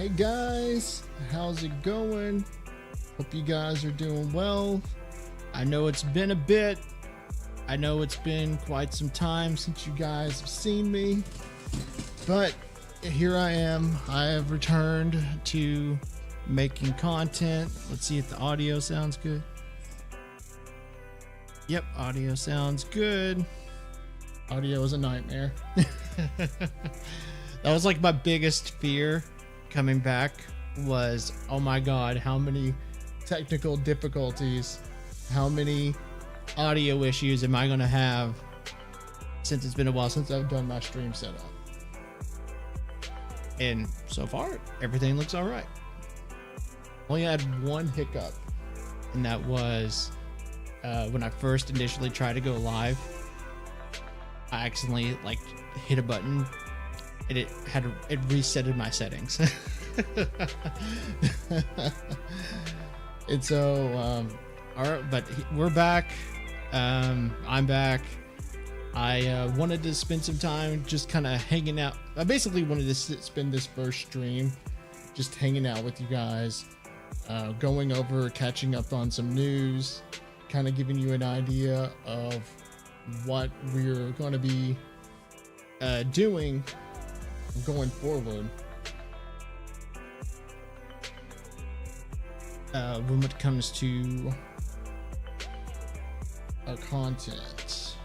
Hey guys, how's it going? Hope you guys are doing well. I know it's been a bit. I know it's been quite some time since you guys have seen me, but here I am. I have returned to making content. Let's see if the audio sounds good. Yep, audio sounds good. Audio is a nightmare. That was like my biggest fear coming back was, oh my god, how many technical difficulties, how many audio issues am I going to have since it's been a while since I've done my stream setup. And so far, everything looks all right. Only had one hiccup, and that was when I first initially tried to go live. I accidentally hit a button and it resetted my settings. And so all right, but we're back. I'm back. I wanted to spend some time just kind of hanging out. I basically wanted to spend this first stream just hanging out with you guys, going over, catching up on some news, kind of giving you an idea of what we're going to be doing going forward. When it comes to our content,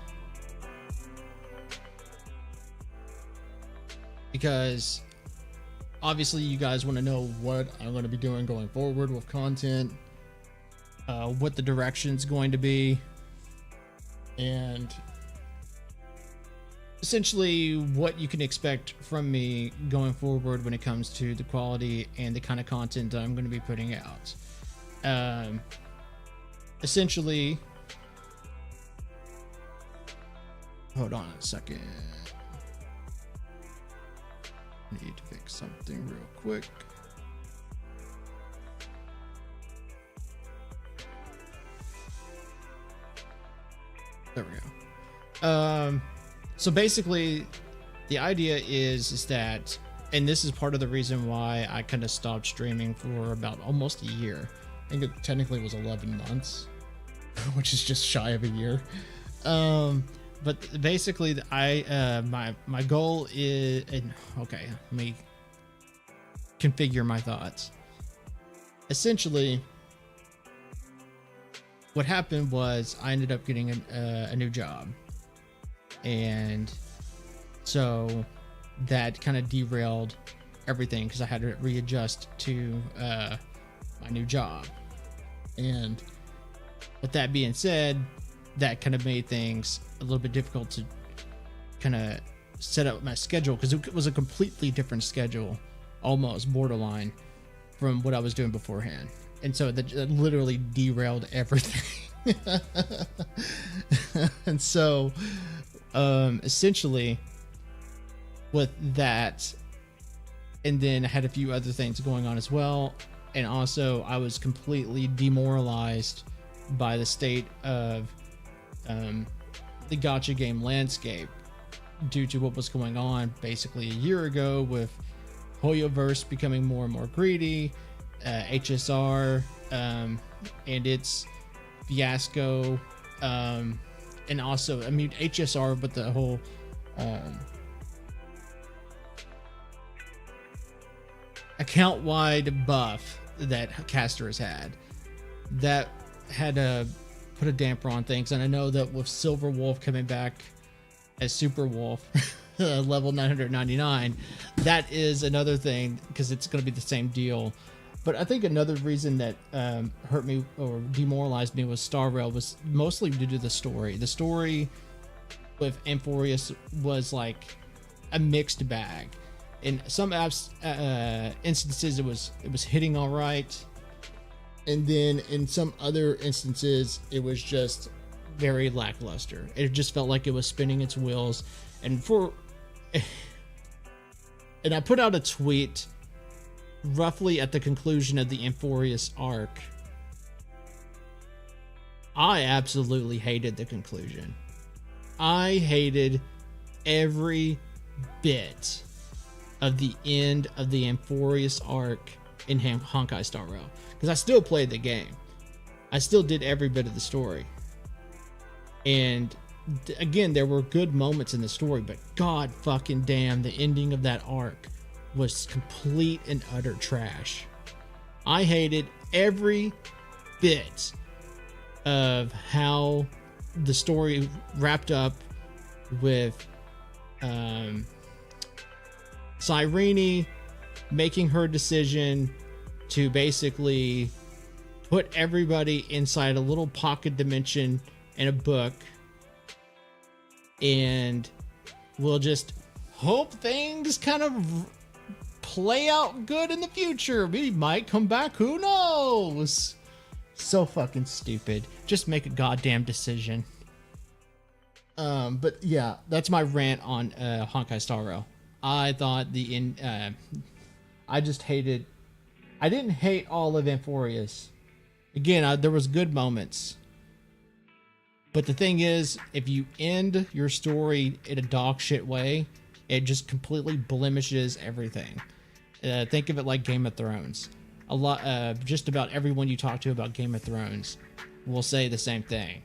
because obviously you guys want to know what I'm going to be doing going forward with content, what the direction's going to be, and essentially what you can expect from me going forward when it comes to the quality and the kind of content that I'm going to be putting out. Essentially, hold on a second. Need to fix something real quick. There we go. So basically, the idea is that, and this is part of the reason why I kind of stopped streaming for about almost a year. I think it technically was 11 months, which is just shy of a year. But basically, my goal is, and okay, let me configure my thoughts. Essentially, what happened was I ended up getting a new job, and so that kind of derailed everything because I had to readjust to my new job. And with that being said, that kind of made things a little bit difficult to kind of set up my schedule, because it was a completely different schedule, almost borderline, from what I was doing beforehand. And so that literally derailed everything. And so essentially with that, and then I had a few other things going on as well, and also I was completely demoralized by the state of the gacha game landscape due to what was going on basically a year ago with Hoyoverse becoming more and more greedy, HSR and its fiasco, and also, I mean, HSR, but the whole account-wide buff that Caster has had, that had to put a damper on things. And I know that with Silver Wolf coming back as Super Wolf, level 999, that is another thing, because it's going to be the same deal. But I think another reason that hurt me or demoralized me with Star Rail was mostly due to the story. The story with Amphorius was like a mixed bag. In some instances, it was hitting all right, and then in some other instances, it was just very lackluster. It just felt like it was spinning its wheels. And I put out a tweet roughly at the conclusion of the Amphorius arc. I absolutely hated the conclusion. I hated every bit of the end of the Amphorius arc in Honkai Star Rail, because I still played the game. I still did every bit of the story. And again, there were good moments in the story, but god fucking damn, the ending of that arc was complete and utter trash. I hated every bit of how the story wrapped up with Cyrene making her decision to basically put everybody inside a little pocket dimension in a book, and we'll just hope things kind of play out good in the future. We might come back, who knows? So fucking stupid. Just make a goddamn decision. But yeah, that's my rant on Honkai Star Rail. I thought I just hated. I didn't hate all of Amphorius. Again, there was good moments. But the thing is, if you end your story in a dog shit way, it just completely blemishes everything. Think of it like Game of Thrones. A lot, just about everyone you talk to about Game of Thrones will say the same thing.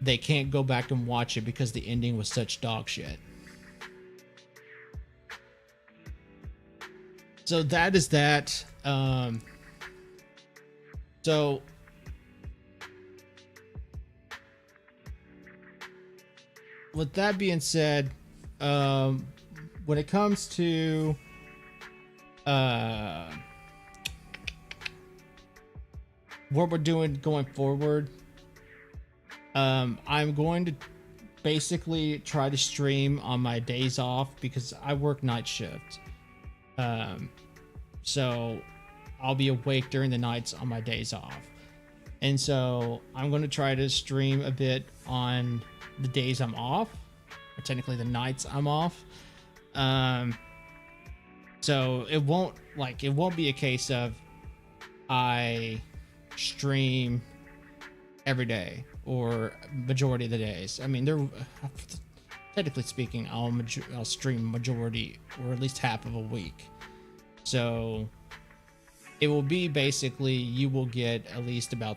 They can't go back and watch it because the ending was such dog shit. So that is that. So with that being said, when it comes to what we're doing going forward, I'm going to basically try to stream on my days off because I work night shift. So I'll be awake during the nights on my days off. And so I'm going to try to stream a bit on the days I'm off, or technically the nights I'm off. So it won't be a case of I stream every day or majority of the days. I mean, technically speaking, I'll stream majority or at least half of a week. So it will be basically, you will get at least about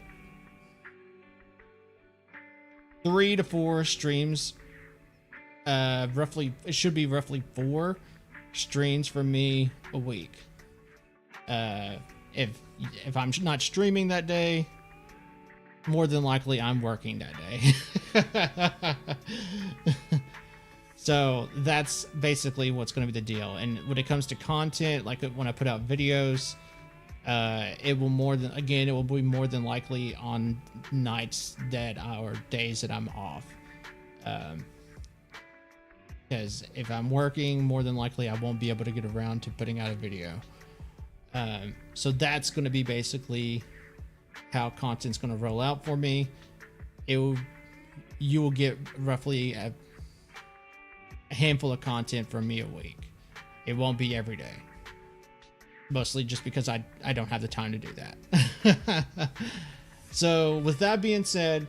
3 to 4 streams. It should be roughly 4 streams from me a week. If I'm not streaming that day, more than likely I'm working that day. So that's basically what's going to be the deal. And when it comes to content, like when I put out videos, it will be more than likely on nights or days that I'm off. Because if I'm working, more than likely I won't be able to get around to putting out a video. So that's going to be basically how content's going to roll out for me. You will get roughly a handful of content from me a week. It won't be every day. Mostly just because I don't have the time to do that. So with that being said,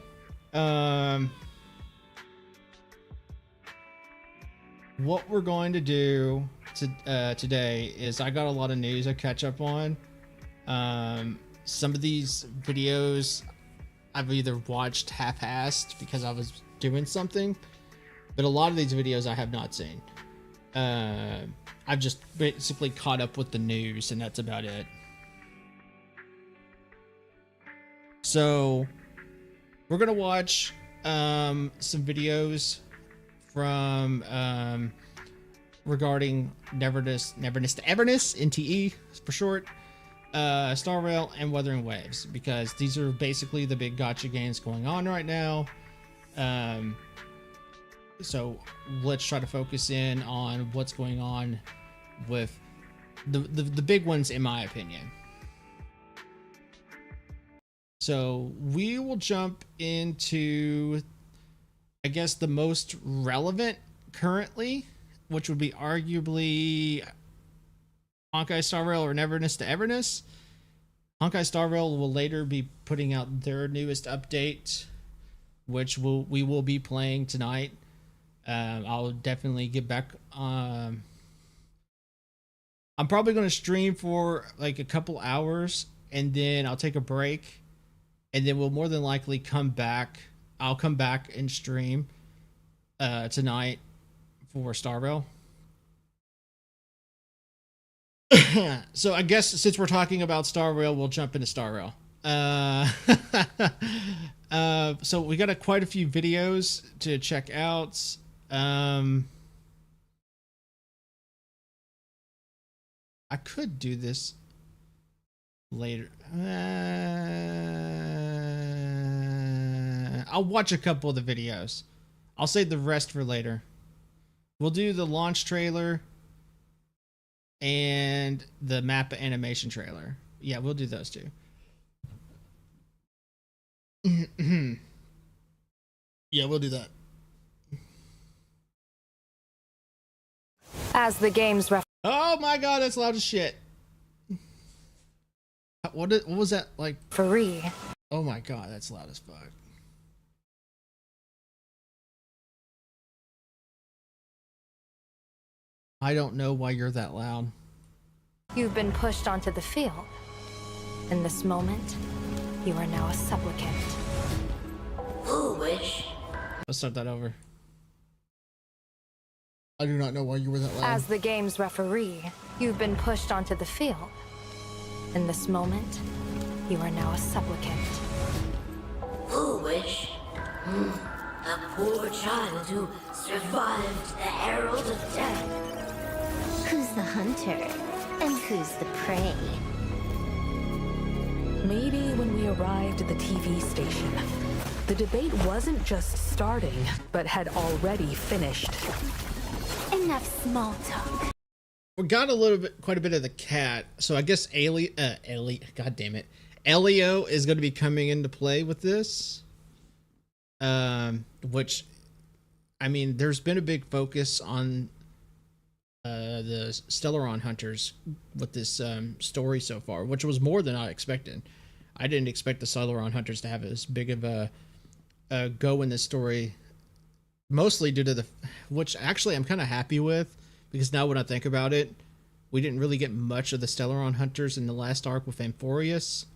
what we're going to do today is I got a lot of news I catch up on. Some of these videos I've either watched half-assed because I was doing something, but a lot of these videos I have not seen. I've just basically caught up with the news, and that's about it. So we're gonna watch some videos from regarding Neverness to Everness, NTE for short, Star Rail, and Wuthering Waves, because these are basically the big gacha games going on right now. So let's try to focus in on what's going on with the big ones, in my opinion. So we will jump into, I guess, the most relevant currently, which would be arguably Honkai Star Rail or Neverness to Everness. Honkai Star Rail will later be putting out their newest update, which we will be playing tonight. I'll definitely get back. I'm probably going to stream for like a couple hours, and then I'll take a break, and then we'll more than likely come back. I'll come back and stream tonight for Star Rail. So I guess since we're talking about Star Rail, we'll jump into Star Rail. So we got quite a few videos to check out. I could do this later. I'll watch a couple of the videos. I'll save the rest for later. We'll do the launch trailer and the map animation trailer. Yeah, we'll do those two. Yeah, we'll do that. As the game's Oh my god, that's loud as shit. What was that like? referee. Oh my god, that's loud as fuck. I don't know why you're that loud. You've been pushed onto the field. In this moment, you are now a supplicant. Foolish. Let's start that over. I do not know why you were that loud. As the game's referee, you've been pushed onto the field. In this moment, you are now a supplicant. Foolish. A poor child who survived the herald of death. Who's the hunter and who's the prey? Maybe when we arrived at the TV station, the debate wasn't just starting, but had already finished. Enough small talk. We got quite a bit of the cat, so I guess God damn it, Elio is going to be coming into play with this. Which, I mean, there's been a big focus on the Stellaron hunters with this story so far, which was more than I expected. I didn't expect the Stellaron hunters to have as big of a go in this story, mostly due to which actually I'm kind of happy with, because now when I think about it, we didn't really get much of the Stellaron hunters in the last arc with Amphorius,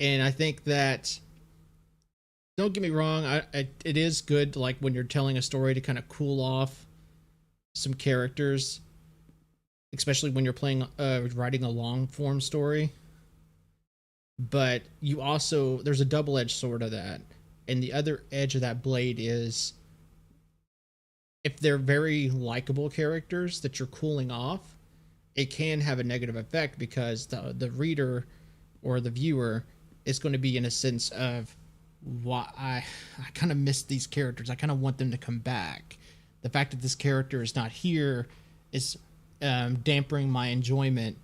and I think that, don't get me wrong, it is good, like, when you're telling a story, to kind of cool off some characters, especially when you're playing writing a long form story. But you also, there's a double-edged sword of that, and the other edge of that blade is, if they're very likable characters that you're cooling off, it can have a negative effect, because the reader or the viewer is going to be in a sense of, why I kind of miss these characters. I kind of want them to come back. The fact that this character is not here is dampening my enjoyment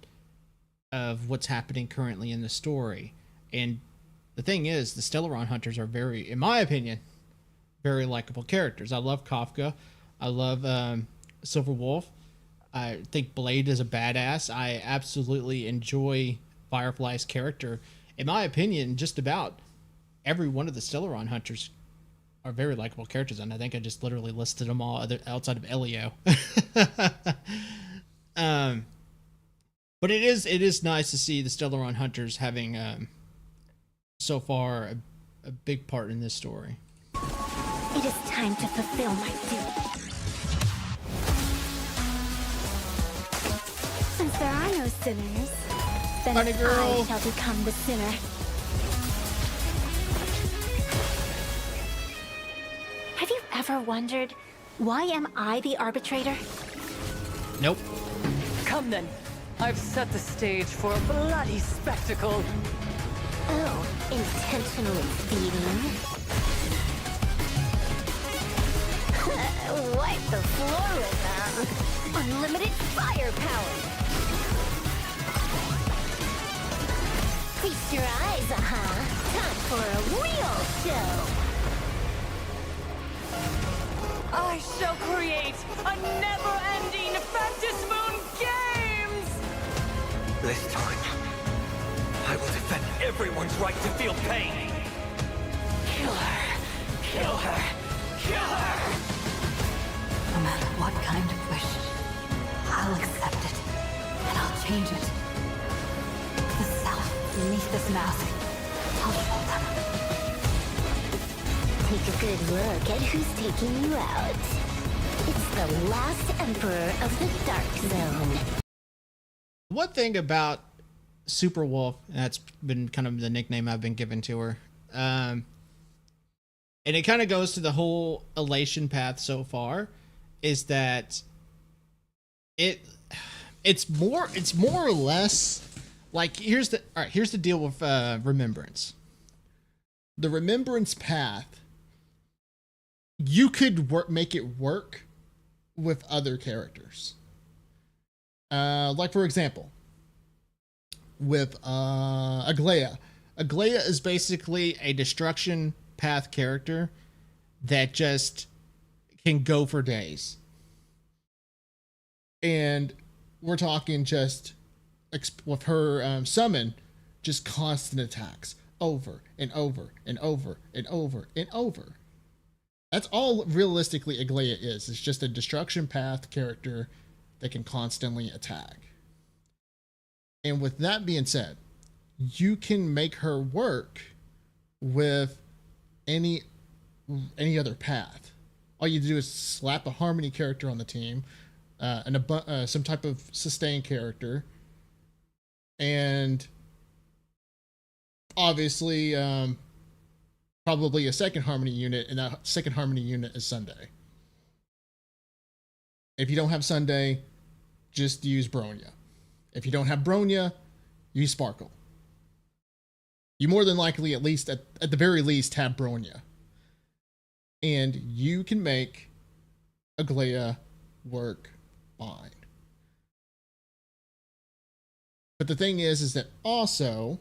of what's happening currently in the story. And the thing is, the Stellaron hunters are very, in my opinion, very likable characters. I love Kafka. I love Silver Wolf. I think Blade is a badass. I absolutely enjoy Firefly's character. In my opinion, just about every one of the Stellaron hunters are very likable characters, and I think I just literally listed them all outside of Elio. But it is nice to see the Stellaron hunters having so far a big part in this story. It is time to fulfill my duty. Since there are no sinners, then Bunny girl. I shall become the sinner. Have you ever wondered, why am I the arbitrator? Nope. Come then. I've set the stage for a bloody spectacle. Oh, intentionally feeding? Wipe the floor with them. Unlimited firepower. Feast your eyes, Time for a real show. I shall create a never-ending Fantasmoon Games! This time, I will defend everyone's right to feel pain. Kill her. Kill her. Kill her! No matter what kind of wish, I'll accept it, and I'll change it. The self beneath this mask, I'll show them. Take a good look at who's taking you out. It's the last Emperor of the Dark Zone. One thing about Super Wolf, that's been kind of the nickname I've been given to her, and it kind of goes to the whole elation path so far, is that it's more or less like, here's the deal with Remembrance. The Remembrance path, you could make it work with other characters. Like, for example, with Aglaia. Aglaia is basically a destruction path character that just can go for days. And we're talking just with her summon, just constant attacks over and over and over and over and over. That's all realistically Aglaia is. It's just a destruction path character that can constantly attack. And with that being said, you can make her work with any other path. All you do is slap a harmony character on the team, some type of sustain character, and obviously probably a second harmony unit, and that second harmony unit is Sunday. If you don't have Sunday, just use Bronya. If you don't have Bronya, use Sparkle. You more than likely, at least at the very least, have Bronya. And you can make Aglaia work fine. But the thing is that also,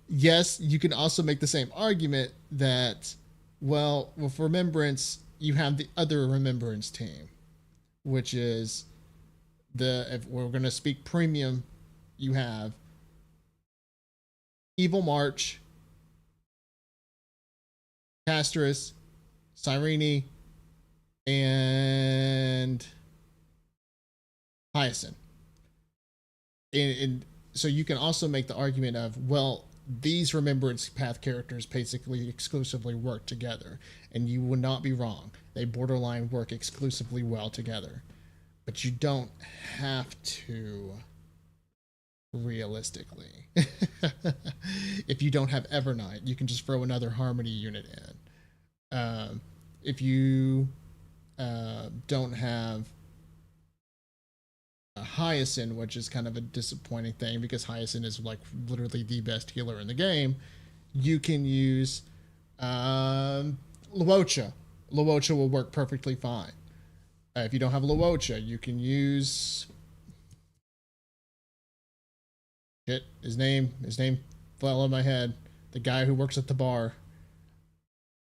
yes, you can also make the same argument that, well, with Remembrance, you have the other Remembrance team, which is if we're going to speak premium, you have Evil March, Castris, Cyrene, and Hyacinth. And so you can also make the argument of, well, these Remembrance Path characters basically exclusively work together, and you would not be wrong. They borderline work exclusively well together, but you don't have to, realistically. If you don't have Evernight, you can just throw another Harmony unit in. If you don't have Hyacinth, which is kind of a disappointing thing because Hyacinth is like literally the best healer in the game, you can use Luocha. Luocha will work perfectly fine. If you don't have Luocha, you can use his name fell on my head. The guy who works at the bar.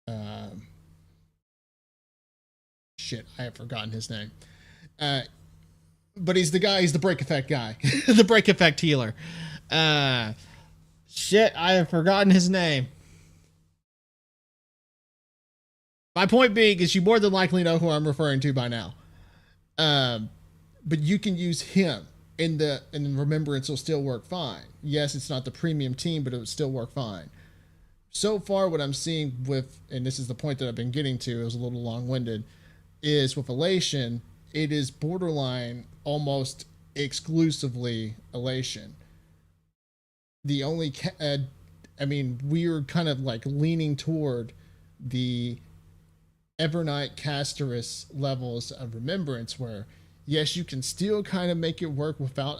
I have forgotten his name. But he's the break effect guy. The break effect healer. I have forgotten his name. My point being is you more than likely know who I'm referring to by now. But you can use him in Remembrance will still work fine. Yes, it's not the premium team, but it would still work fine. So far, what I'm seeing and this is the point that I've been getting to, it was a little long-winded, is with Elation, it is borderline almost exclusively Elation. The only, we're kind of like leaning toward the Evernight Castris levels of Remembrance, where yes, you can still kind of make it work without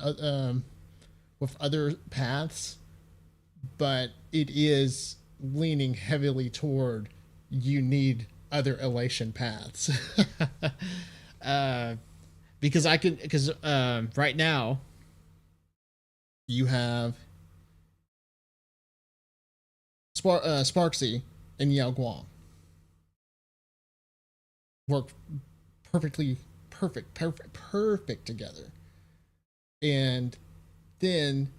with other paths, but it is leaning heavily toward you need other Elation paths. Because right now you have Sparksy and Yao Guang work perfect together. And then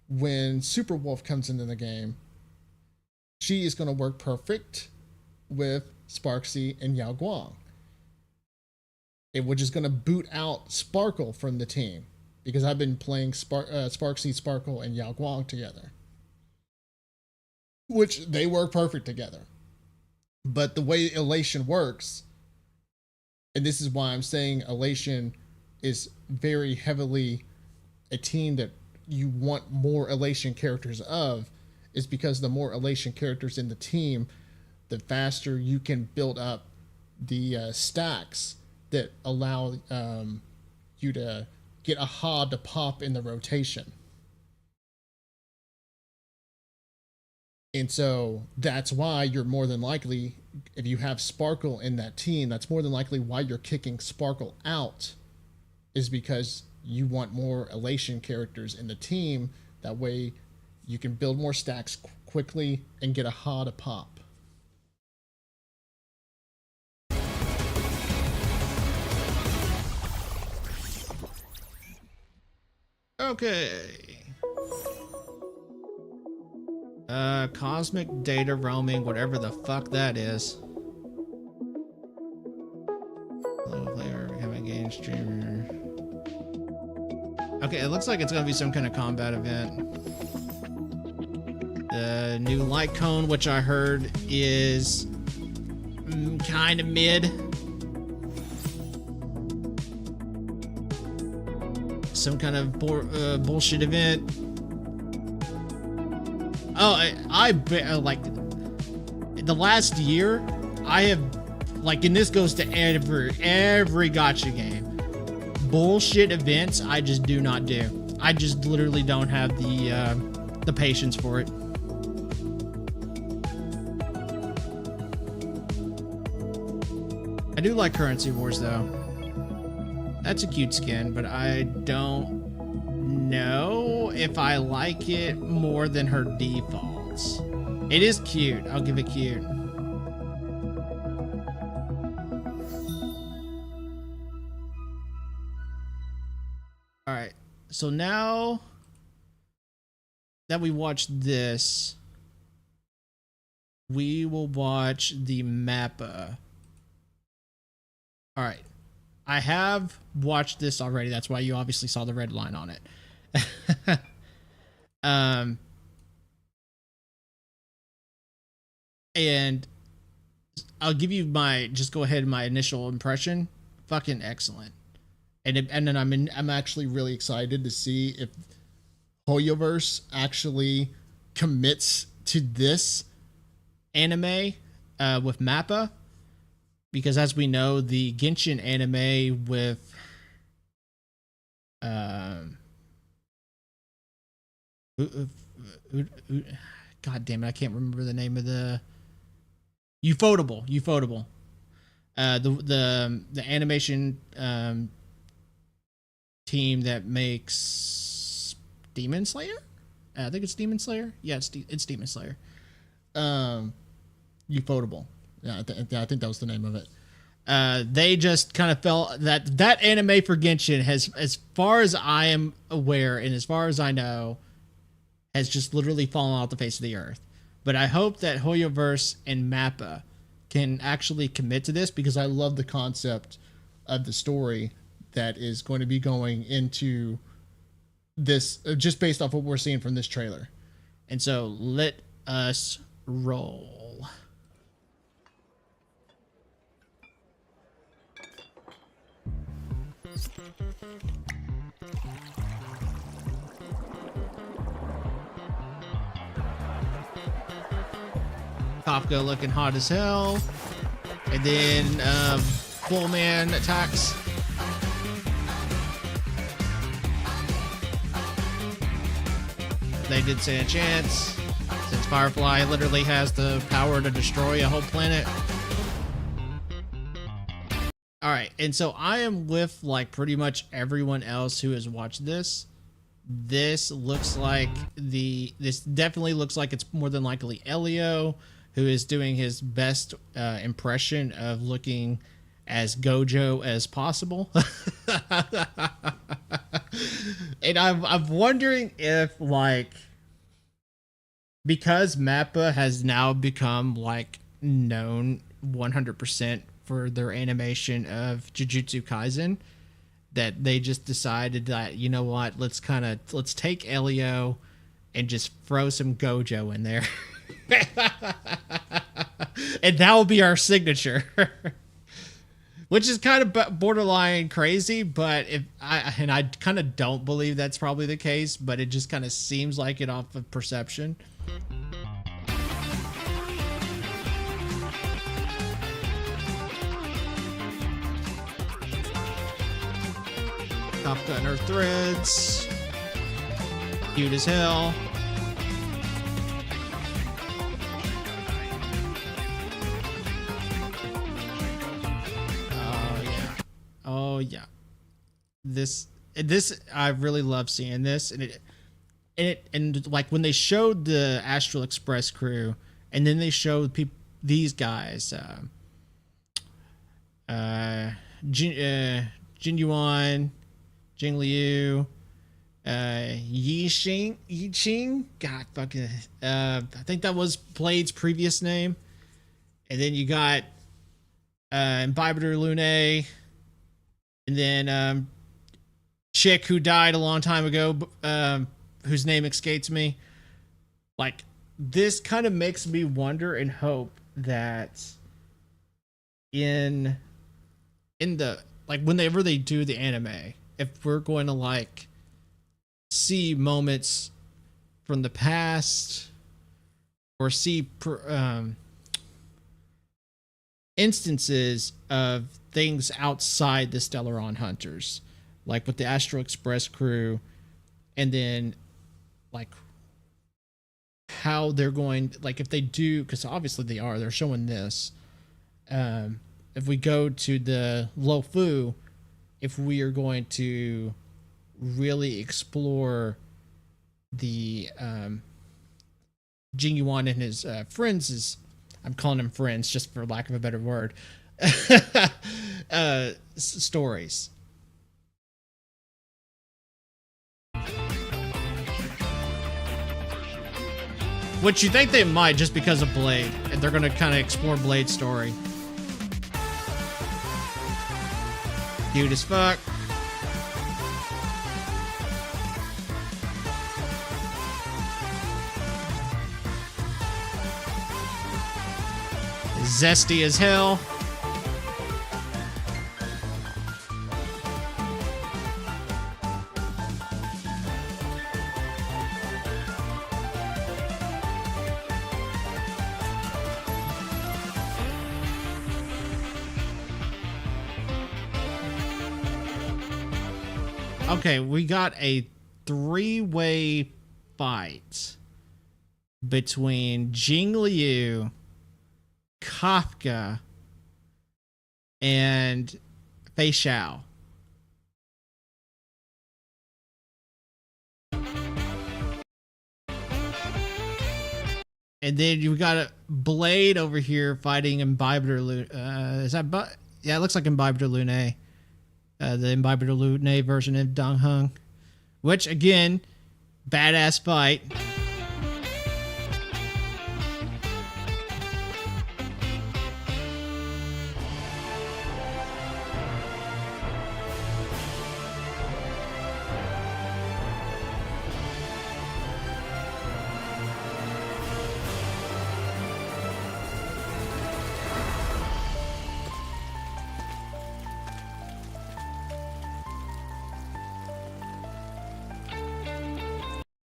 when Super Wolf comes into the game, she is going to work perfect with Sparksy and Yao Guang, which is going to boot out Sparkle from the team, because I've been playing Sparksy, Sparkle, and Yao Guang together, which they work perfect together. But the way Elation works, and this is why I'm saying Elation is very heavily a team that you want more Elation characters of, is because the more Elation characters in the team, the faster you can build up the stacks that allow you to get a HOD to pop in the rotation. And so that's why you're more than likely, if you have Sparkle in that team, that's more than likely why you're kicking Sparkle out, is because you want more Elation characters in the team. That way you can build more stacks quickly and get a HOD to pop. Okay. Cosmic data roaming, whatever the fuck that is. Hello player, have a game streamer. Okay, it looks like it's gonna be some kind of combat event. The new light cone, which I heard is kind of mid. Some kind of bullshit event. Oh, like the last year, I have like, and this goes to every gacha game. Bullshit events, I just do not do. I just literally don't have the patience for it. I do like Currency Wars though. That's a cute skin, but I don't know if I like it more than her defaults. It is cute. I'll give it cute. All right. So now that we watched this, we will watch the Mappa. All right. I have watched this already. That's why you obviously saw the red line on it. And I'll give you my, just go ahead, my initial impression. Fucking excellent. And then I'm actually really excited to see if Hoyoverse actually commits to this anime with Mappa. Because as we know, the Genshin anime with God damn it, I can't remember the name of the Ufotable. The animation team that makes Demon Slayer? I think it's Demon Slayer. Yeah, it's Demon Slayer. Ufotable. Yeah, I think that was the name of it. They just kind of felt that anime for Genshin has, as far as I am aware and as far as I know, has just literally fallen off the face of the earth. But I hope that Hoyoverse and Mappa can actually commit to this, because I love the concept of the story that is going to be going into this, just based off what we're seeing from this trailer. And so let us roll. Kafka looking hot as hell. And then Bullman attacks. They did stand a chance, since Firefly literally has the power to destroy a whole planet. Alright, and so I am with like pretty much everyone else who has watched this. This looks like this definitely looks like it's more than likely Elio, who is doing his best impression of looking as Gojo as possible. And I'm wondering if, like, because Mappa has now become like known 100% for their animation of Jujutsu Kaisen, that they just decided that, you know what, let's take Elio and just throw some Gojo in there. And that will be our signature. Which is kind of borderline crazy, but I kind of don't believe that's probably the case, but it just kind of seems like it off of perception. Top Gun her threads. Cute as hell. Oh yeah. This I really love seeing this, and like when they showed the Astral Express crew, and then they showed these guys, Jin Yuan, Jing Liu, Yi Qing, God fucking, I think that was Blade's previous name, and then you got Imbibitor Lune. And then chick who died a long time ago, whose name escapes me. Like, this kind of makes me wonder and hope that in the, like, whenever they do the anime, if we're going to like see moments from the past or see instances of things outside the Stellaron Hunters, like with the Astral Express crew, and then like how they're going, like if they do, because obviously they're showing this. If we go to the Lofu, if we are going to really explore the Jing Yuan and his friends, I'm calling them friends just for lack of a better word, stories. Which you think they might, just because of Blade, and they're going to kind of explore Blade's story. Cute as fuck. Zesty as hell. Okay, we got a 3-way fight between Jing Liu, Kafka, and Fei Xiao. And then you got a Blade over here fighting Imbibitor Lune. Is that yeah, it looks like Imbibitor Lune. The Imbibitor Lune version of Dong Hung. Which, again, badass fight.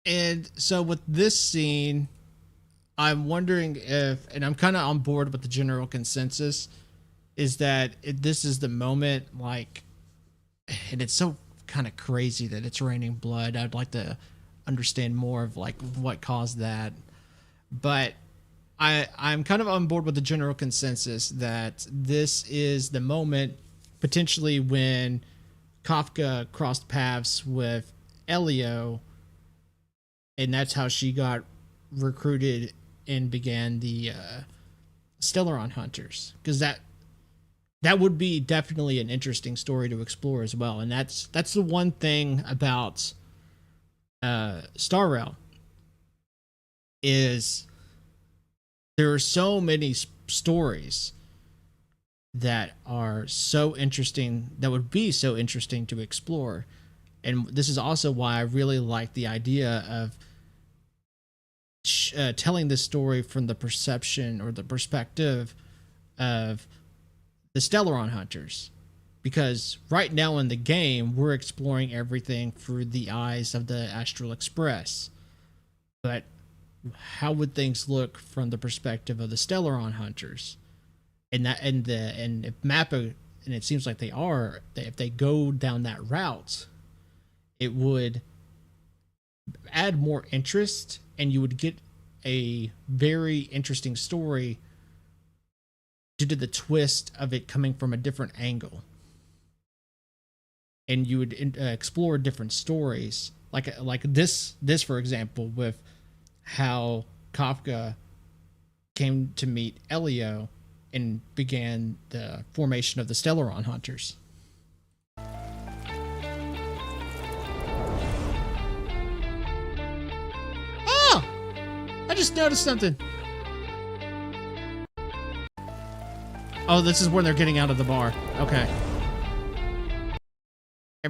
And so with this scene, I'm wondering if, and I'm kind of on board with the general consensus, is that this is the moment, like, and it's so kind of crazy that it's raining blood. I'd like to understand more of like what caused that. But I'm kind of on board with the general consensus that this is the moment potentially when Kafka crossed paths with Elio, and that's how she got recruited and began the Stellaron Hunters. Because that would be definitely an interesting story to explore as well. And that's the one thing about Star Rail, is there are so many stories that are so interesting, that would be so interesting to explore. And this is also why I really like the idea of telling this story from the perception or the perspective of the Stellaron Hunters. Because right now in the game, we're exploring everything through the eyes of the Astral Express. But how would things look from the perspective of the Stellaron Hunters? And if Mappa, and it seems like they are, if they go down that route, it would add more interest, and you would get a very interesting story due to the twist of it coming from a different angle. And you would explore different stories, like this for example, with how Kafka came to meet Elio and began the formation of the Stellaron Hunters. Oh! I just noticed something. Oh, this is when they're getting out of the bar. Okay.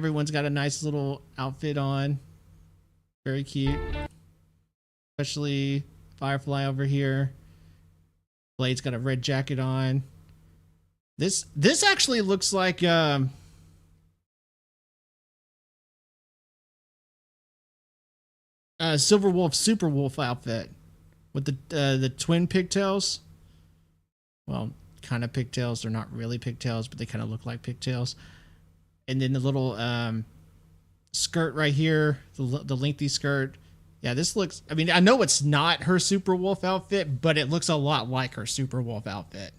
Everyone's got a nice little outfit on. Very cute. Especially Firefly over here. Blade's got a red jacket on. This actually looks like Silver Wolf Super Wolf outfit with the twin pigtails. Well, kind of pigtails. They're not really pigtails, but they kind of look like pigtails. And then the little skirt right here, the lengthy skirt. Yeah, this looks, I mean, I know it's not her Super Wolf outfit, but it looks a lot like her Super Wolf outfit.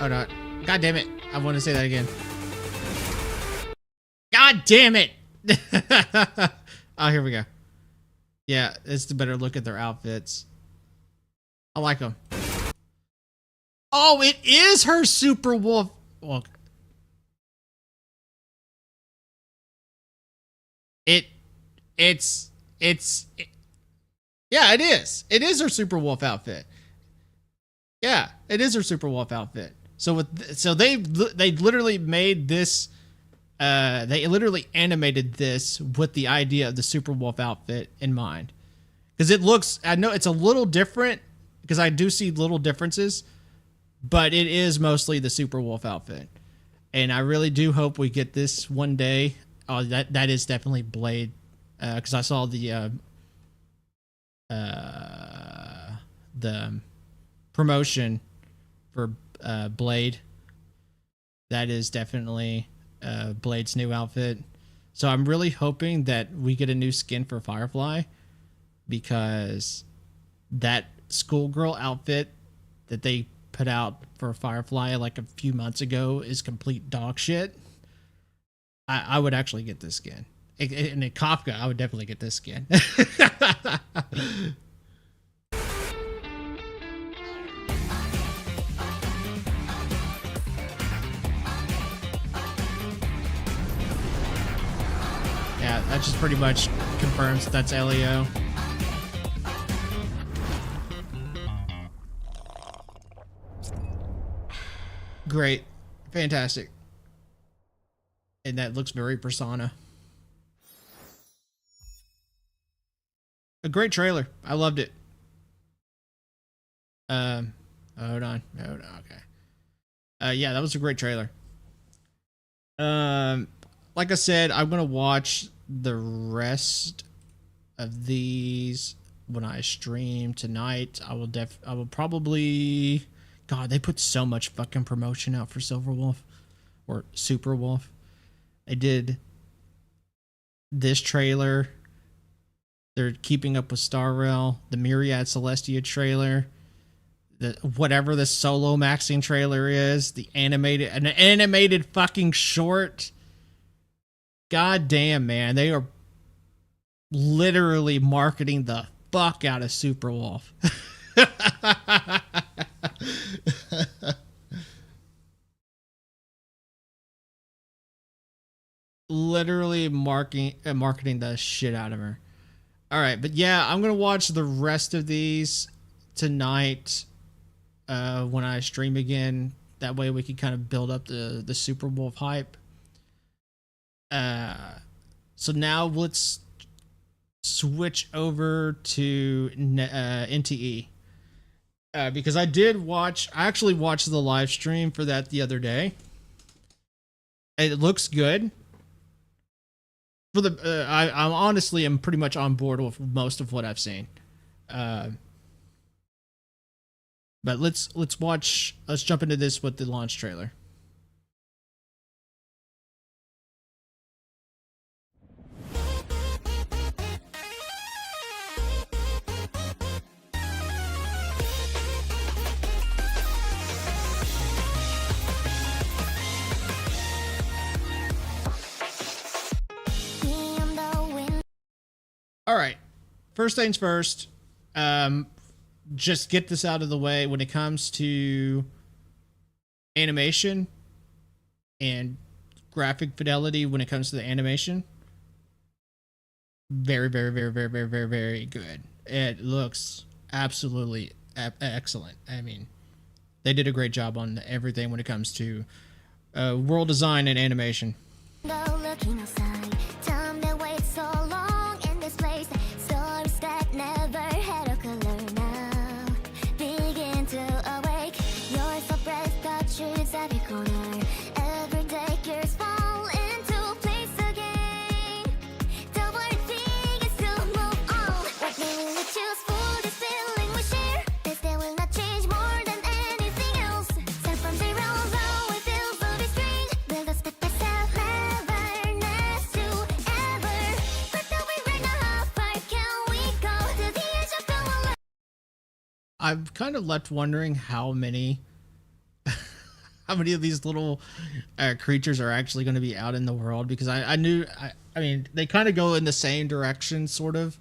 Oh no, god damn it. I want to say that again. God damn it. Oh, here we go. Yeah, it's the better look at their outfits. I like them. Oh, it is her Super Wolf. Well, yeah, it is. It is her Super Wolf outfit. Yeah, it is her Super Wolf outfit. So they literally made this. They literally animated this with the idea of the Super Wolf outfit in mind, because it looks. I know it's a little different because I do see little differences, but it is mostly the Super Wolf outfit, and I really do hope we get this one day. Oh, that is definitely Blade, because I saw the promotion for Blade. That is definitely Blade's new outfit. So I'm really hoping that we get a new skin for Firefly, because that schoolgirl outfit that they put out for Firefly like a few months ago is complete dog shit. I would actually get this skin. And in Kafka, I would definitely get this skin. Yeah, that just pretty much confirms that's Leo. Great. Fantastic. And that looks very Persona. A great trailer. I loved it. Hold on. Okay. Yeah, that was a great trailer. Like I said, I'm gonna watch the rest of these when I stream tonight. I will probably. God, they put so much fucking promotion out for Silver Wolf or Super Wolf. They did this trailer. They're keeping up with Star Rail, the Myriad Celestia trailer, whatever the solo maxing trailer is, an animated fucking short. God damn, man. They are literally marketing the fuck out of Super Wolf. Literally marketing the shit out of her. All right, but yeah, I'm gonna watch the rest of these tonight when I stream again. That way we can kind of build up the Super Wolf hype. So now let's switch over to NTE, because I actually watched the live stream for that the other day. It looks good. For the I'm honestly am pretty much on board with most of what I've seen. But let's jump into this with the launch trailer. All right. First things first. Just get this out of the way. When it comes to animation and graphic fidelity, when it comes to the animation, very, very, very, very, very, very, very good. It looks absolutely excellent. I mean, they did a great job on everything when it comes to world design and animation. Go looking outside. Time that waits so long in this place. Stories that never had a color now begin to awake. You're so breath touches every corner. Every day gears fall into place again. The word thing is to move on. What will we choose for this feeling we share? This day will not change more than anything else. Start from zero, though it feels a bit strange. Build a step by step, Everness to ever. But now we right now, how far can we go to the edge of the world? I've kind of left wondering how many of these little creatures are actually going to be out in the world, because I mean, they kind of go in the same direction, sort of,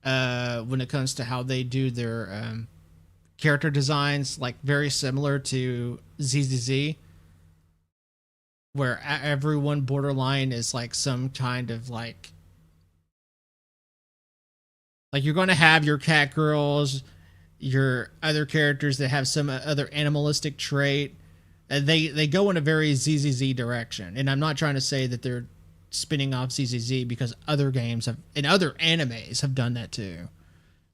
when it comes to how they do their character designs, like very similar to ZZZ, where everyone borderline is like some kind of like you're going to have your cat girls, your other characters that have some other animalistic trait. They go in a very ZZZ direction, and I'm not trying to say that they're spinning off ZZZ, because other games have and other animes have done that too.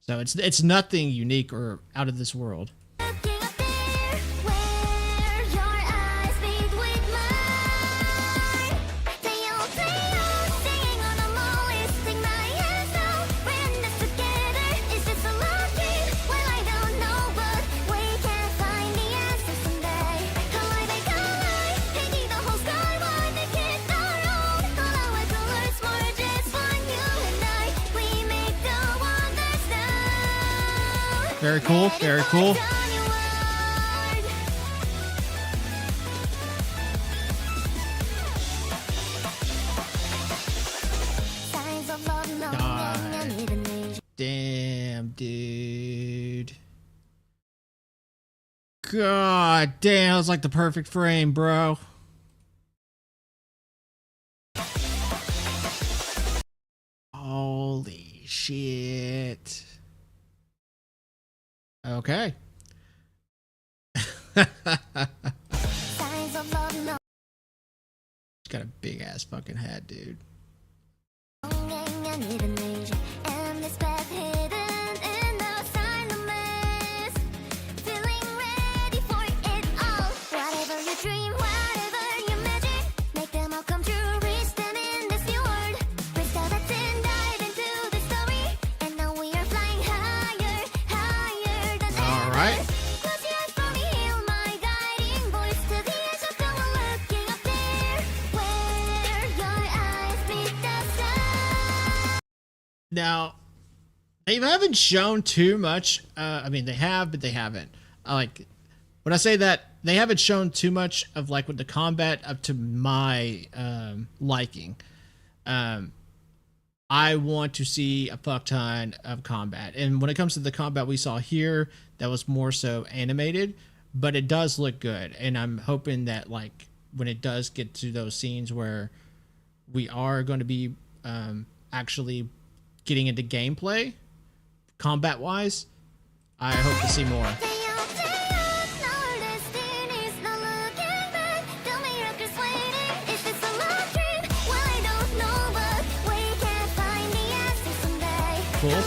So it's nothing unique or out of this world. Looking up there, where your eyes meet with mine. Play on, singing on the mall, lifting my hands now. We're in this together. Is this a love dream? Well, I don't know, but we can find the answer someday. Collide, painting the whole sky, one that gets our own. All our colors more just one, you and I. We make the wonders now. Very cool. Very cool. Damn, dude. God damn, it's like the perfect frame, bro. Holy shit. Okay. Got a big ass fucking hat, dude. All right. Now, they haven't shown too much. I mean, they have, but they haven't. Like, when I say that, they haven't shown too much of like with the combat up to my liking. I want to see a fuck ton of combat, and when it comes to the combat we saw here, that was more so animated, but it does look good, and I'm hoping that like when it does get to those scenes where we are going to be actually getting into gameplay, combat wise, I hope to see more. Cool.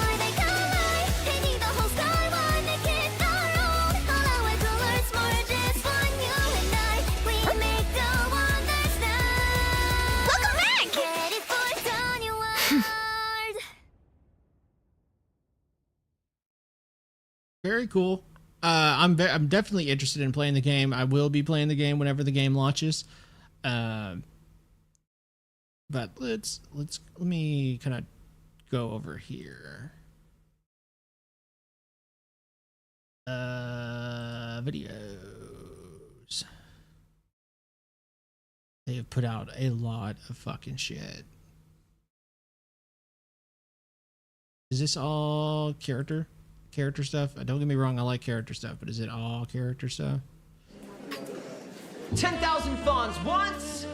Very cool. I'm definitely interested in playing the game. I will be playing the game whenever the game launches. But let me kind of go over here. Videos. They have put out a lot of fucking shit. Is this all character stuff? Don't get me wrong, I like character stuff, but is it all character stuff? 10,000 fawns once.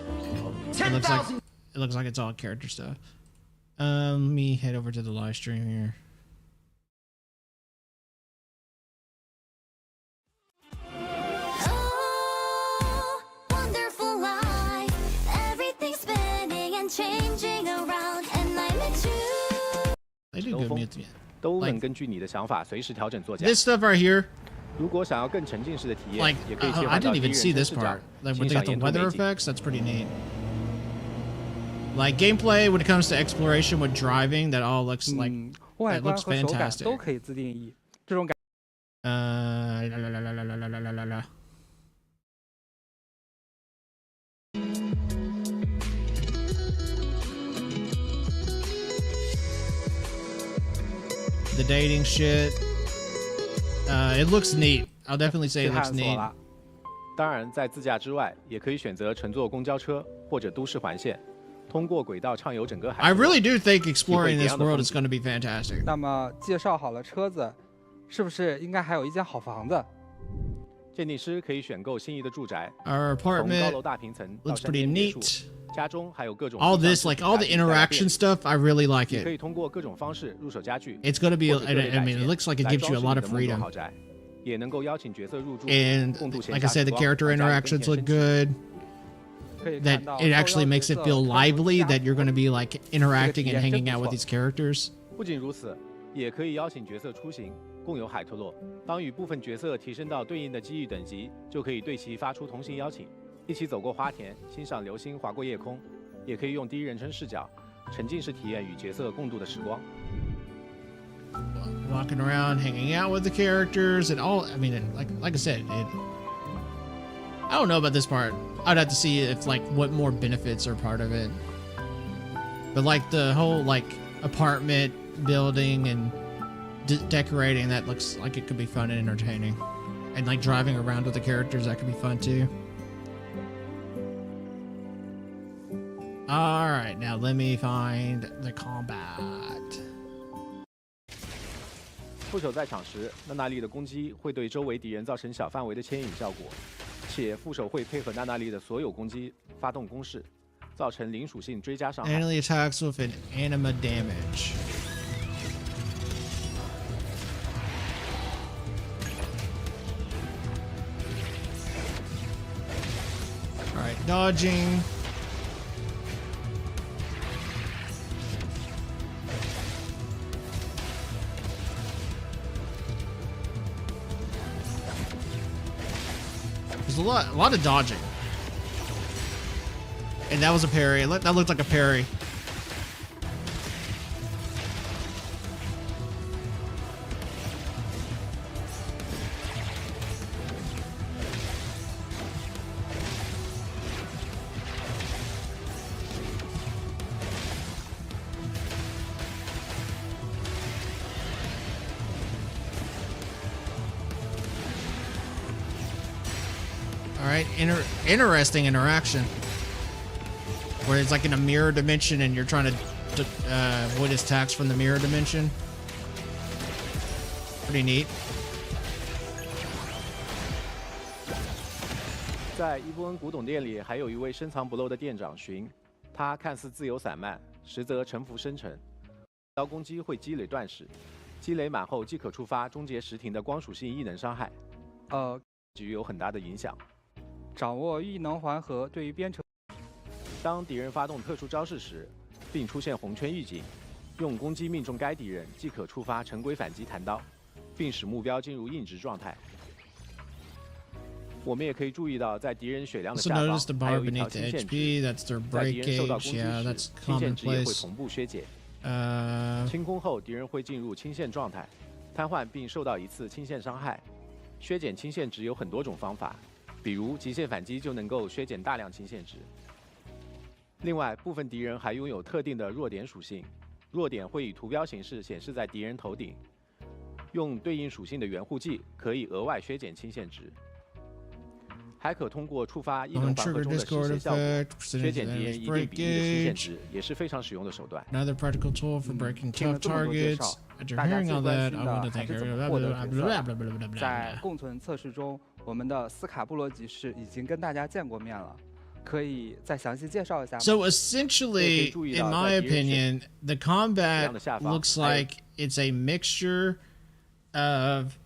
It looks like it's all character stuff. Let me head over to the live stream here. Oh, wonderful life. Everything's spinning and changing around, and I met you. They do good music. 都能根据你的想法随时调整座驾。 This stuff right here. 如果想要更沉浸式的体验， Like 也可以切 I 换到 didn't 第一 even 人 see 称 this 视角 part. Like 欣 when they 赏 got the 沿途 weather 美景。 effects, that's pretty neat. Like gameplay when it comes to exploration with driving, that all looks like 外 that 观 looks 和手感 fantastic. 都可以自定义，这种感 La la la la la la la la la la. The dating shit. It looks neat. I'll definitely say 去 it looks 探索 neat. 了。当然，在自驾之外，也可以选择乘坐公交车或者都市环线，通过轨道畅游整个海。 I really do think exploring this world is going to be fantastic. 那么介绍好了车子，是不是应该还有一间好房子？鉴定师可以选购心仪的住宅， Our 从高 apartment 楼大平层到 looks 山 pretty 间别墅， neat. 家中还有各种 All 地上 this, 设 like 计 all the 家具带来便 interaction 利 stuff, I really like 你可 it. 以通过各种方式入手家具， It's going to be, 或者个人 I 改 mean, it 建 looks like it 来 gives you a 装饰 lot 你 of 的梦中 freedom. 豪宅，也能够邀请角色入住， And 共度闲 like I 暇 said, 时 the 光， character 玩家一 interactions 天 look 身 good. 可以 That 看到 it actually makes it feel lively, that you're going to be like interacting and 这个体验真 hanging 不 out with 错。 these characters. 不仅如此，也可以邀请角色出行，共有海特洛。当与部分角色提升到对应的机遇等级，就可以对其发出同行邀请，一起走过花田，欣赏流星划过夜空。也可以用第一人称视角，沉浸式体验与角色共度的时光。 Walking around, hanging out with the characters, and all. I mean, like I said, I don't know about this part. I'd have to see if like what more benefits are part of it. But like the whole like apartment building and decorating, that looks like it could be fun and entertaining. And like driving around with the characters, that could be fun too. All right, now let me find the combat. 副手在场时，娜丽的攻击会对周围敌人造成小范围的牵引效果，且副手会配合娜丽的所有攻击发动攻势，造成零属性追加伤害。 Enemy attacks with an anima damage. All right, dodging. There's a lot of dodging. And that was a parry. That looked like a parry. All right, interesting interaction. Where it's like in a mirror dimension and you're trying to avoid his attacks from the mirror dimension. Pretty neat. 在伊波恩古董店里，还有一位深藏不露的店长寻，他看似自由散漫，实则沉浮深沉。刀攻击会积累断石，积累满后即可触发终结时停的光属性异能伤害，具有很大的影响。掌握异能环和对于编程。 当敌人发动特殊招式时，并出现红圈预警，用攻击命中该敌人即可触发成规反击弹刀，并使目标进入硬直状态。我们也可以注意到，在敌人血量的 Also 下方 notice the 还 bar 有一条 beneath 清 the 线 HP. 值， That's their 在敌 break 人受到 gauge. 攻击 Yeah, 时， that's 清线值也会 commonplace. 同步削减。 Uh, 清空后，敌人会进入清线状态，瘫痪并受到一次清线伤害。削减清线值有很多种方法，比如极限反击就能够削减大量清线值。另外，部分敌人还拥有特定的弱点属性，弱点会以图标形式显示在敌人头顶。用对应属性的援护技可以额外削减清线值。还可通过触发异能环合中的实血效果，削减敌人一定比例的清线值，也是非常实用的手段。 Another practical tool for breaking 听了 tough 这么多介 targets. 绍， After 大家 hearing 最 all 关 that, 心 I 的 want to 还 thank 是怎 you. 么获得角色。在共存测试中，我们的斯卡布罗集市已经跟大家见过面了。可以再详细介绍一下吗？ So essentially, in my opinion, the combat looks like it's a mixture of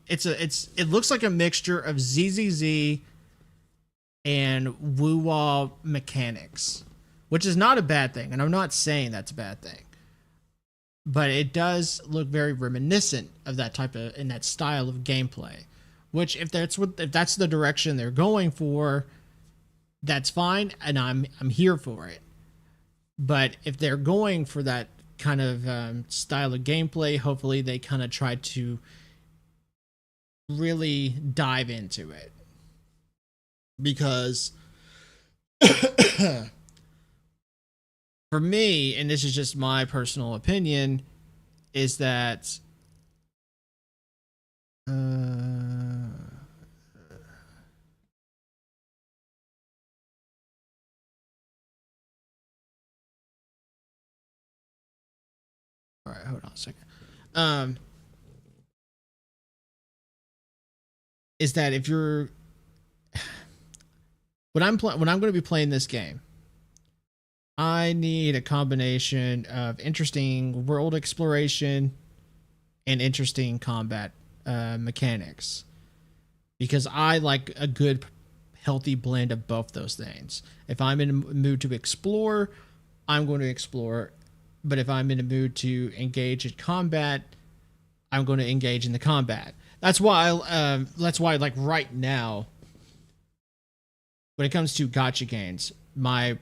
it looks like a mixture of ZZZ and woo-wah mechanics, which is not a bad thing, and I'm not saying that's a bad thing. But it does look very reminiscent of that type of in that style of gameplay, which if that's the direction they're going for, that's fine, and I'm here for it. But if they're going for that kind of style of gameplay, hopefully they kind of try to really dive into it, because for me, and this is just my personal opinion, is that all right, hold on a second. Is that if you're when I'm going to be playing this game, I need a combination of interesting world exploration and interesting combat mechanics, because I like a good, healthy blend of both those things. If I'm in a mood to explore, I'm going to explore, but if I'm in a mood to engage in combat, I'm going to engage in the combat. That's why like right now, when it comes to gacha games, my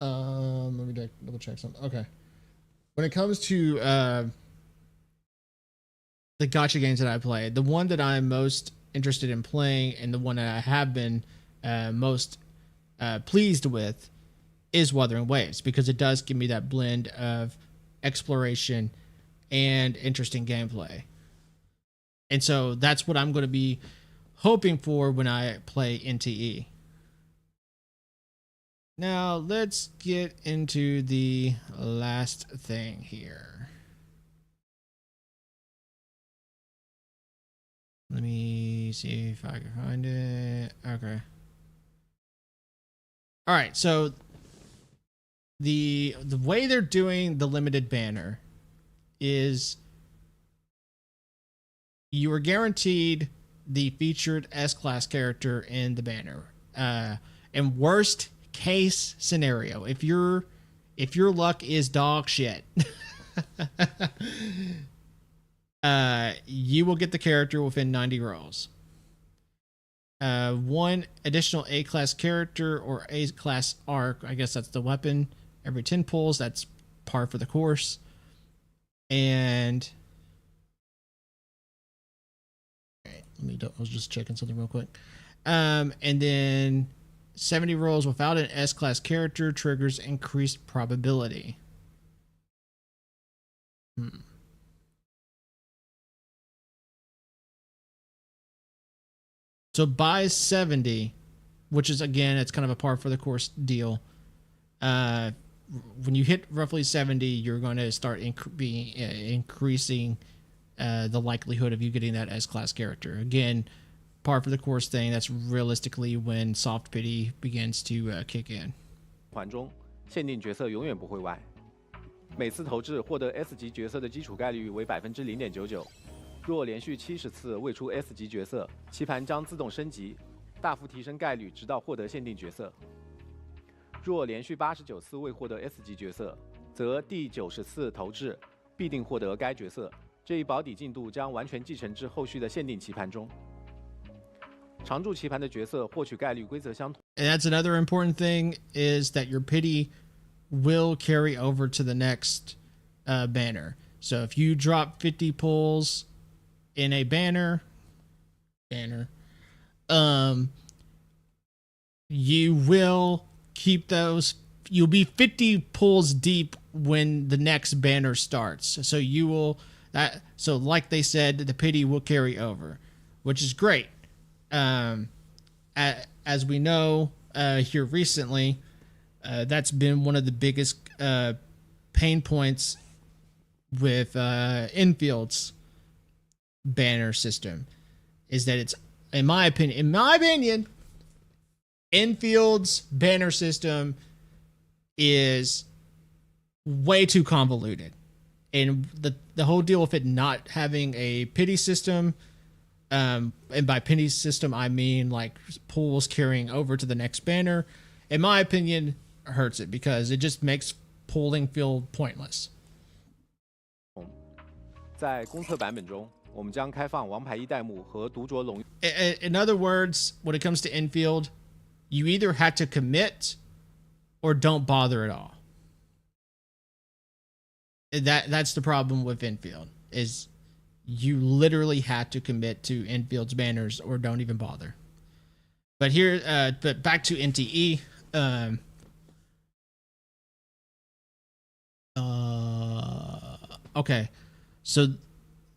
let me double check something. Okay. When it comes to the gacha games that I play, the one that I'm most interested in playing and the one that I have been most pleased with is Wuthering Waves, because it does give me that blend of exploration and interesting gameplay. And so that's what I'm going to be hoping for when I play NTE. Now, let's get into the last thing here. Let me see if I can find it. Okay. All right, so the way they're doing the limited banner is you are guaranteed the featured S-class character in the banner. In worst case scenario, if your luck is dog shit, you will get the character within 90 rolls. One additional A-class character or A-class arc, I guess that's the weapon, every 10 pulls. That's par for the course. And I was just checking something real quick. And then 70 rolls without an S-class character triggers increased probability. So by 70, which is, again, it's kind of a par for the course deal. When you hit roughly 70, you're going to start increasing the likelihood of you getting that S-class character. Again, par for the course thing. That's realistically when soft pity begins to kick in. 环中限定角色永远不会歪，每次投掷获得 S 级角色的基础概率为0.99%。若连续70次未出 S 级角色，棋盘将自动升级，大幅提升概率，直到获得限定角色。若连续89次未获得 S 级角色，则第90次投掷必定获得该角色。这一保底进度将完全继承至后续的限定棋盘中。常驻棋盘的角色获取概率规则相同。And that's another important thing, is that your pity will carry over to the next banner. So if you drop 50 pulls in a banner, you will keep those. You'll be 50 pulls deep when the next banner starts. So you will so like they said, the pity will carry over, which is great. As we know here recently, that's been one of the biggest pain points with infields, banner system is that it's, in my opinion, Infield's banner system is way too convoluted. And the whole deal with it not having a pity system, and by pity system I mean like pulls carrying over to the next banner, in my opinion, hurts it because it just makes pulling feel pointless. 在公测版本中，我们将开放王牌一代目和独酌龙。In other words, when it comes to infield, you either had to commit or don't bother at all. That's the problem with infield, is you literally had to commit to infield's banners or don't even bother. But here, but back to NTE. Okay, so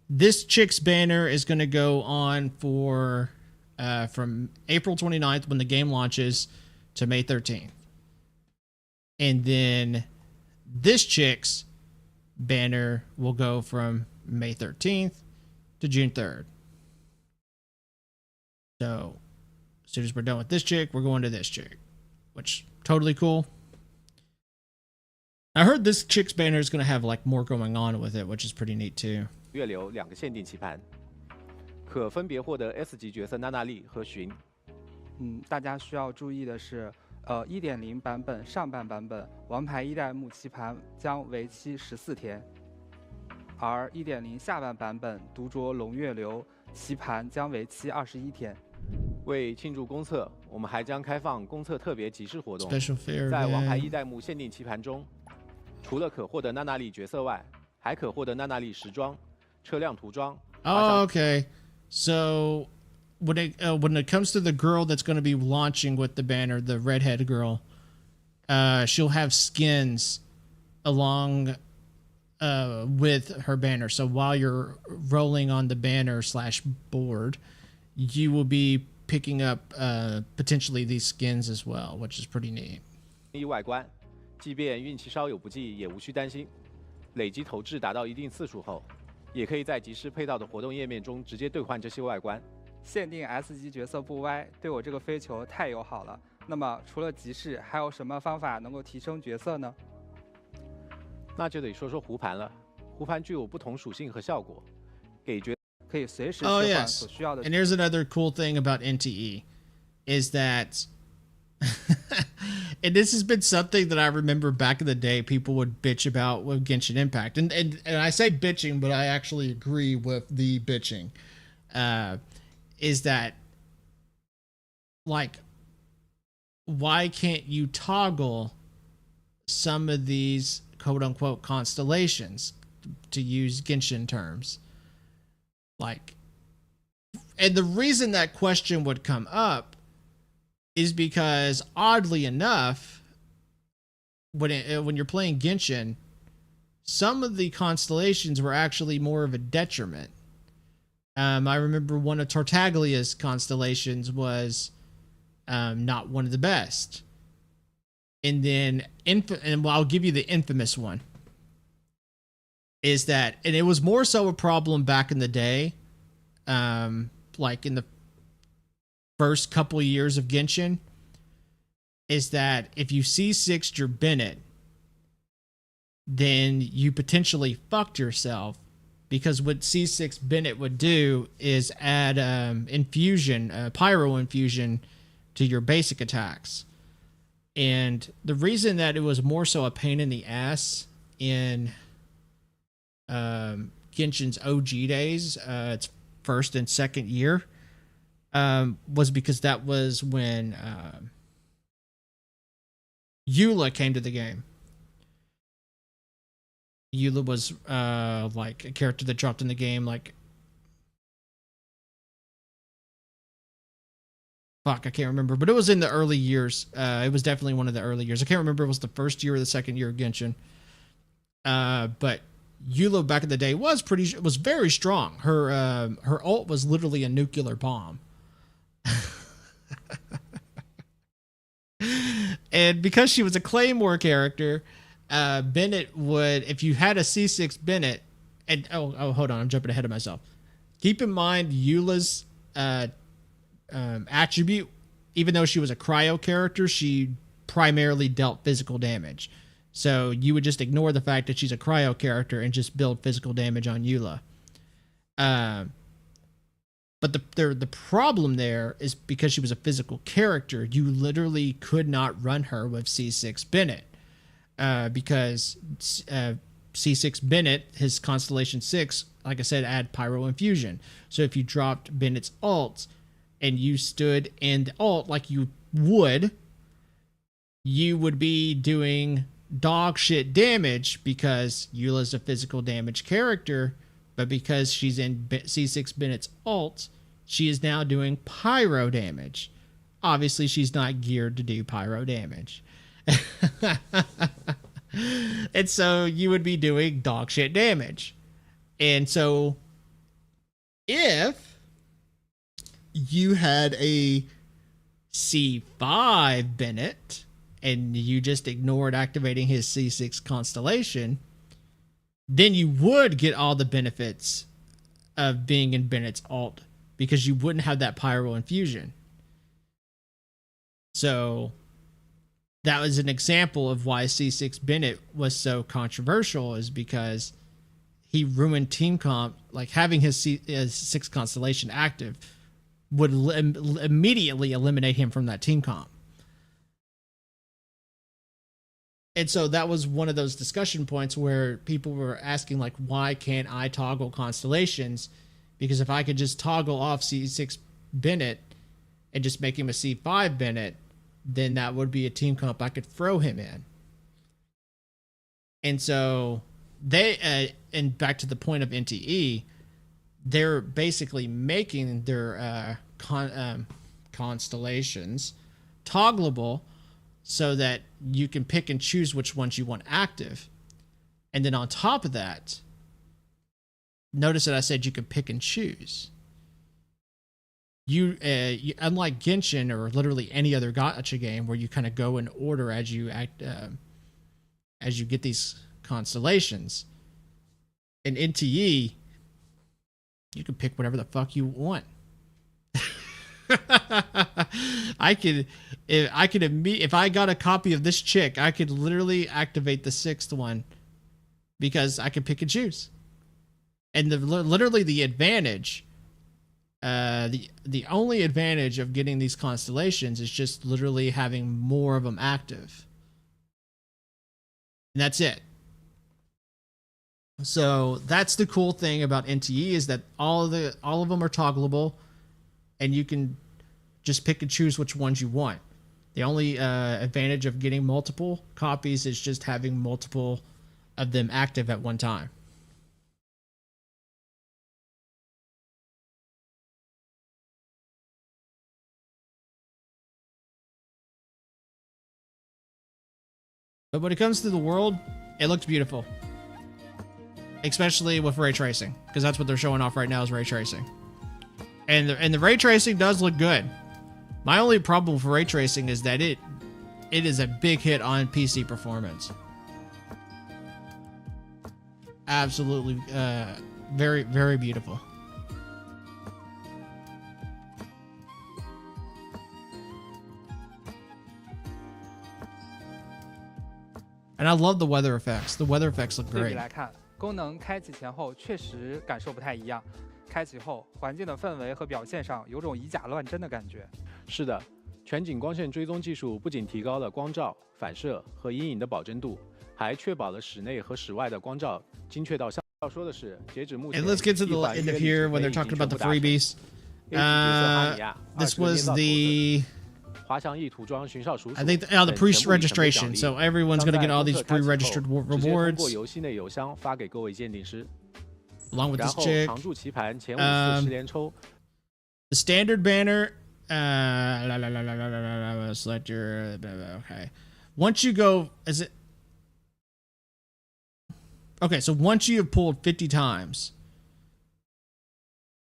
this chick's banner is going to go on for from April 29th when the game launches to May 13th. And then this chick's banner will go from May 13th to June 3rd. So as soon as we're done with this chick, we're going to this chick, which totally cool. I heard this chick's banner is going to have like more going on with it, which is pretty neat too. 月流2个限定棋盘，可分别获得 S 级角色娜娜丽和寻。大家需要注意的是，1.0版本上半版本王牌一代目棋盘将为期14天，而1.0下半版本独酌龙月流棋盘将为期21天。为庆祝公测，我们还将开放公测特别集市活动。Special fair 在王牌一代目限定棋盘中，除了可获得娜娜丽角色外，还可获得娜娜丽时装、车辆涂装。Oh, okay. So when it comes to the girl that's going to be launching with the banner, the redhead girl, she'll have skins along with her banner. So while you're rolling on the banner / board, you will be picking up potentially these skins as well, which is pretty neat. 外观，即便运气稍有不济，也无需担心。累积投掷达到一定次数后，也可以在集市配套的活动页面中直接兑换这些外观。限定 S 级角色不歪，对我这个飞球太友好了。那么除了集市，还有什么方法能够提升角色呢？那就得说说胡盘了。胡盘具有不同属性和效果，给角可以随时切 Oh 换 yes. 所需要的。And here's another cool thing about NTE, is that, and this has been something that I remember back in the day people would bitch about with Genshin Impact. And I say bitching, but I actually agree with the bitching. Is that, like, why can't you toggle some of these quote-unquote constellations, to use Genshin terms? Like, and the reason that question would come up is because, oddly enough, when you're playing Genshin, some of the constellations were actually more of a detriment. I remember one of Tartaglia's constellations was not one of the best. And then, and I'll give you the infamous one. Is that, and it was more so a problem back in the day, like in the first couple of years of Genshin, is that if you C6'd your Bennett, then you potentially fucked yourself, because what C6 Bennett would do is add infusion, pyro infusion to your basic attacks. And the reason that it was more so a pain in the ass in Genshin's OG days, its first and second year, was because that was when Eula came to the game. Eula was like a character that dropped in the game, like, fuck, I can't remember, but it was in the early years. It was definitely one of the early years. I can't remember if it was the first year or the second year of Genshin. But Eula back in the day was very strong. Her ult was literally a nuclear bomb. And because she was a Claymore character, Bennett would, if you had a C6 Bennett, and oh hold on, I'm jumping ahead of myself. keep in mind Eula's attribute, even though she was a cryo character, she primarily dealt physical damage. So you would just ignore the fact that she's a cryo character and just build physical damage on Eula. But the problem there is because she was a physical character, you literally could not run her with C6 Bennett. Because C6 Bennett, his Constellation 6, like I said, add Pyro Infusion. So if you dropped Bennett's ult and you stood in the ult like you would be doing dog shit damage because Eula's a physical damage character, but because she's in C6 Bennett's ult, she is now doing pyro damage. Obviously, she's not geared to do pyro damage. And so you would be doing dog shit damage. And so if you had a C5 Bennett and you just ignored activating his C6 Constellation, then you would get all the benefits of being in Bennett's ult because you wouldn't have that pyro infusion. So that was an example of why C6 Bennett was so controversial, is because he ruined team comp. Like having his C6 Constellation active would immediately eliminate him from that team comp. And so that was one of those discussion points where people were asking, like, why can't I toggle constellations? Because if I could just toggle off C6 Bennett and just make him a C5 Bennett, then that would be a team comp I could throw him in. And so they, and back to the point of NTE, they're basically making their constellations toggleable so that you can pick and choose which ones you want active. And then on top of that, notice that I said you can pick and choose. You unlike Genshin or literally any other gacha game where you kind of go in order as you get these constellations, in NTE you can pick whatever the fuck you want. If I got a copy of this chick, I could literally activate the 6th one because I could pick and choose. And literally the advantage, the only advantage of getting these constellations is just literally having more of them active. And that's it. So that's the cool thing about NTE, is that all of them are toggleable, and you can just pick and choose which ones you want. The only advantage of getting multiple copies is just having multiple of them active at one time. But when it comes to the world, it looks beautiful. Especially with ray tracing, because that's what they're showing off right now is ray tracing. And the ray tracing does look good. My only problem for ray tracing is that it is a big hit on PC performance. Absolutely, very, very beautiful. And I love the weather effects. The weather effects look 对比 great. 来看，功能开启前后确实感受不太一样。开启后，环境的氛围和表现上有种以假乱真的感觉。是的，全景光线追踪技术不仅提高了光照、反射和阴影的保真度，还确保了室内和室外的光照精确到像。要说的是，截止目前， And let's get to the end of here when they're talking about the freebies. This was the, I think, the pre-registration. So everyone's going to get all these pre-registered rewards. Along with this chick. The standard banner. Select your. Okay. Once you go, is it? Okay, so once you have pulled 50 times,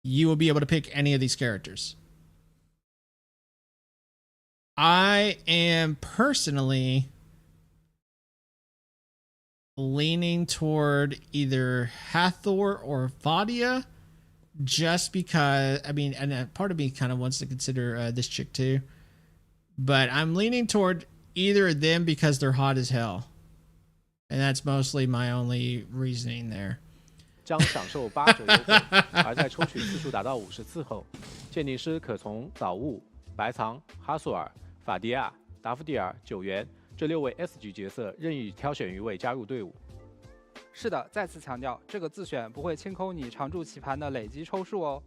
you will be able to pick any of these characters. I am personally leaning toward either Hathor or Fadia, just because I mean, and part of me kind of wants to consider this chick too, but I'm leaning toward either of them because they're hot as hell, and that's mostly my only reasoning there. 将享受8折优惠，而在抽取次数达到50次后，鉴定师可从早雾、白藏、哈索尔、法迪亚、达芙蒂尔、九元这6位 S 级角色任意挑选1位加入队伍。是的，再次强调，这个自选不会清空你常驻棋盘的累积抽数哦。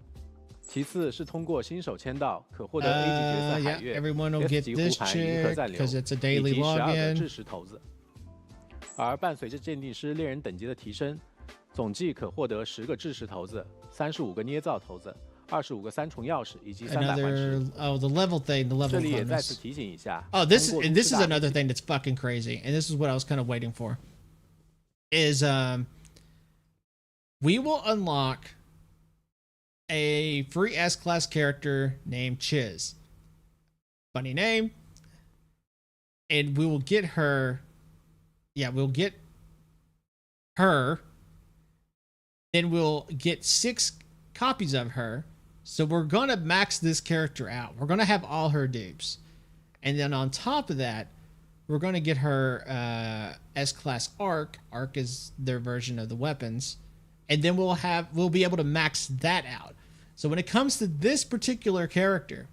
其次是通过新手签到可获得 A 级角色海月、everyone will S get 级 this 胡盘银河暂留， because it's a 以 daily 及12个 login. 制石骰子。而伴随着鉴定师猎人等级的提升，总计可获得10个制石骰子、35个捏造骰子、25个3重钥匙以及300环石。 the level thing, the level 这里也再 bonus. 次提醒一下。this is 通过 another thing that's fucking crazy, and this is what I was kind of waiting for. Is we will unlock a free S-class character named Chiz. Funny name. And we will get her. Yeah, we'll get her. Then we'll get 6 copies of her. So we're going to max this character out. We're going to have all her dupes. And then on top of that, we're going to get her S-class Arc. Arc is their version of the weapons. And then we'll be able to max that out. So when it comes to this particular character,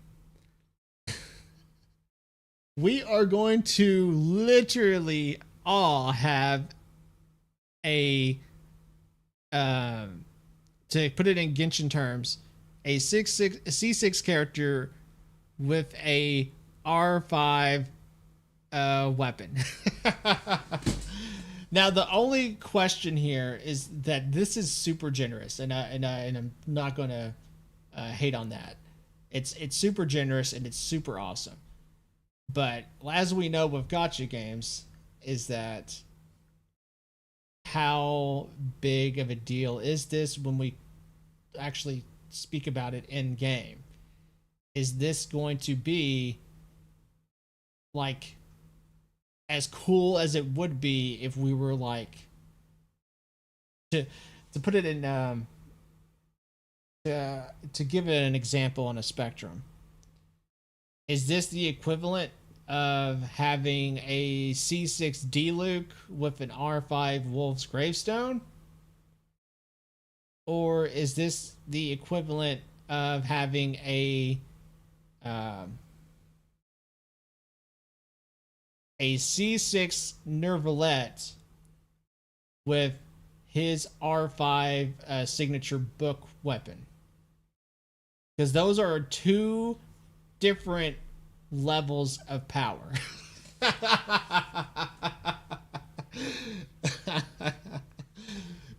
we are going to literally all have a to put it in Genshin terms, a C6 character with a R5 weapon. Now the only question here is that this is super generous, and I'm not going to hate on that. It's super generous and it's super awesome. But as we know with gacha games, is that how big of a deal is this when we actually speak about it in game? Is this going to be like as cool as it would be if we were like to put it in to give it an example on a spectrum? Is this the equivalent of having a C6 D-Luke with an R5 Wolf's Gravestone? Or is this the equivalent of having a C6 Nervalette with his R5 signature book weapon? Because those are 2 different levels of power.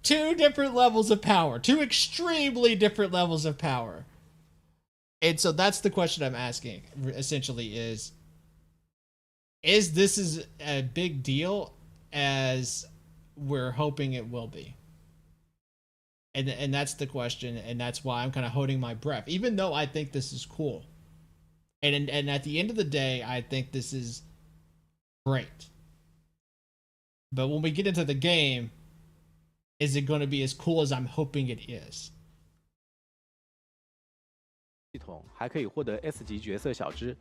2 different levels of power. 2 extremely different levels of power. And so that's the question I'm asking, essentially, is this as a big deal as we're hoping it will be? And that's the question, and that's why I'm kind of holding my breath, even though I think this is cool. And at the end of the day, I think this is great. But when we get into the game, is it going to be as cool as I'm hoping it is? 系统还可以获得 S 级角色小枝，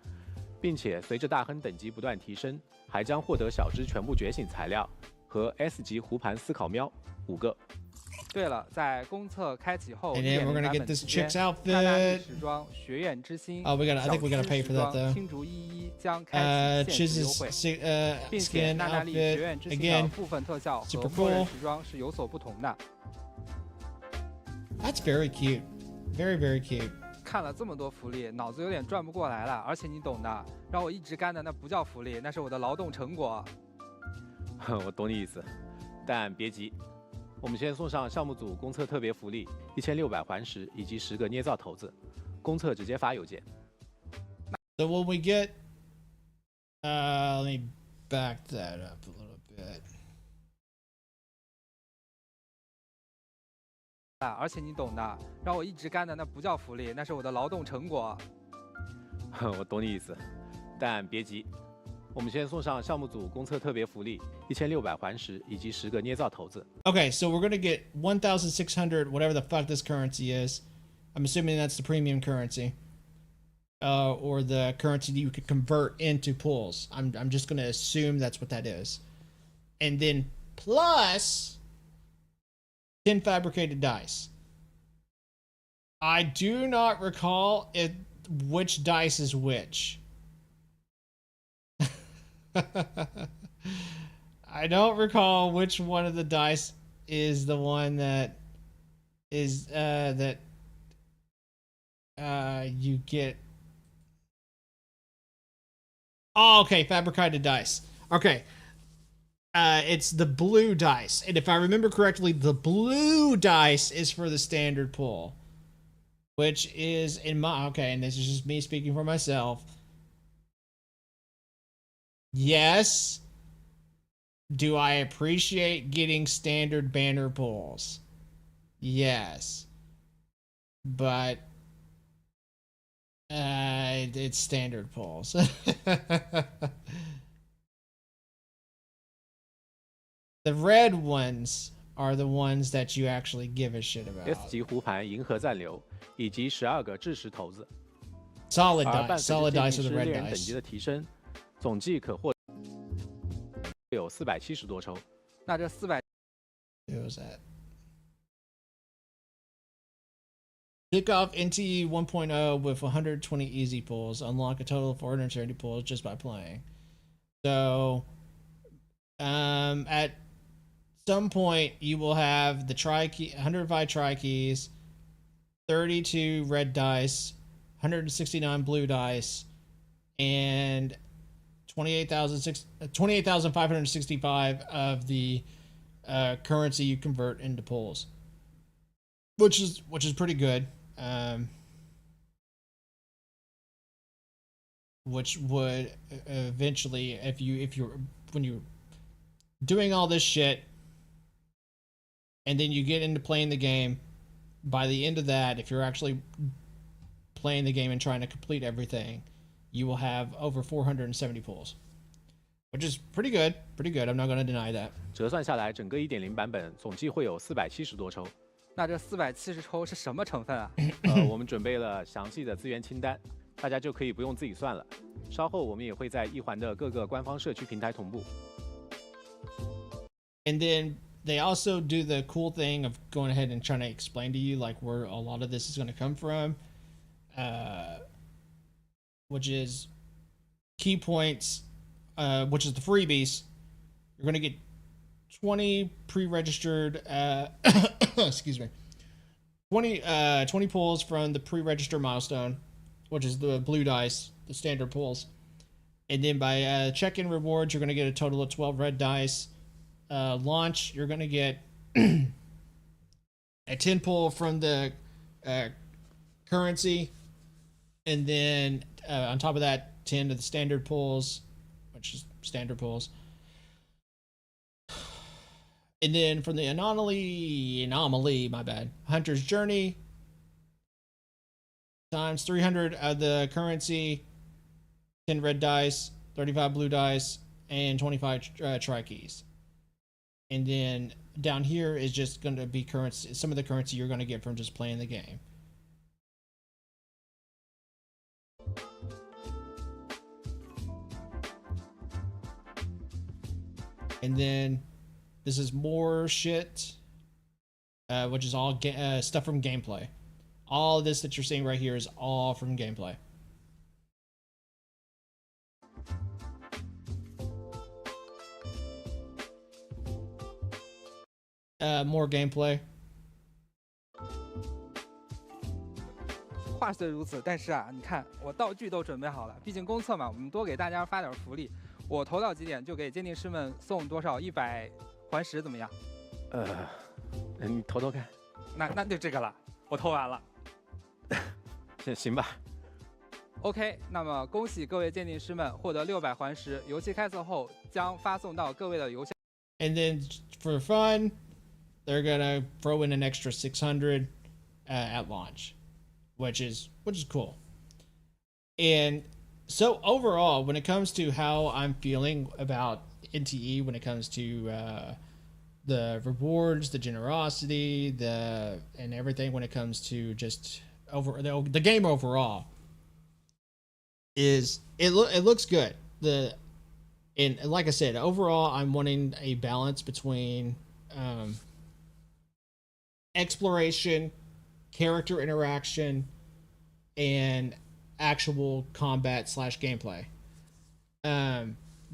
并且随着大亨等级不断提升，还将获得小枝全部觉醒材料和 S 级胡盘思考喵5个。对了，在公测开启后， And then we're gonna get this chick's outfit. 时装学院之星 Oh, I think we gotta pay for that though. 青竹11将开启限时优惠，并且 skin 娜娜丽 outfit 学院之星的 again. 部分特效和 Super 默认 cool. 时装是有所不同的。 That's very cute. Very, very cute. 看了这么多福利，脑子有点转不过来了。而且你懂的，让我一直干的那不叫福利，那是我的劳动成果。我懂你意思，但别急，我们先送上项目组公测特别福利1600环石以及10个捏造骰子，公测直接发邮件。So when we get, let me back that up a little bit. 而且你懂的，让我一直干的那不叫福利，那是我的劳动成果。我懂你意思，但别急，我们先送上项目组公测特别福利1600环石以及10个捏造骰子。Okay, so we're gonna get 1,600, whatever the fuck this currency is, I'm assuming that's the premium currency. Or the currency that you could convert into pools. I'm just going to assume that's what that is. And then plus 10 fabricated dice. I do not recall which dice is which. I don't recall which one of the dice is the one that is you get. Oh, okay, fabricated dice. Okay. It's the blue dice. And if I remember correctly, the blue dice is for the standard pool. Which is in my... Okay, and this is just me speaking for myself. Yes. Do I appreciate getting standard banner pulls? Yes. But... it's standard pulls. The red ones are the ones that you actually give a shit about. S 级胡盘银河暂流以及12个智石头子。 Solid 而 dice. 伴随 Solid 着 dice 剑 are 技 the 师 red 猎人等级 dice. 的提升，总计可获有470多抽。那这400 Who was that? Kick off NTE 1.0 with 120 easy pulls. Unlock a total of 470 pulls just by playing. So, at some point you will have the tri-key, 105 tri-keys, 32 red dice, 169 blue dice, and 28,565 of the currency you convert into pulls, which is pretty good. Which would eventually, when you're doing all this shit, and then you get into playing the game, by the end of that, if you're actually playing the game and trying to complete everything, you will have over 470 pulls, which is pretty good. Pretty good. I'm not going to deny that. 折算下来，整个1.0版本总计会有470多抽。那这470抽是什么成分啊？我们准备了详细的资源清单，大家就可以不用自己算了。稍后我们也会在一环的各个官方社区平台同步。And then they also do the cool thing of going ahead and trying to explain to you like where a lot of this is going to come from, which is key points, which is the freebies. You're going to get 20 pre-registered, excuse me, 20 pulls from the pre-register milestone, which is the blue dice, the standard pulls. And then by check-in rewards, you're going to get a total of 12 red dice. Launch, you're going to get a 10 pull from the currency. And then on top of that, 10 to the standard pulls, which is standard pulls. And then from the anomaly, my bad, Hunter's Journey, times 300 of the currency, 10 red dice, 35 blue dice, and 25 tri-keys. And then down here is just going to be currency, some of the currency you're going to get from just playing the game. And then this is more shit, which is all stuff from gameplay. All of this that you're seeing right here is all from gameplay. More gameplay. 话虽如此，但是啊，你看我道具都准备好了，毕竟公测嘛，我们多给大家发点福利。我投到几点就给鉴定师们送多少100环石，怎么样？你投投看。那就这个了，我投完了。行吧。OK， 那么恭喜各位鉴定师们获得600环石，游戏开测后将发送到各位的邮箱。And then for fun, they're gonna throw in an extra 600 at launch, which is cool. And so overall, when it comes to how I'm feeling about NTE, when it comes to the rewards, the generosity, and everything, when it comes to just the game overall is it looks good. And like I said, overall, I'm wanting a balance between exploration, character interaction, and actual combat / gameplay.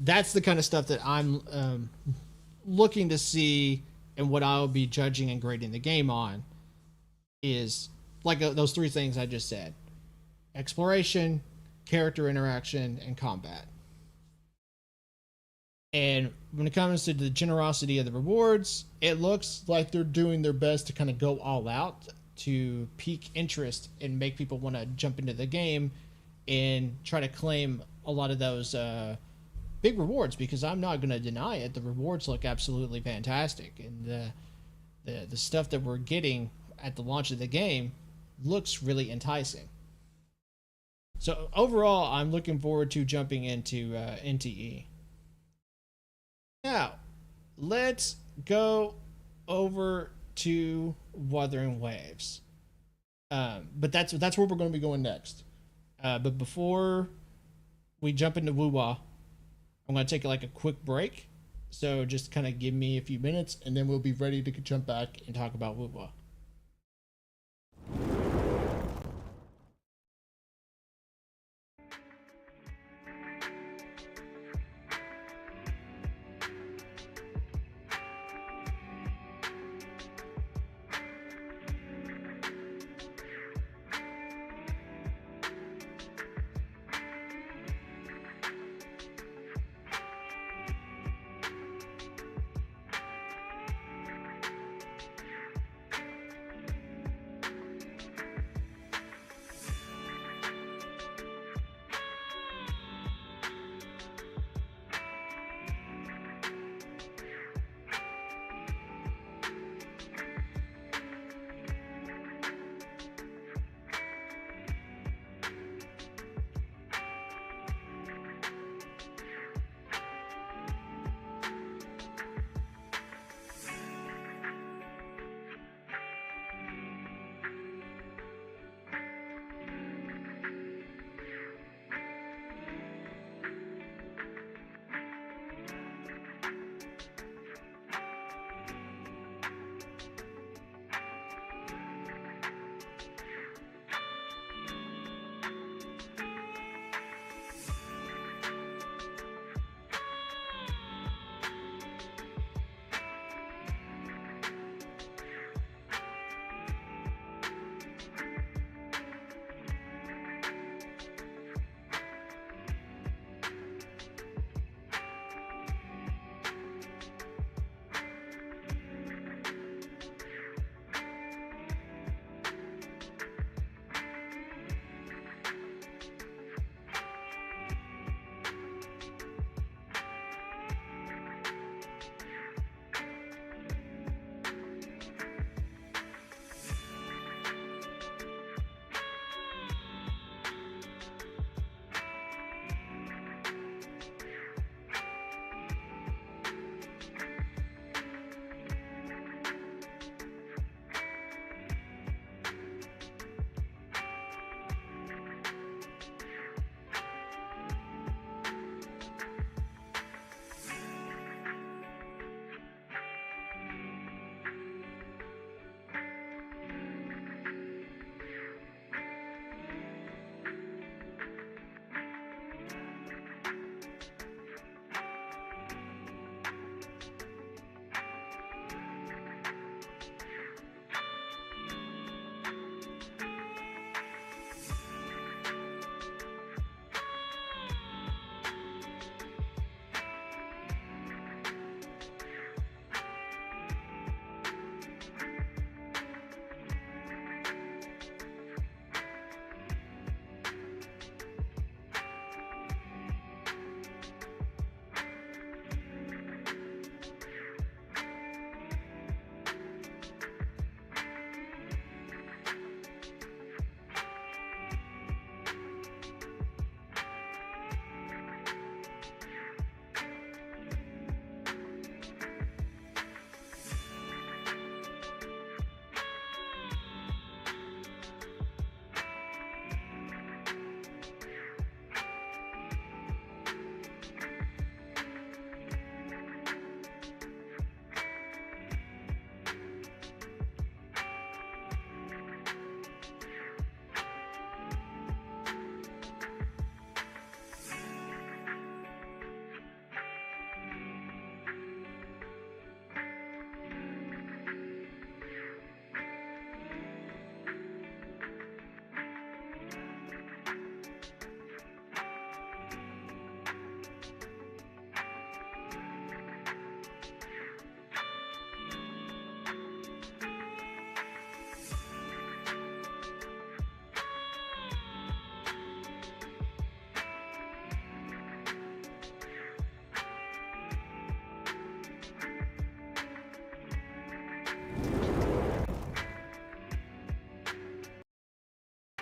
That's the kind of stuff that I'm looking to see, and what I'll be judging and grading the game on is like those three things I just said: exploration, character interaction, and combat. And when it comes to the generosity of the rewards, it looks like they're doing their best to kind of go all out to pique interest and make people want to jump into the game and try to claim a lot of those big rewards, because I'm not going to deny it. The rewards look absolutely fantastic, and the stuff that we're getting at the launch of the game looks really enticing. So overall, I'm looking forward to jumping into NTE. Now, let's go over to Wuthering Waves. But that's where we're going to be going next. But before we jump into Woo-Wah, I'm going to take like a quick break. So just kind of give me a few minutes, and then we'll be ready to jump back and talk about Woo-Wah.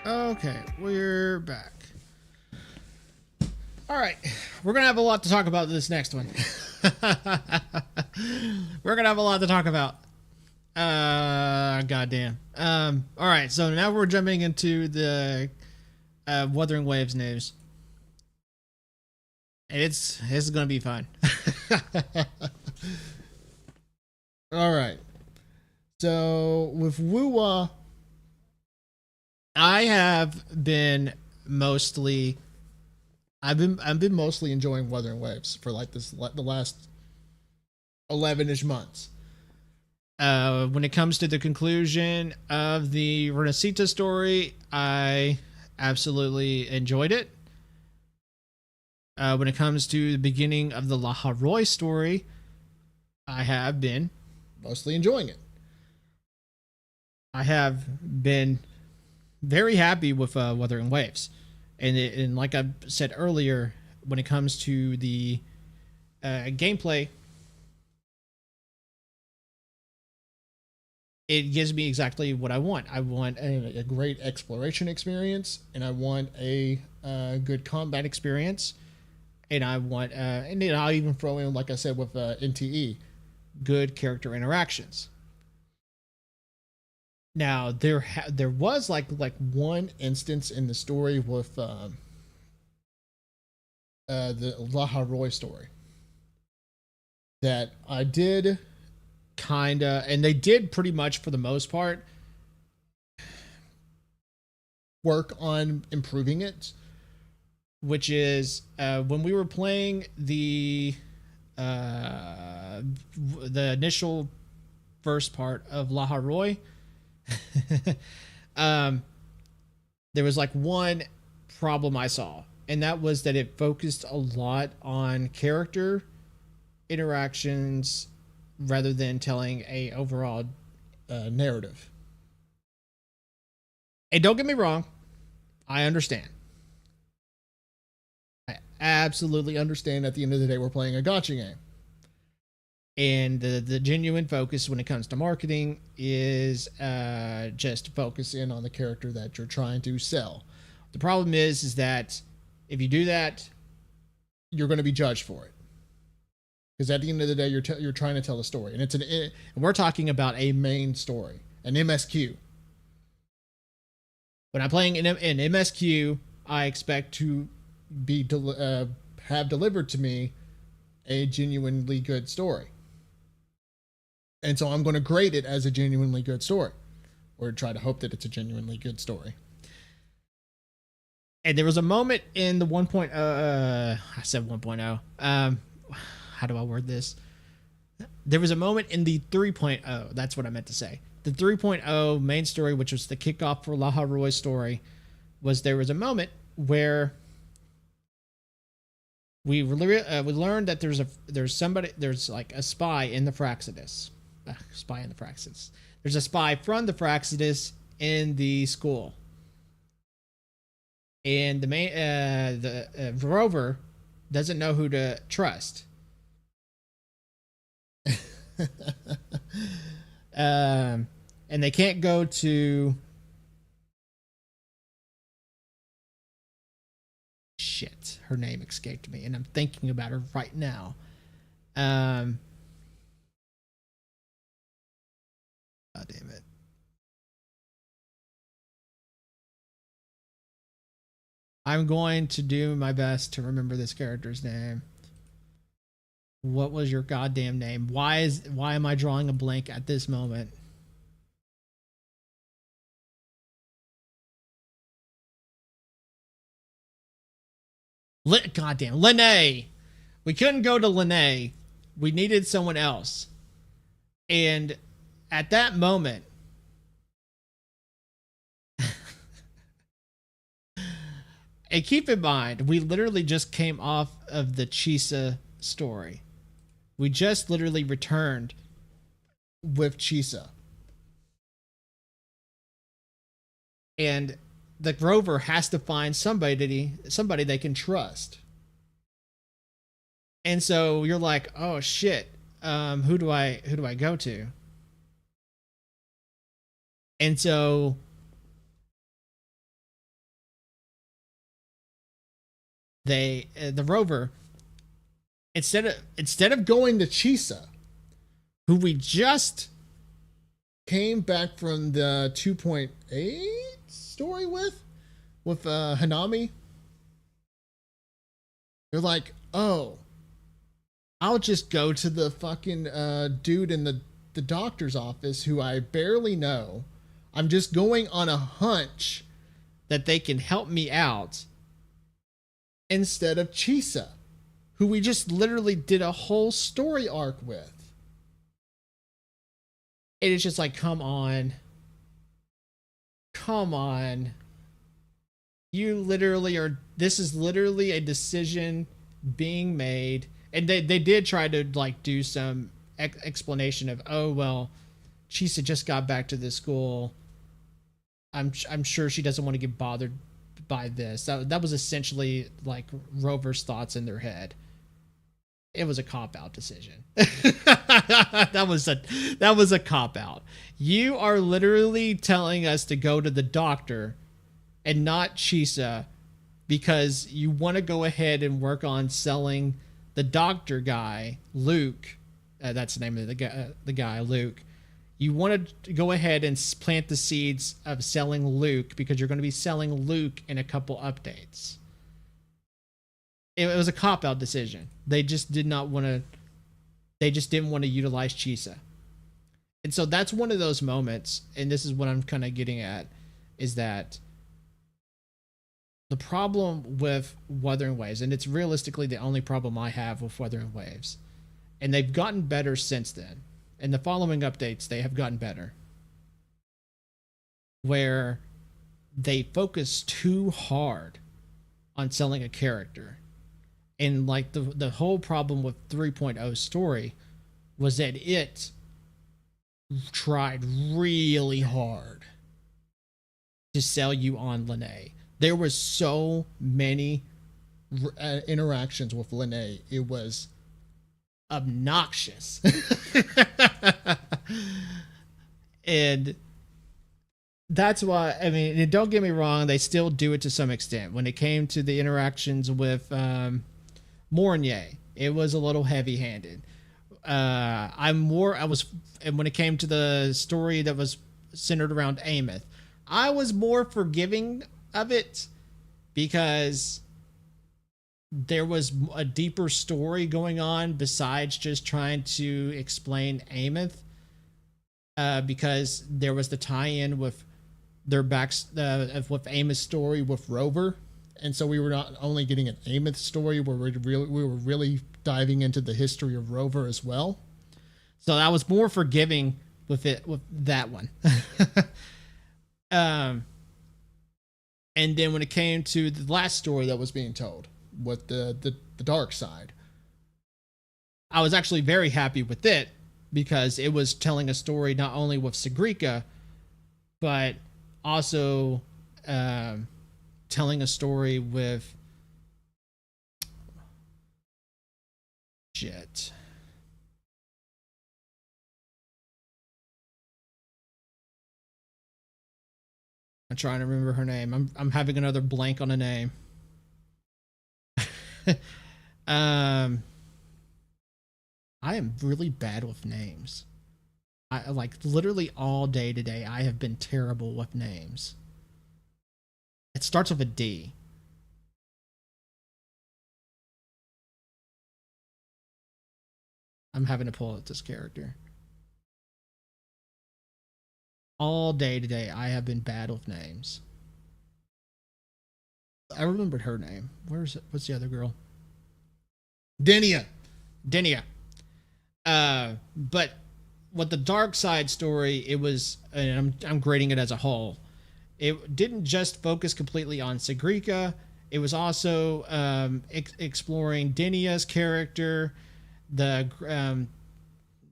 Okay, we're back. All right, we're gonna have a lot to talk about this next one. We're gonna have a lot to talk about. Goddamn. All right, so now we're jumping into the Wuthering Waves news. It's gonna be fun. All right. So with Wuwa, I've been mostly enjoying Wuthering Waves for like the last 11-ish months. When it comes to the conclusion of the Renacita story, I absolutely enjoyed it. When it comes to the beginning of the La Haroy story, I have been mostly enjoying it. I have been very happy with Wuthering Waves. And like I said earlier, when it comes to the gameplay, it gives me exactly what I want. I want a great exploration experience, and I want a good combat experience, and I want, and then I'll even throw in, like I said, with NTE, good character interactions. Now there was like one instance in the story with the La Haroy story that I did kinda, and they did pretty much for the most part work on improving it, which is when we were playing the initial first part of La Haroy. There was like one problem I saw, and that was that it focused a lot on character interactions rather than telling a overall narrative. And don't get me wrong, I understand. I absolutely understand. At the end of the day, we're playing a gacha game. And the genuine focus when it comes to marketing is just focus in on the character that you're trying to sell. The problem is that if you do that, you're going to be judged for it. Because at the end of the day, you're trying to tell a story, and and we're talking about a main story, an MSQ. When I'm playing an MSQ, I expect to be have delivered to me a genuinely good story. And so I'm going to grade it as a genuinely good story, or try to hope that it's a genuinely good story. And there was a moment in the 1.0, I said 1.0. How do I word this? There was a moment in the 3.0. That's what I meant to say. The 3.0 main story, which was the kickoff for La Haroy's story, there was a moment where we learned that there's like a spy in the Fraxidus. There's a spy from the Fraxidus in the school, and the Rover doesn't know who to trust. And they can't go to shit. Her name escaped me, and I'm thinking about her right now. God damn it. I'm going to do my best to remember this character's name. What was your goddamn name? Why am I drawing a blank at this moment? Goddamn, Lene. We couldn't go to Lene. We needed someone else. And at that moment, and keep in mind, we literally just came off of the Chisa story. We just literally returned with Chisa. And the Rover has to find somebody they can trust. And so you're like, oh shit, who do I go to? And so the rover, instead of going to Chisa, who we just came back from the 2.8 story with Hanami, they're like, oh, I'll just go to the fucking dude in the doctor's office who I barely know. I'm just going on a hunch that they can help me out, instead of Chisa, who we just literally did a whole story arc with. And it's just like, come on. You literally are, this is literally a decision being made. And they did try to like do some explanation of, oh, well, Chisa just got back to the school. I'm sure she doesn't want to get bothered by this. That was essentially like Rover's thoughts in their head. It was a cop-out decision. that was a cop-out. You are literally telling us to go to the doctor and not Chisa because you want to go ahead and work on selling the doctor guy, Luke. That's the name of the guy, Luke. You want to go ahead and plant the seeds of selling Luke because you're going to be selling Luke in a couple updates. It was a cop-out decision. They just didn't want to utilize Chisa. And so that's one of those moments, and this is what I'm kind of getting at, is that the problem with Wuthering Waves, and it's realistically the only problem I have with Wuthering Waves, and they've gotten better since then. In the following updates, they have gotten better, where they focus too hard on selling a character. And like the whole problem with 3.0 story was that it tried really hard to sell you on Lene. There was so many interactions with Lene. It was obnoxious. And that's why, I mean, don't get me wrong, they still do it to some extent. When it came to the interactions with Mornier, it was a little heavy-handed. And when it came to the story that was centered around Ameth, I was more forgiving of it because there was a deeper story going on besides just trying to explain Ameth, because there was the tie-in with their with Ameth's story with Rover. And so we were not only getting an Ameth story, where we were really diving into the history of Rover as well. So I was more forgiving with that one. And then when it came to the last story that was being told with the dark side, I was actually very happy with it because it was telling a story not only with Sigrika, but also telling a story with I'm trying to remember her name. I'm having another blank on a name. I am really bad with names. I like literally all day today. I have been terrible with names. It starts with a D. I'm having to pull out this character. All day today, I have been bad with names. I remembered her name. Where's it? What's the other girl? Denia. But with the dark side story, it was, and I'm grading it as a whole, it didn't just focus completely on Sigrika. It was also exploring Denia's character, the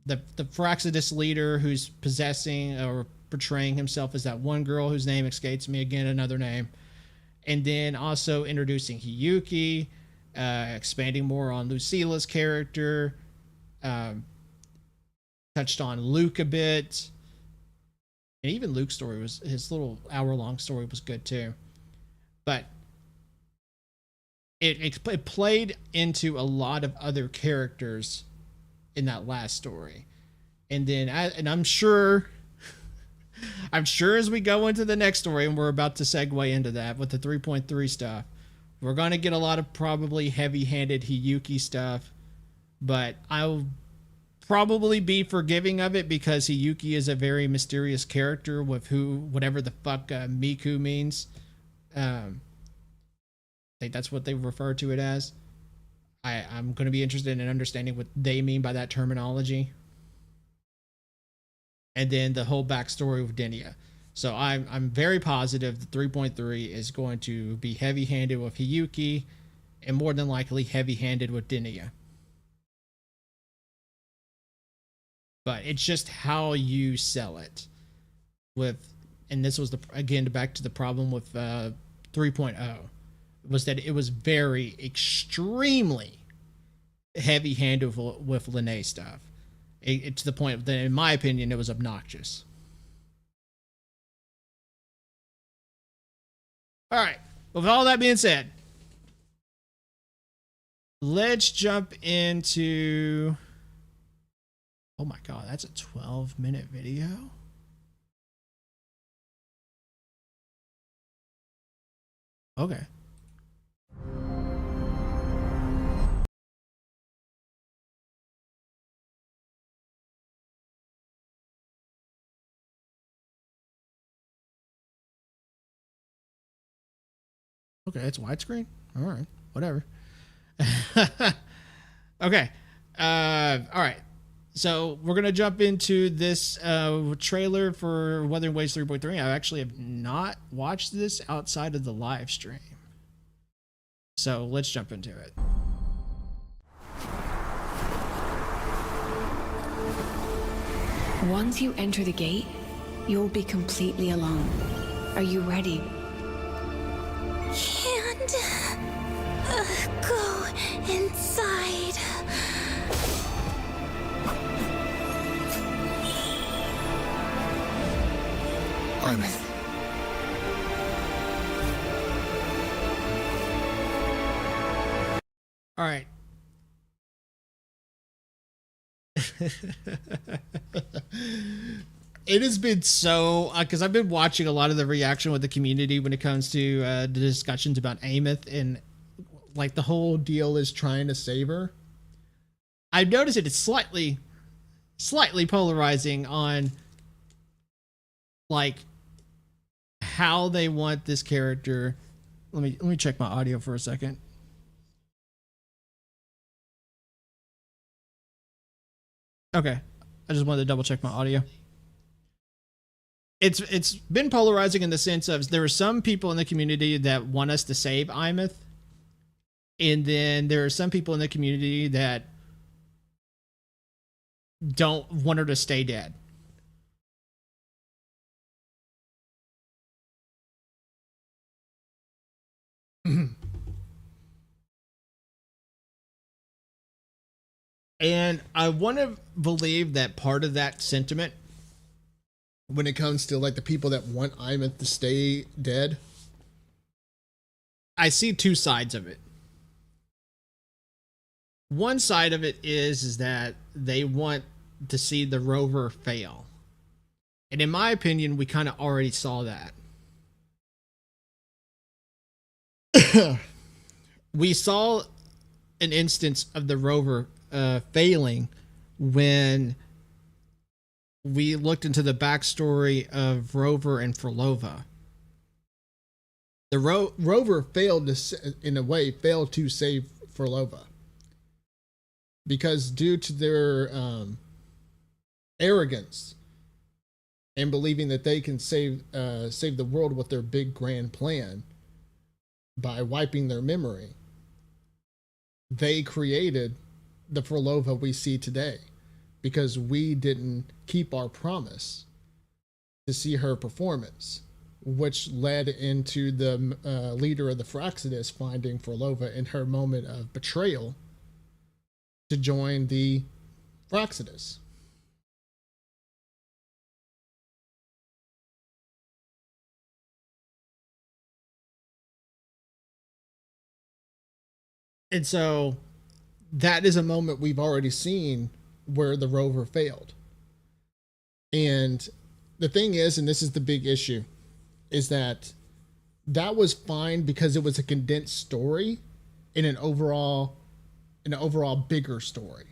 Phraxidus leader who's possessing or portraying himself as that one girl whose name escapes me again, another name. And then also introducing Hiyuki, expanding more on Lucila's character, touched on Luke a bit. And even Luke's story was, his little hour-long story was good too. But it played into a lot of other characters in that last story. And then I'm sure as we go into the next story, and we're about to segue into that with the 3.3 stuff, we're going to get a lot of probably heavy-handed Hiyuki stuff, but I'll probably be forgiving of it because Hiyuki is a very mysterious character with whatever the fuck Miku means. I think that's what they refer to it as. I'm going to be interested in understanding what they mean by that terminology. And then the whole backstory of Denia. So I'm very positive the 3.3 is going to be heavy-handed with Hiyuki and more than likely heavy-handed with Denia. But it's just how you sell it. And this was back to the problem with 3.0, was that it was very extremely heavy-handed with Lene stuff. To the point that, in my opinion, it was obnoxious. All right. With all that being said, let's jump into... Oh my god, that's a 12-minute video? Okay. Okay, it's widescreen? All right, whatever. Okay. All right. So we're going to jump into this trailer for Wuthering Waves 3.3. I actually have not watched this outside of the live stream. So let's jump into it. Once you enter the gate, you'll be completely alone. Are you ready? Can't go inside. Armin. All right. It has been so, because I've been watching a lot of the reaction with the community when it comes to the discussions about Ameth, and like the whole deal is trying to save her. I've noticed it's slightly polarizing on like how they want this character. Let me check my audio for a second. Okay, I just wanted to double check my audio. It's been polarizing in the sense of there are some people in the community that want us to save Imeth, and then there are some people in the community that don't want her to stay dead. And I want to believe that part of that sentiment, when it comes to like the people that want Imeth to stay dead, I see two sides of it. One side of it is that they want to see the rover fail. And in my opinion, we kind of already saw that. We saw an instance of the rover failing when we looked into the backstory of Rover and Frolova. The rover failed to save Frolova because due to their arrogance and believing that they can save the world with their big grand plan by wiping their memory, they created the Frolova we see today because we didn't keep our promise to see her performance, which led into the leader of the Fraxidus finding Frolova in her moment of betrayal to join the Fraxidus. And so that is a moment we've already seen where the rover failed. And the thing is, and this is the big issue, is that was fine because it was a condensed story in an overall bigger story.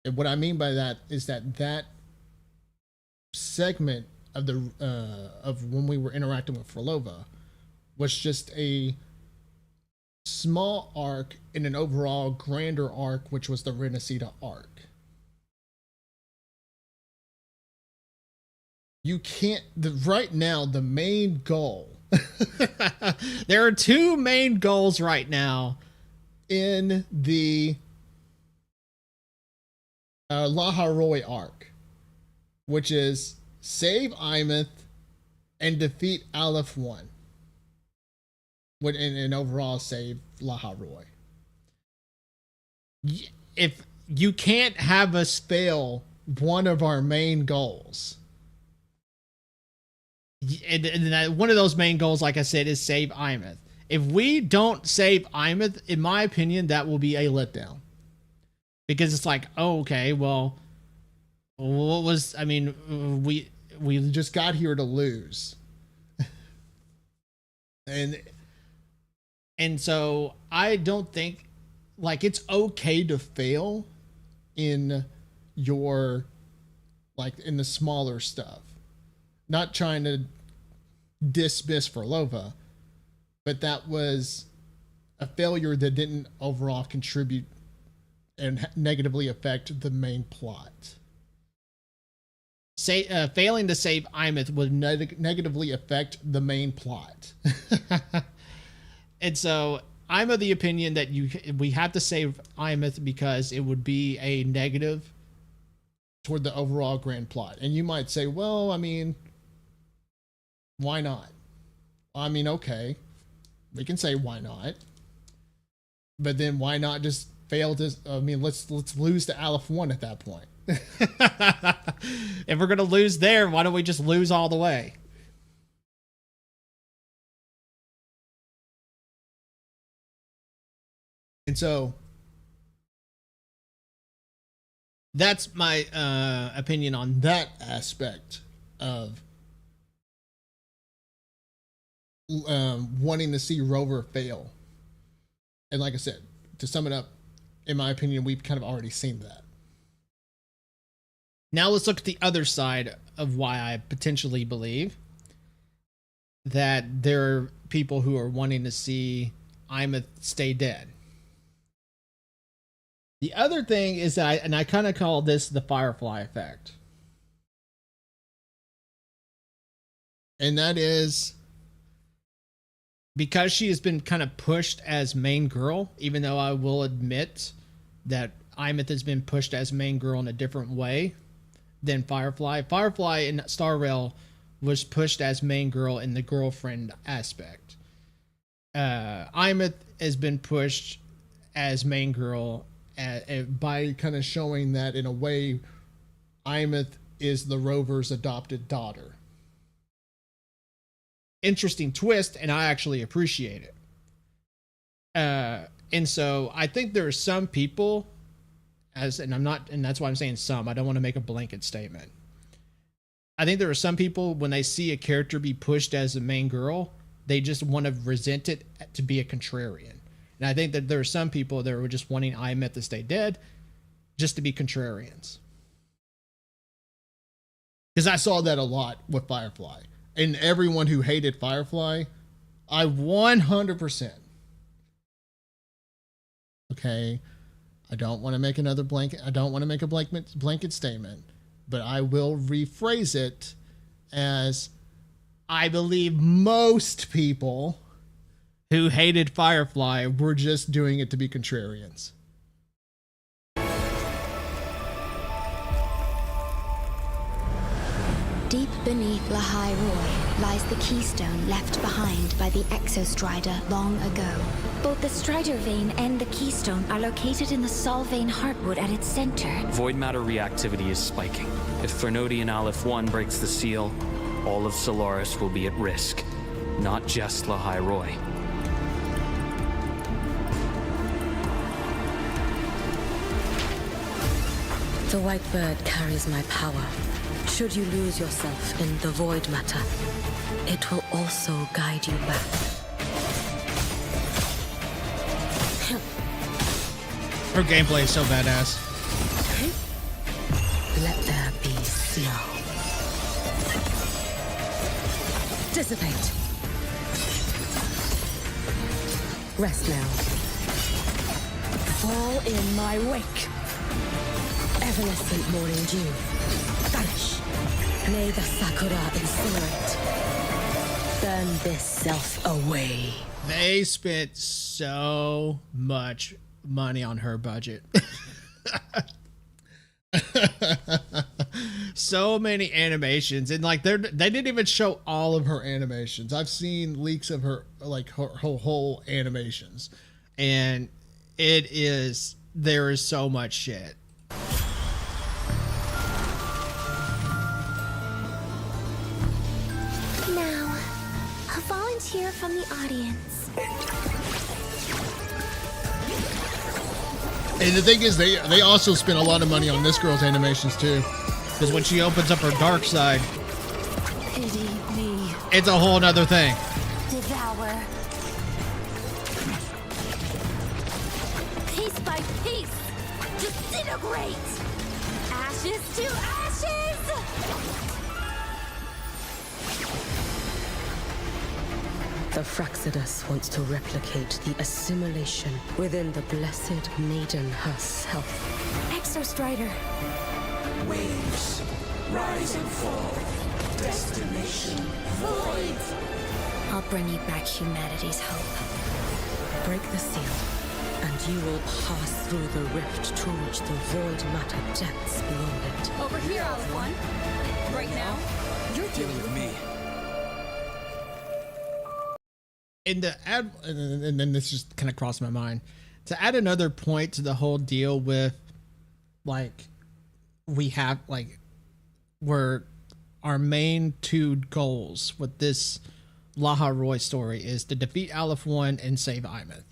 And what I mean by that is that segment of the of when we were interacting with Frolova was just a small arc in an overall grander arc, which was the Renacida arc. You can't, right now, the main goal, there are two main goals right now in the Laharoy arc, which is save Imeth and defeat Aleph 1. And overall save Laharoy. If you can't have us fail one of our main goals, and one of those main goals, like I said, is save Imeth. If we don't save Imeth, in my opinion, that will be a letdown. Because it's like, oh, okay, well, what was, I mean, we just got here to lose. And so I don't think, like, it's okay to fail in your, like, in the smaller stuff. Not trying to dismiss Frolova, but that was a failure that didn't overall contribute and negatively affect the main plot. Failing to save Imeth would negatively affect the main plot. And so I'm of the opinion that we have to save Imeth because it would be a negative toward the overall grand plot. And you might say, well, I mean, why not? I mean, okay, we can say why not, but then why not just fail to? I mean, let's lose to Aleph 1 at that point. If we're gonna lose there, why don't we just lose all the way? And so that's my opinion on that aspect of wanting to see Rover fail. And like I said, to sum it up, in my opinion, we've kind of already seen that. Now let's look at the other side of why I potentially believe that there are people who are wanting to see Imeth stay dead. The other thing is that I kind of call this the Firefly effect. And that is because she has been kind of pushed as main girl, even though I will admit that Imeth has been pushed as main girl in a different way than Firefly. Firefly in Star Rail was pushed as main girl in the girlfriend aspect. Imeth has been pushed as main girl by kind of showing that in a way Imeth is the Rover's adopted daughter. Interesting twist, and I actually appreciate it. And so I think there are some people, and that's why I'm saying some. I don't want to make a blanket statement. I think there are some people, when they see a character be pushed as a main girl, they just want to resent it to be a contrarian. And I think that there are some people that were just wanting Imeth to stay dead just to be contrarians. Because I saw that a lot with Firefly. And everyone who hated Firefly, I 100%. Okay, I don't want to make another blanket. I don't want to make a blanket statement, but I will rephrase it as I believe most people who hated Firefly were just doing it to be contrarians. Deep beneath Lahai Roy lies the keystone left behind by the Exostrider long ago. Both the Strider vein and the keystone are located in the Sol vein heartwood at its center. Void matter reactivity is spiking. If Fernodian Aleph 1 breaks the seal, all of Solaris will be at risk. Not just Lahai Roy. The white bird carries my power. Should you lose yourself in the void matter, it will also guide you back. Her gameplay is so badass. Let there be snow. Dissipate. Rest now. Fall in my wake. Evanescent morning dew. Vanish. May the sakura incinerate. Burn this self away. They spent so much money on her budget. So many animations, and like they didn't even show all of her animations. I've seen leaks of her, like her whole animations, and there is so much shit. Now, a volunteer from the audience. And the thing is, they also spent a lot of money on this girl's animations too, because when she opens up her dark side, Pity me. it's a whole nother thing. Devour. Piece by piece. Disintegrate. Ashes to ashes. The Fraxidus wants to replicate the assimilation within the blessed maiden herself. Exostrider. Waves, rise and fall. Destination void. I'll bring you back humanity's hope. Break the seal, and you will pass through the rift towards the void matter depths beyond it. Over here, Alice One. Right now, you're Dealing with me. And to add, and then this just kind of crossed my mind, to add another point to the whole deal with, like, we have, like, where our main two goals with this Laha Roy story is to defeat Aleph 1 and save Imeth.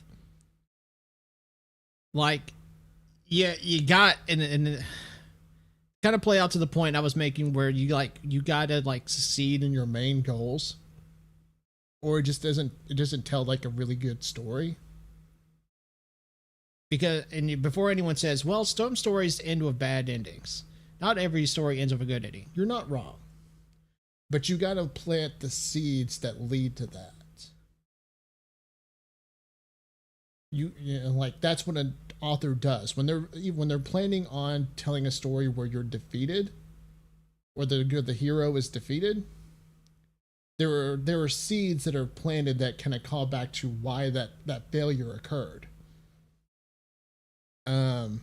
Like, yeah, you got, and kind of play out to the point I was making where you gotta, like, succeed in your main goals, or it doesn't tell like a really good story. Because, and before anyone says, well, some stories end with bad endings, not every story ends with a good ending. You're not wrong, but you got to plant the seeds that lead to that. You know, like, that's what an author does when they're planning on telling a story where you're defeated, or the hero is defeated. There are seeds that are planted that kind of call back to why that failure occurred. Trying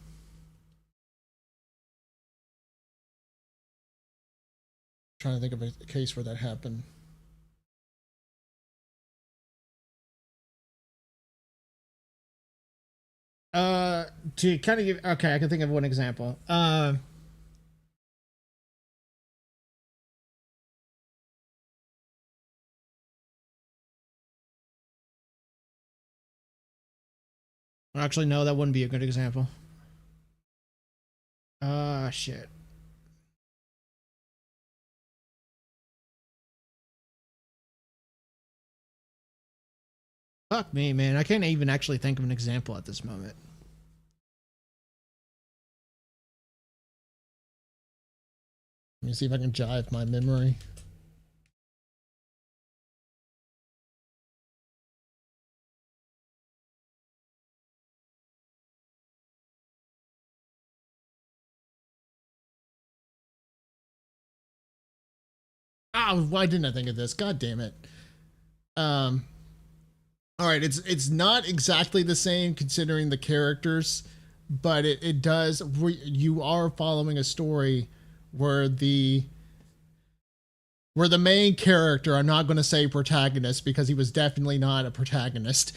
to think of a case where that happened. To kind of give, okay, I can think of one example. Actually, no, that wouldn't be a good example. Shit. Fuck me, man. I can't even actually think of an example at this moment. Let me see if I can jive my memory. Oh, why didn't I think of this? God damn it. All right, it's not exactly the same considering the characters, but it does. You are following a story where the main character, I'm not going to say protagonist because he was definitely not a protagonist.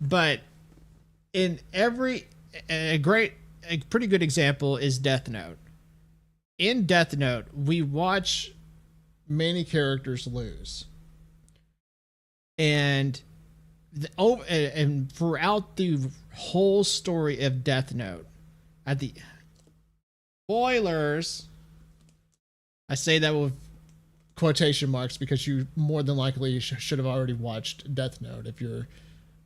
But in a pretty good example is Death Note. In Death Note, we watch many characters lose. And throughout the whole story of Death Note at the spoilers. I say that with quotation marks because you more than likely should have already watched Death Note. If you're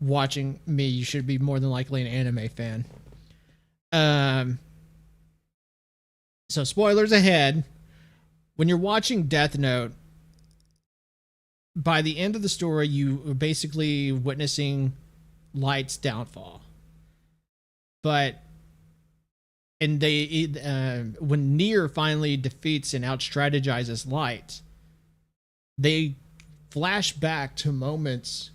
watching me, you should be more than likely an anime fan. So spoilers ahead. When you're watching Death Note, by the end of the story, you are basically witnessing Light's downfall. But when Nier finally defeats and out-strategizes Light, they flash back to moments,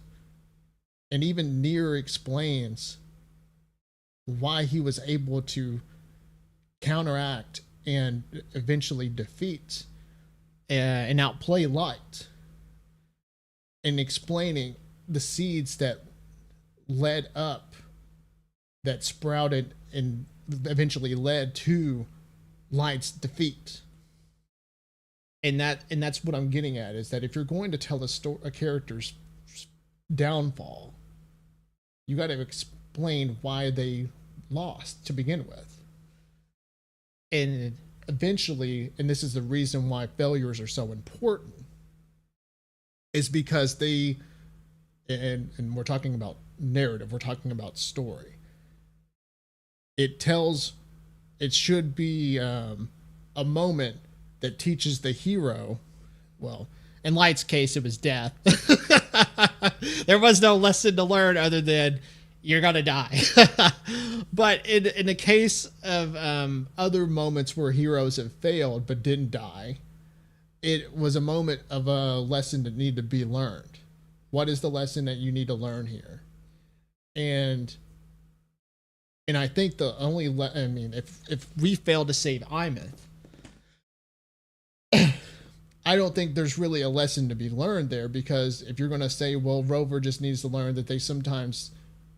and even Nier explains why he was able to counteract and eventually defeat and outplay Light, and explaining the seeds that led up, that sprouted and eventually led to Light's defeat. And that's what I'm getting at, is that if you're going to tell a character's downfall, you got to explain why they lost to begin with. And eventually, and this is the reason why failures are so important, is because they, and we're talking about narrative, we're talking about story. It should be a moment that teaches the hero, well, in Light's case, it was death. There was no lesson to learn other than you're gonna die. But in the case of other moments where heroes have failed but didn't die, it was a moment of a lesson that needed to be learned. What is the lesson that you need to learn here? And I think the only, if we fail to save Imeth, I don't think there's really a lesson to be learned there, because if you're going to say, well, Rover just needs to learn that they sometimes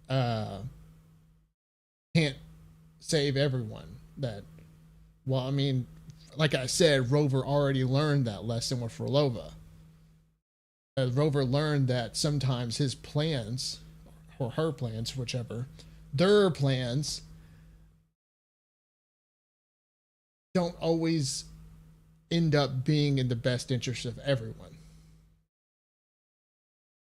can't save everyone, that, well, I mean, like I said, Rover already learned that lesson with Frolova. Rover learned that sometimes his plans, or her plans, whichever, their plans don't always end up being in the best interest of everyone.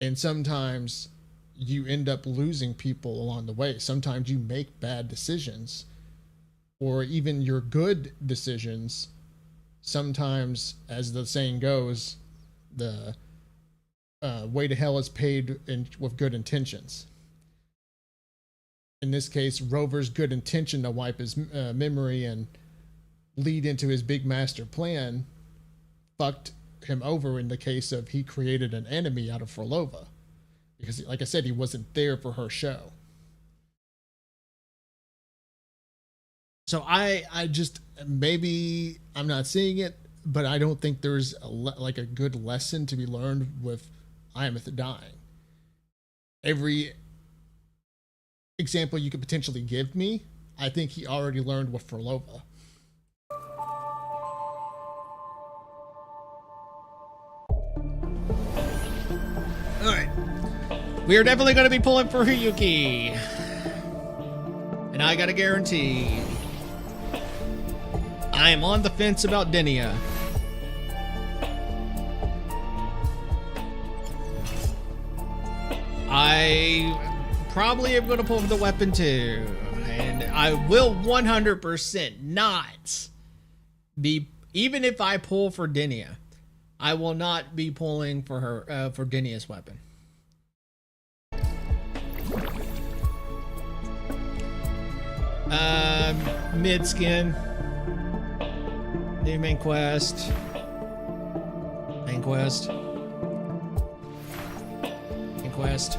And sometimes you end up losing people along the way. Sometimes you make bad decisions, or even your good decisions. Sometimes, as the saying goes, the way to hell is paved with good intentions. In this case, Rover's good intention to wipe his memory and lead into his big master plan fucked him over in the case of he created an enemy out of Frolova. Because, like I said, he wasn't there for her show. So I just, maybe I'm not seeing it, but I don't think there's a good lesson to be learned with Imeth dying. Every example you could potentially give me, I think he already learned with Frolova. All right. We are definitely going to be pulling for Hiyuki. And I got a guarantee. I am on the fence about Denia. I probably am going to pull for the weapon too. And I will 100% not be, even if I pull for Denia, I will not be pulling for her, for Denia's weapon. Mid-skin. New main quest. Main quest. Main quest.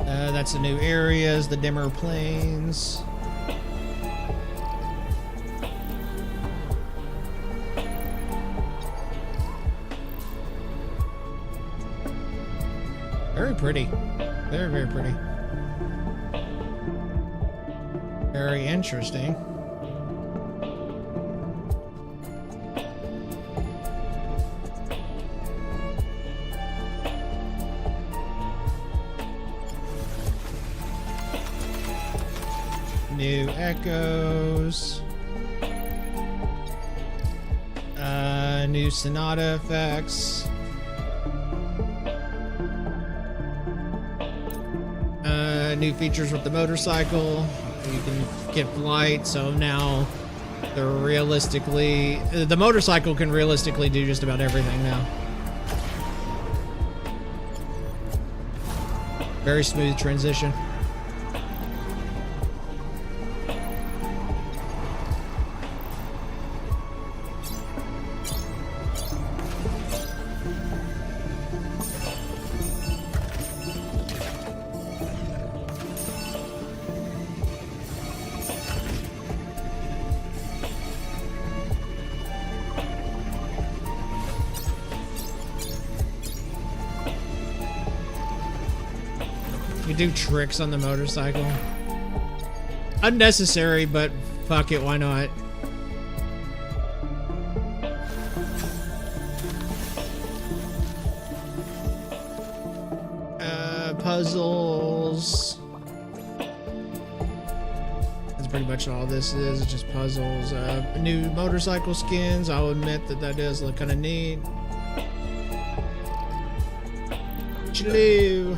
That's the new areas, the dimmer plains. Very pretty. Very, very pretty. Very interesting. New echoes. New Sonata effects. New features with the motorcycle. You can get flight, so now they're realistically... The motorcycle can realistically do just about everything now. Very smooth transition. You do tricks on the motorcycle. Unnecessary, but fuck it, why not? Puzzles. That's pretty much all this is. It's just puzzles. New motorcycle skins. I'll admit that that does look kind of neat. Hello.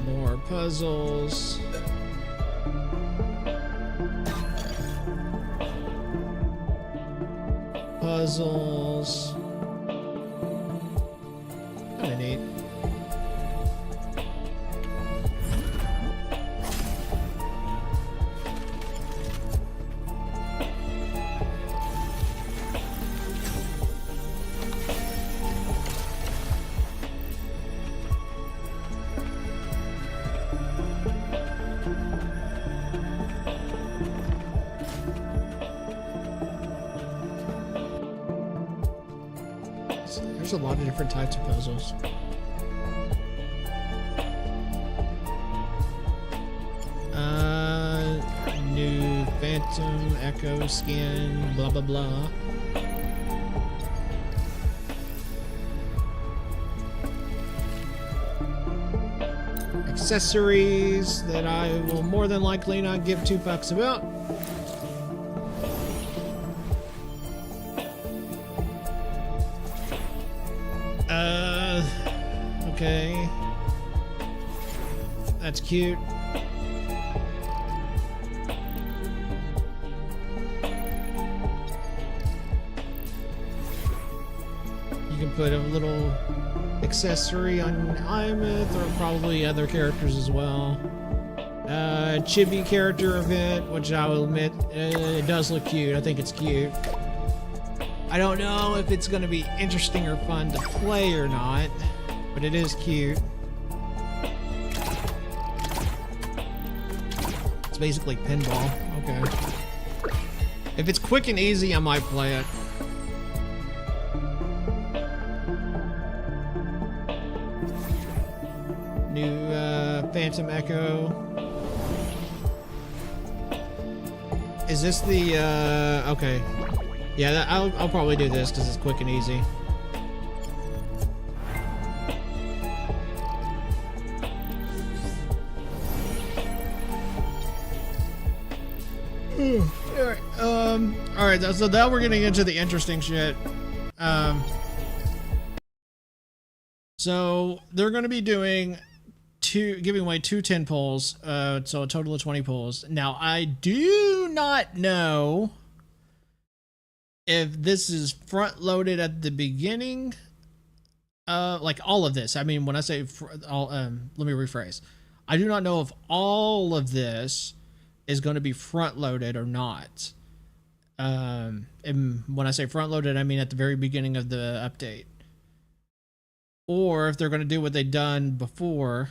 More puzzles. Puzzles. Kinda neat. There's a lot of different types of puzzles. New Phantom Echo skin, blah blah blah. Accessories that I will more than likely not give two fucks about. Okay. That's cute. You can put a little accessory on Imeth or probably other characters as well. Chibi character event, which I will admit, it does look cute. I think it's cute. I don't know if it's going to be interesting or fun to play or not, but it is cute. It's basically pinball. Okay. If it's quick and easy, I might play it. New Phantom Echo. Is this the okay? Yeah, I'll probably do this because it's quick and easy. All right. So now we're getting into the interesting shit. So they're going to be doing giving away 2 10 pulls. So a total of 20 pulls. Now I do not know if this is front loaded at the beginning, like all of this. I mean, when I say all, let me rephrase. I do not know if all of this is going to be front loaded or not. And when I say front loaded, I mean at the very beginning of the update, or if they're going to do what they've done before.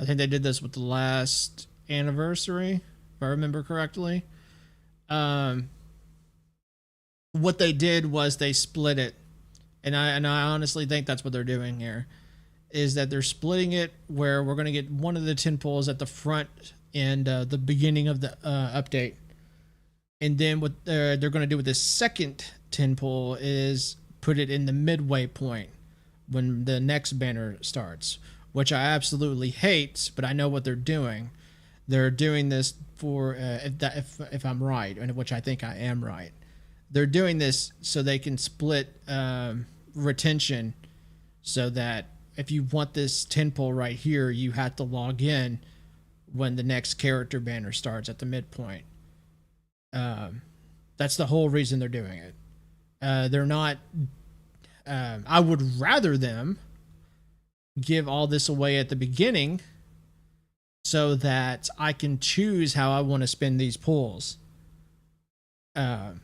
I think they did this with the last anniversary, if I remember correctly. What they did was they split it, and I honestly think that's what they're doing here, is that they're splitting it where we're going to get one of the 10 pulls at the front and the beginning of the update, and then what they're going to do with the second 10 pull is put it in the midway point when the next banner starts, which I absolutely hate, but I know what they're doing. They're doing this for, if I'm right, and which I think I am right, they're doing this so they can split retention, so that if you want this 10 pull right here, you have to log in when the next character banner starts at the midpoint. That's the whole reason they're doing it. They're not... I would rather them give all this away at the beginning so that I can choose how I want to spend these pulls. That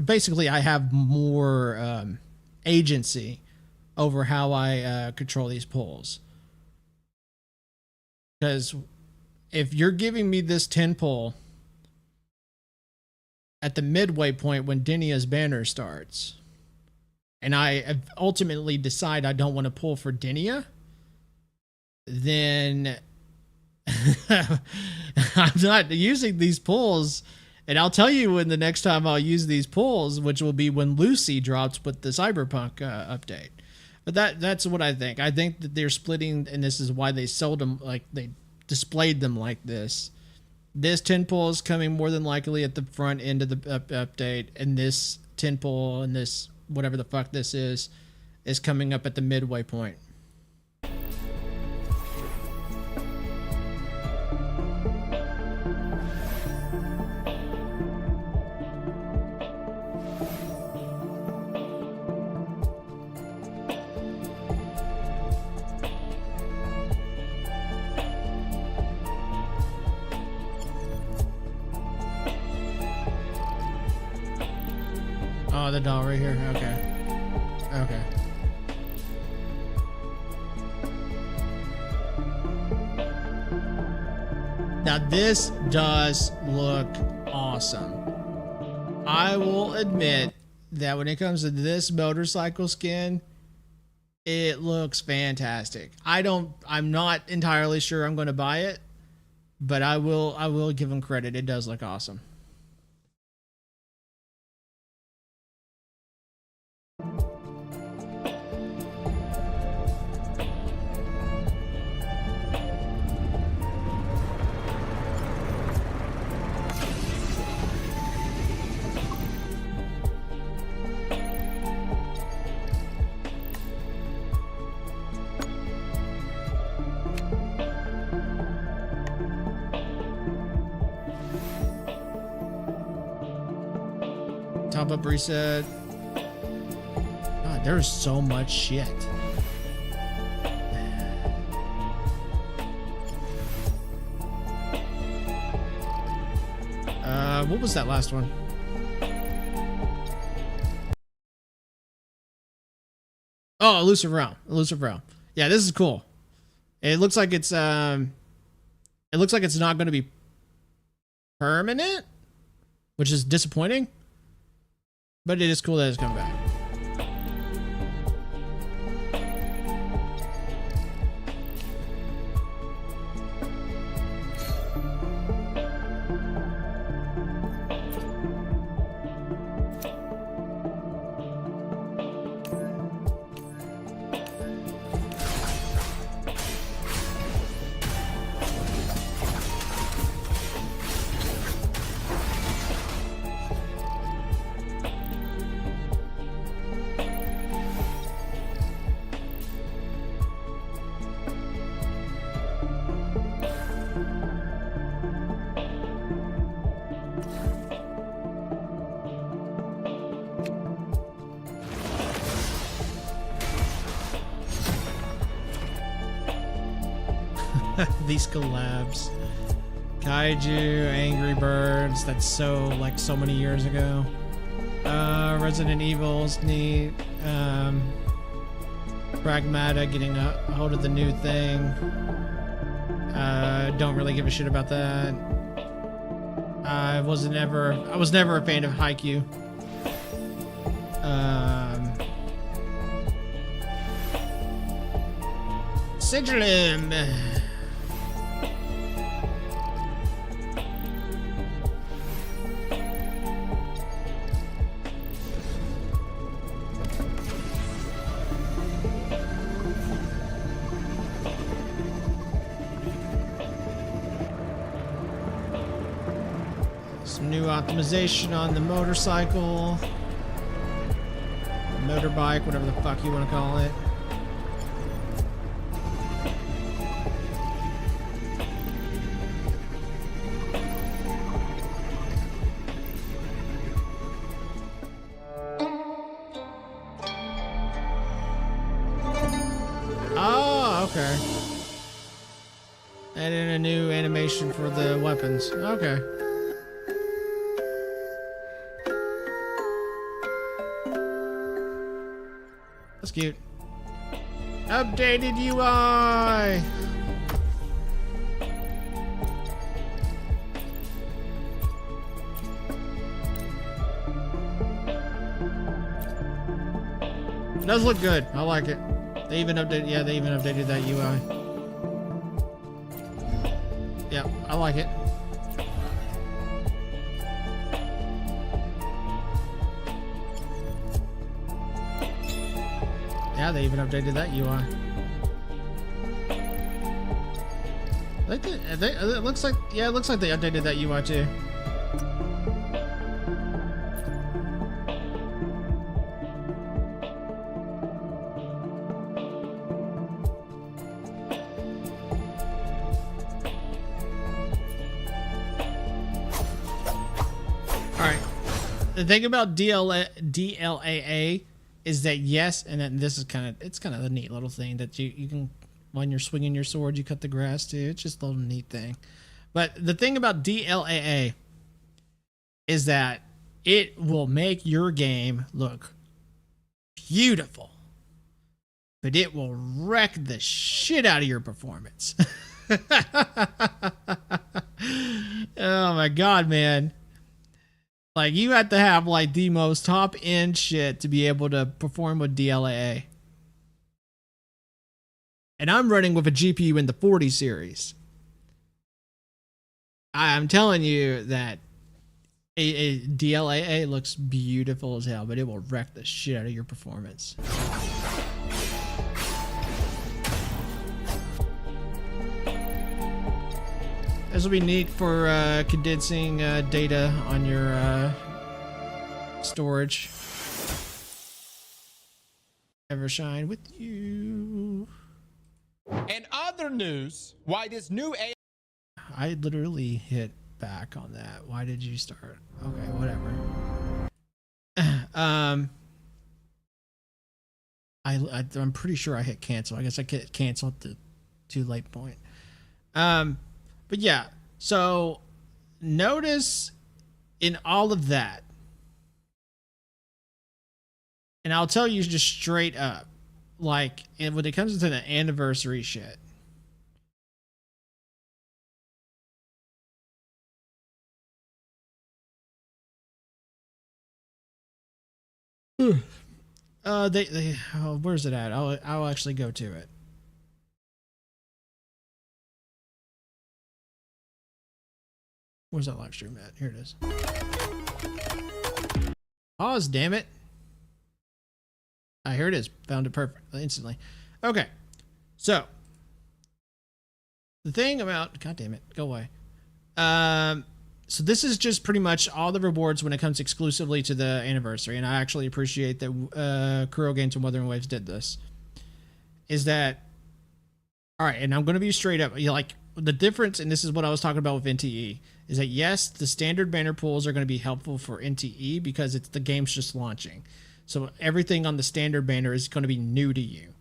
basically I have more agency over how I control these pulls. Because if you're giving me this 10 pull at the midway point when Dinia's banner starts, and I ultimately decide I don't want to pull for Dinia, then I'm not using these pulls. And I'll tell you when the next time I'll use these pulls, which will be when Lucy drops with the Cyberpunk update. But that's what I think. I think that they're splitting, and this is why they sold them, like they displayed them like this. This 10 pull is coming more than likely at the front end of the update, and this 10 pull and this whatever the fuck this is coming up at the midway point. Oh, the doll right here. Okay. Okay. Now this does look awesome. I will admit that when it comes to this motorcycle skin, it looks fantastic. I'm not entirely sure I'm going to buy it, but I will give them credit. It does look awesome. Top up reset. God, there's so much shit. What was that last one? Oh, Elusive Realm. Elusive Realm. Yeah, this is cool. It looks like it's not going to be permanent, which is disappointing. But it is cool that it's coming back. These collabs. Kaiju, Angry Birds, that's so many years ago. Resident Evil's neat. Pragmata getting a hold of the new thing. Don't really give a shit about that. I was never a fan of Haikyuu. Sigilum. Some new optimization on the motorcycle. Motorbike, whatever the fuck you want to call it. Oh, okay. And then a new animation for the weapons. Okay. That's cute. Updated UI! It does look good. I like it. They even updated, yeah, they even updated that UI. Yeah, I like it. Yeah, they even updated that UI. It looks like, yeah, it looks like they updated that UI too. The thing about DLAA is that yes, and then this is kind of a neat little thing that you can, when you're swinging your sword, you cut the grass too. It's just a little neat thing. But the thing about DLAA is that it will make your game look beautiful, but it will wreck the shit out of your performance. Oh my god, man. Like, you have to have, like, the most top-end shit to be able to perform with DLAA. And I'm running with a GPU in the 40 series. I'm telling you that a DLAA looks beautiful as hell, but it will wreck the shit out of your performance. This will be neat for condensing data on your storage. Ever shine with you. And other news, why this new AI... I literally hit back on that. Why did you start? Okay, whatever. I'm pretty sure I hit cancel. I guess I hit cancel at the too late point. But yeah, so notice in all of that, and I'll tell you just straight up, like, and when it comes to the anniversary shit, where's it at? I'll actually go to it. Where's that live stream at? Here it is. Pause, damn it. Here it is. Found it perfect instantly. Okay. So the thing about, god damn it, go away. So this is just pretty much all the rewards when it comes exclusively to the anniversary, and I actually appreciate that Kuro Games and Wuthering Waves did this. Is that all right? And I'm going to be straight up. Like, the difference, and this is what I was talking about with NTE, is that yes, the standard banner pools are going to be helpful for NTE because the game's just launching. So everything on the standard banner is going to be new to you.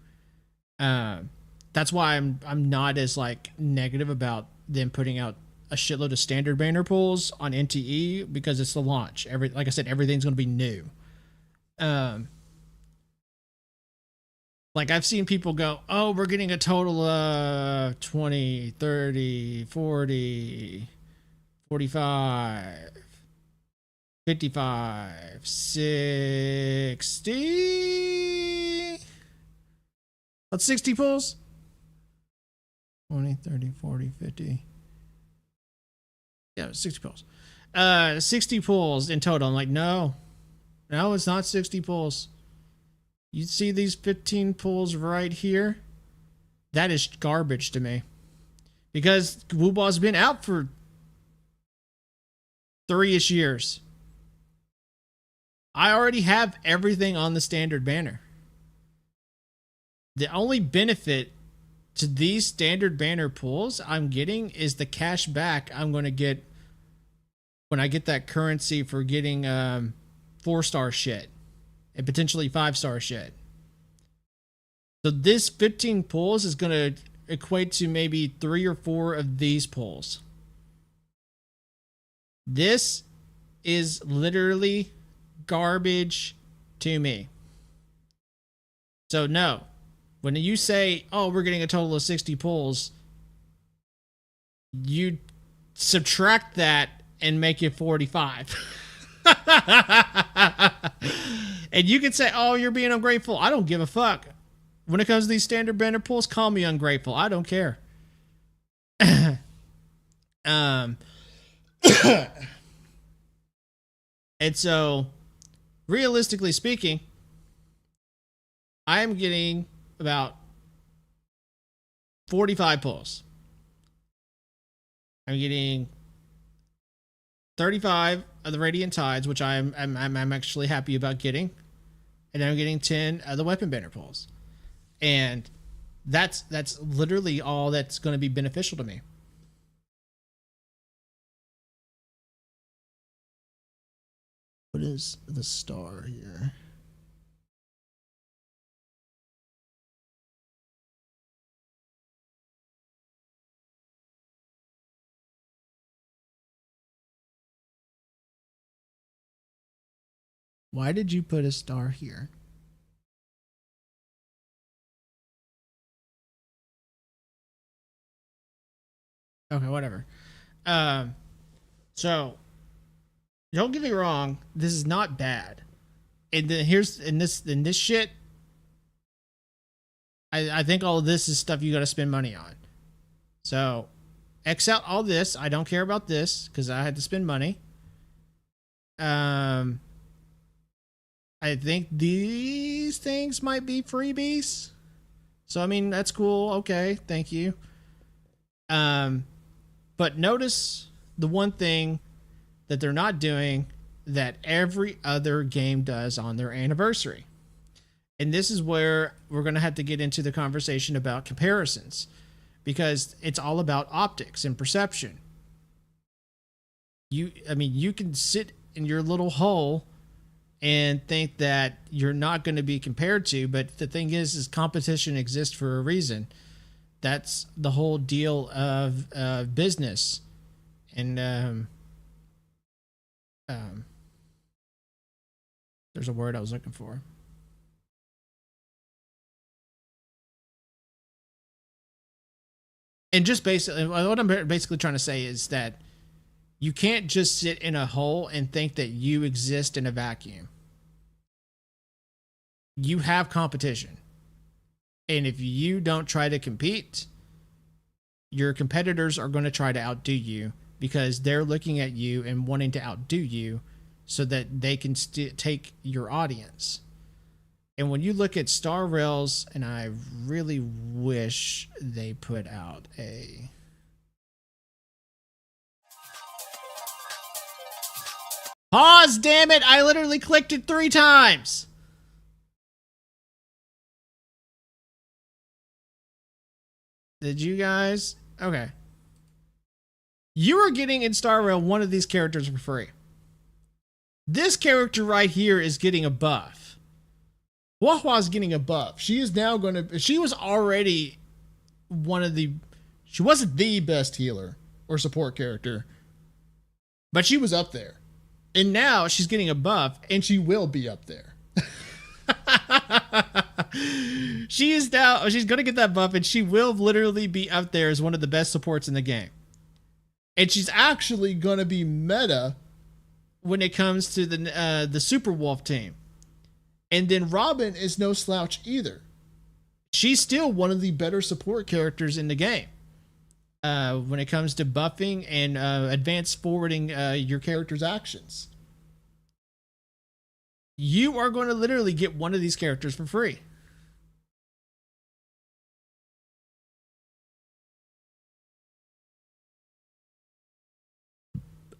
That's why I'm not as like negative about them putting out a shitload of standard banner pools on NTE because it's the launch. Like I said, everything's going to be new. Like, I've seen people go, oh, we're getting a total of 20, 30, 40, 45, 55, 60. That's 60 pulls. 20, 30, 40, 50. Yeah, 60 pulls. 60 pulls in total. I'm like, no, it's not 60 pulls. You see these 15 pulls right here? That is garbage to me. Because Wooba's been out for 3-ish years. I already have everything on the standard banner. The only benefit to these standard banner pulls I'm getting is the cash back I'm going to get when I get that currency for getting 4-star shit and potentially 5-star shit. So this 15 pulls is going to equate to maybe 3 or 4 of these pulls. This is literally garbage to me. So no, when you say, oh, we're getting a total of 60 pulls, you subtract that and make it 45. And you can say, oh, you're being ungrateful. I don't give a fuck. When it comes to these standard banner pulls, call me ungrateful. I don't care. And so, realistically speaking, I'm getting about 45 pulls. I'm getting 35 of the Radiant Tides, which I'm actually happy about getting, and I'm getting 10 of the Weapon Banner pulls, and that's literally all that's going to be beneficial to me. What is the star here? Why did you put a star here? Okay, whatever. So don't get me wrong, this is not bad. And then here's in this shit, I think all of this is stuff you got to spend money on. So X out all this. I don't care about this because I had to spend money. I think these things might be freebies. So I mean that's cool. Okay, thank you. But notice the one thing that they're not doing that every other game does on their anniversary. And this is where we're going to have to get into the conversation about comparisons, because it's all about optics and perception. You can sit in your little hole and think that you're not going to be compared to, but the thing is competition exists for a reason. That's the whole deal of business. And there's a word I was looking for. And just basically, what I'm basically trying to say is that you can't just sit in a hole and think that you exist in a vacuum. You have competition. And if you don't try to compete, your competitors are going to try to outdo you because they're looking at you and wanting to outdo you so that they can take your audience. And when you look at Star Rails, and I really wish they put out a... Pause, damn it! I literally clicked it 3 times! Did you guys? Okay. You are getting in Star Rail one of these characters for free. This character right here is getting a buff. Wahua's getting a buff. She is now going to... She was already one of the... She wasn't the best healer or support character, but she was up there. And now she's getting a buff, and she will be up there. She's going to get that buff, and she will literally be up there as one of the best supports in the game. And she's actually going to be meta when it comes to the Super Wolf team. And then Robin is no slouch either. She's still one of the better support characters in the game. When it comes to buffing and advanced forwarding your character's actions. You are going to literally get one of these characters for free.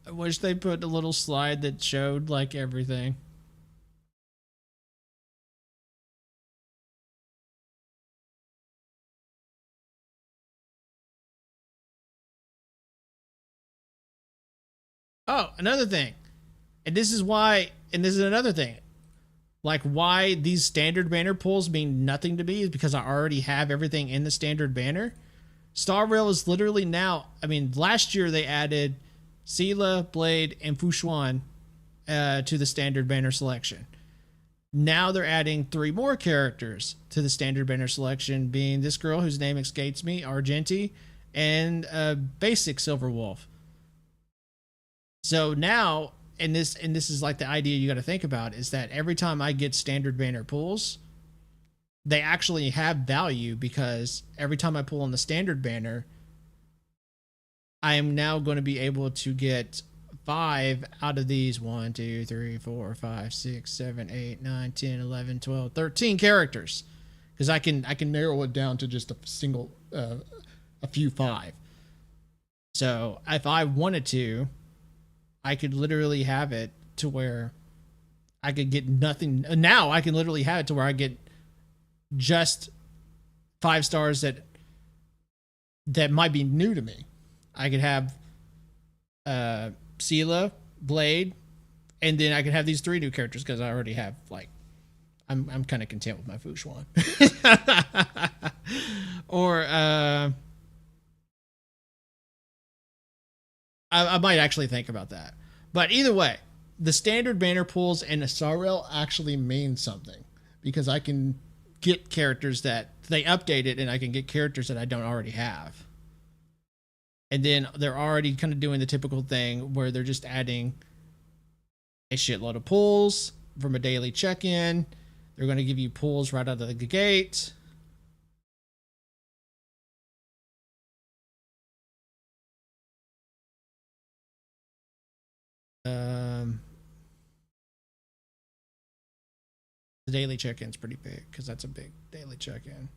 I wish they put a little slide that showed like everything. Oh, another thing. And this is another thing. Like why these standard banner pulls mean nothing to me is because I already have everything in the standard banner. Star Rail is literally now, I mean, last year they added Sela, Blade, and Fushuan to the standard banner selection. Now they're adding 3 more characters to the standard banner selection, being this girl whose name escapes me, Argenti, and basic Silver Wolf. So now, and this is like the idea you got to think about, is that every time I get standard banner pulls, they actually have value, because every time I pull on the standard banner, I am now going to be able to get 5 out of these 1, 2, 3, 4, 5, 6, 7, 8, 9, 10, 11, 12, 13 characters, because I can narrow it down to just a single a few 5. So if I wanted to, I could literally have it to where I could get nothing. Now I can literally have it to where I get just 5 stars that might be new to me. I could have Sela, Blade, and then I could have these 3 new characters, because I already have, like, I'm kind of content with my Fushuan. Or I might actually think about that. But either way, the standard banner pulls and the Star Rail actually mean something, because I can get characters that they updated, and I can get characters that I don't already have. And then they're already kind of doing the typical thing where they're just adding a shitload of pulls from a daily check-in. They're going to give you pulls right out of the gate. The daily check-in's pretty big, because that's a big daily check-in.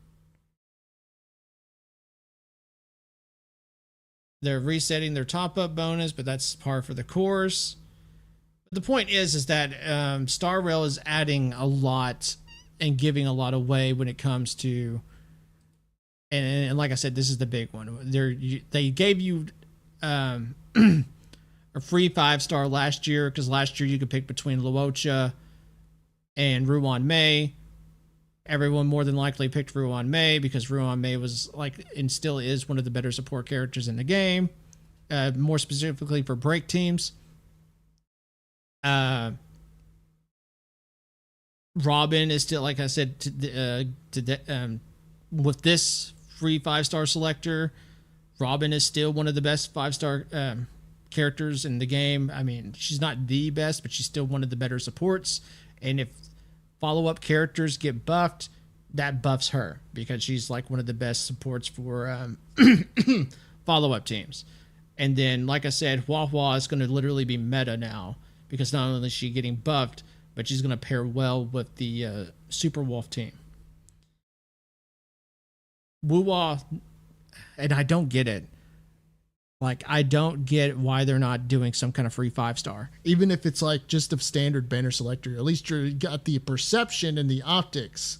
They're resetting their top-up bonus, but that's par for the course. But the point is that Star Rail is adding a lot and giving a lot away when it comes to, and like I said, this is the big one. They gave you a free 5-star last year, because last year you could pick between Luocha and Ruan Mei. Everyone more than likely picked Ruan Mei, because Ruan Mei was like, and still is, one of the better support characters in the game, more specifically for break teams. Robin is still, like I said, with this free 5-star selector, Robin is still one of the best 5-star characters in the game. I mean, she's not the best, but she's still one of the better supports. And if follow-up characters get buffed, that buffs her, because she's like one of the best supports for follow-up teams. And then, like I said, Hua Hua is going to literally be meta now, because not only is she getting buffed, but she's going to pair well with the Super Wolf team. Wuwa, and I don't get it. Like, I don't get why they're not doing some kind of free 5-star. Even if it's like just a standard banner selector, at least you got the perception and the optics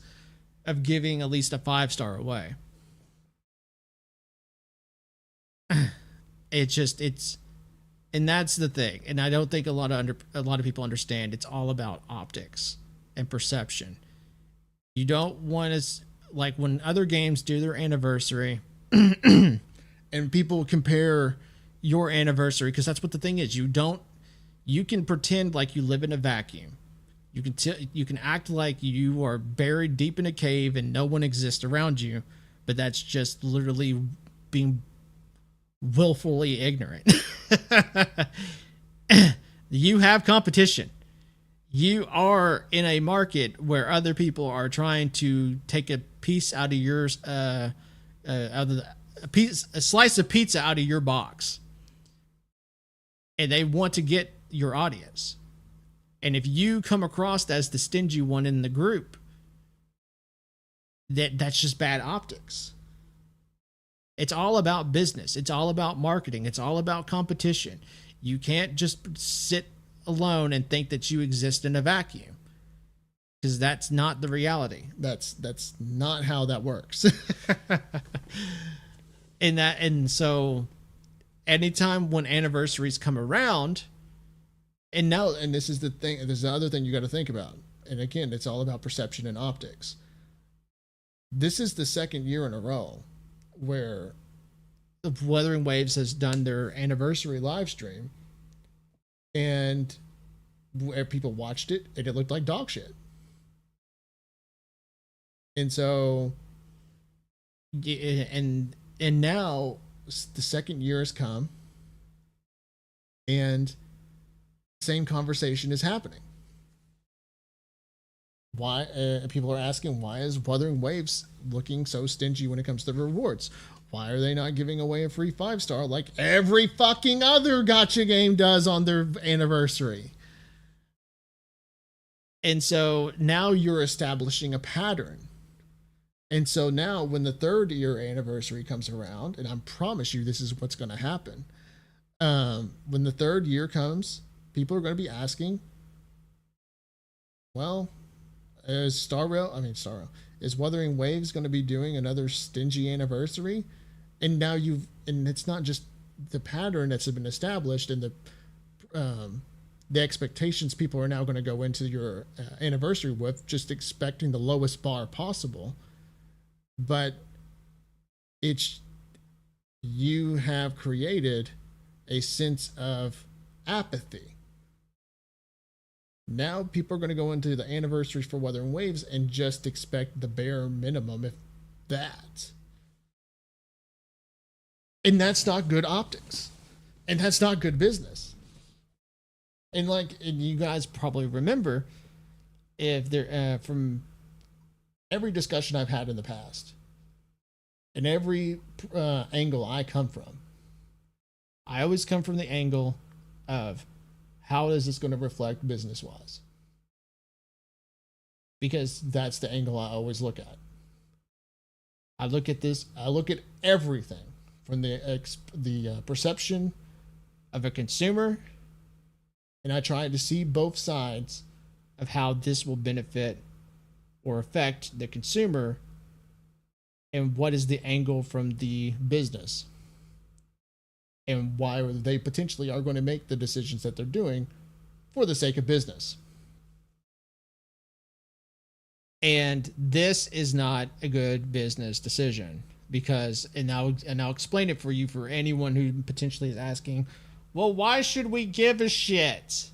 of giving at least a 5-star away. And that's the thing. And I don't think a lot of people understand. It's all about optics and perception. You don't want to, like when other games do their anniversary and people compare your anniversary, because that's what the thing is. You can pretend like you live in a vacuum. You can act like you are buried deep in a cave and no one exists around you, but that's just literally being willfully ignorant. You have competition. You are in a market where other people are trying to take a piece out of yours, a slice of pizza out of your box, and they want to get your audience. And if you come across as the stingy one in the group, that's just bad optics. It's all about business. It's all about marketing. It's all about competition. You can't just sit alone and think that you exist in a vacuum, because that's not the reality. That's not how that works. And so anytime when anniversaries come around, and this is the thing, this is the other thing you got to think about. And again, it's all about perception and optics. This is the second year in a row where the Wuthering Waves has done their anniversary live stream, and where people watched it and it looked like dog shit. And so, and now the second year has come, and same conversation is happening. Why people are asking, why is Wuthering Waves looking so stingy when it comes to rewards? Why are they not giving away a free 5-star like every fucking other gacha game does on their anniversary? And so now you're establishing a pattern. And so now when the 3rd year anniversary comes around, and I promise you this is what's going to happen. When the 3rd year comes, people are going to be asking, well, is Wuthering Waves going to be doing another stingy anniversary? And now and it's not just the pattern that's been established and the expectations people are now going to go into your anniversary with, just expecting the lowest bar possible. But you have created a sense of apathy. Now people are going to go into the anniversaries for Wuthering Waves and just expect the bare minimum, if that. And that's not good optics. And that's not good business. And you guys probably remember, if there from every discussion I've had in the past, and every angle I come from, I always come from the angle of, how is this going to reflect business-wise? Because that's the angle I always look at. I look at everything from the perception of a consumer, and I try to see both sides of how this will benefit or affect the consumer, and what is the angle from the business, and why they potentially are going to make the decisions that they're doing for the sake of business. And this is not a good business decision, because, and I'll explain it for you, for anyone who potentially is asking, well, why should we give a shit?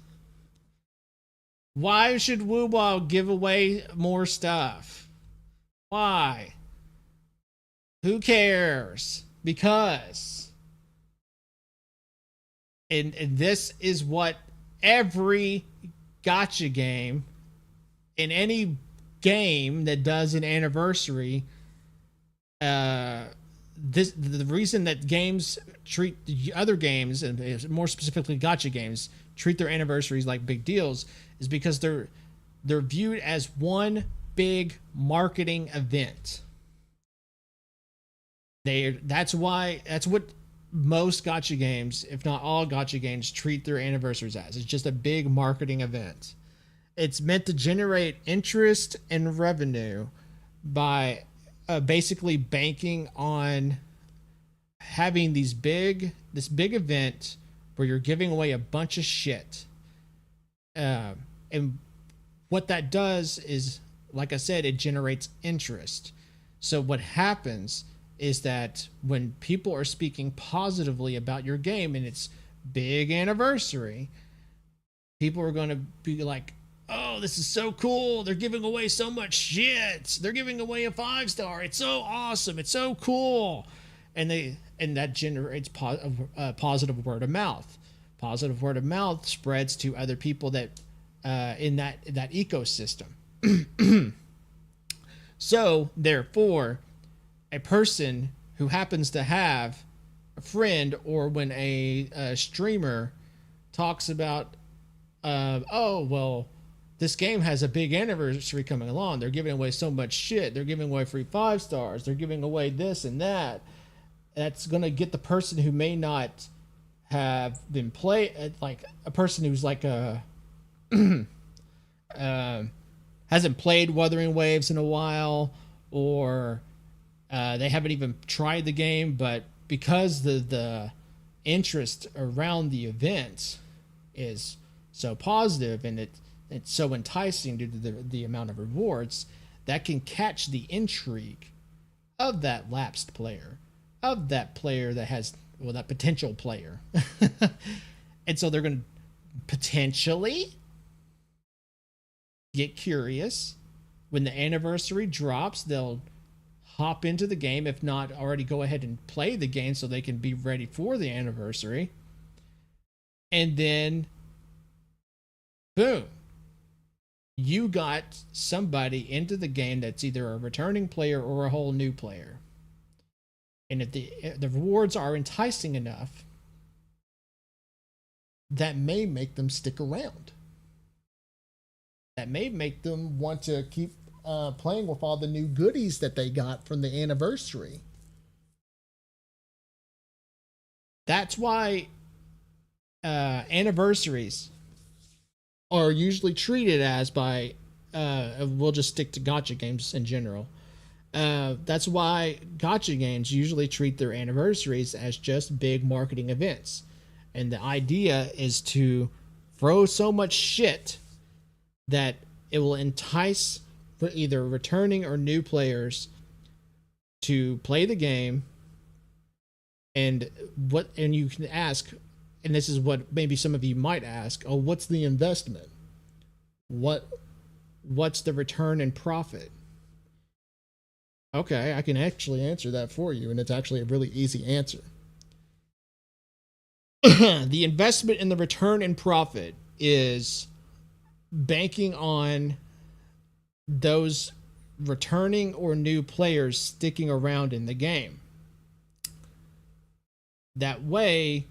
Why should WuWa give away more stuff? Why? Who cares? Because... And this is what every gacha game, in any game that does an anniversary, the reason that games treat other games, and more specifically gacha games, treat their anniversaries like big deals, is because they're viewed as one big marketing event. That's what most gacha games, if not all gacha games, treat their anniversaries as. It's just a big marketing event. It's meant to generate interest and revenue by basically banking on having this big event where you're giving away a bunch of shit. And what that does is, like I said, it generates interest. So what happens is that when people are speaking positively about your game and its big anniversary, people are going to be like, oh, this is so cool. They're giving away so much shit. They're giving away a 5-star. It's so awesome. It's so cool. And that generates positive word of mouth. Positive word of mouth spreads to other people that in that ecosystem. So therefore, a person who happens to have a friend, or when a streamer talks about, oh, well, this game has a big anniversary coming along. They're giving away so much shit. They're giving away free 5-stars. They're giving away this and that. That's going to get the person who may not have been like a person who's like a hasn't played Wuthering Waves in a while, or they haven't even tried the game, but because the interest around the event is so positive and it's so enticing due to the amount of rewards, that can catch the intrigue of that lapsed player, of that player that has, well, that potential player. And so they're going to potentially get curious. When the anniversary drops, they'll hop into the game, if not already go ahead and play the game so they can be ready for the anniversary. And then, boom, you got somebody into the game that's either a returning player or a whole new player. And if the rewards are enticing enough, that may make them stick around. That may make them want to keep playing with all the new goodies that they got from the anniversary. That's why anniversaries are usually treated as by we'll just stick to gacha games in general. That's why gacha games usually treat their anniversaries as just big marketing events. And the idea is to throw so much shit that it will entice for either returning or new players to play the game. And you can ask, and this is what maybe some of you might ask, oh, what's the investment? What's the return and profit? Okay, I can actually answer that for you, and it's actually a really easy answer. The investment in the return and profit is banking on those returning or new players sticking around in the game. That way,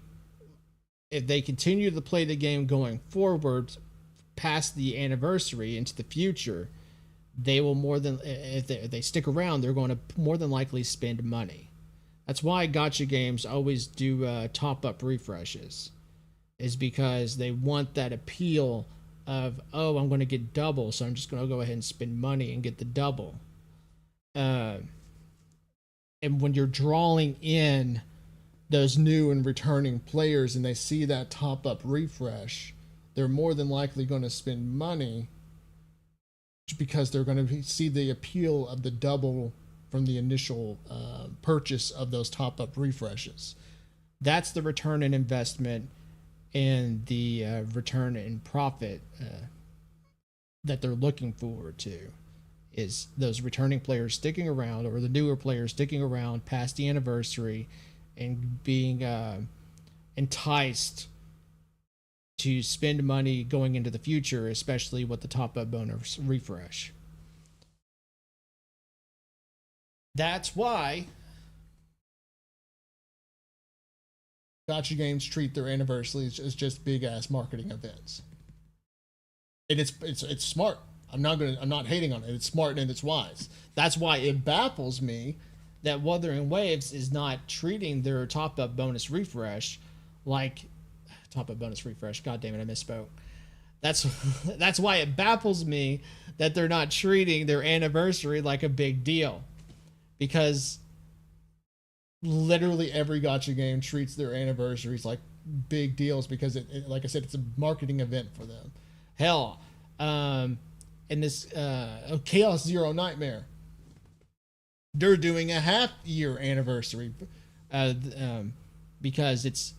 if they continue to play the game going forward past the anniversary into the future, they will if they stick around, they're going to more than likely spend money. That's why gacha games always do top-up refreshes, is because they want that appeal of, oh, I'm going to get double, so I'm just going to go ahead and spend money and get the double. And when you're drawing in those new and returning players and they see that top-up refresh, they're more than likely going to spend money because they're going to see the appeal of the double from the initial purchase of those top-up refreshes. That's the return on investment and the return in profit that they're looking forward to, is those returning players sticking around, or the newer players sticking around past the anniversary and being enticed to spend money going into the future, especially with the top-up bonus refresh. That's why gacha games treat their anniversaries as just big-ass marketing events. And it's smart. I'm not hating on it. It's smart and it's wise. That's why it baffles me that Wuthering Waves is not treating their top-up bonus refresh like top-up bonus refresh. God damn it, I misspoke. That's why it baffles me that they're not treating their anniversary like a big deal. Because literally every gacha game treats their anniversaries like big deals, because it like I said, it's a marketing event for them. Hell, in this Chaos Zero Nightmare, they're doing a half-year anniversary because it's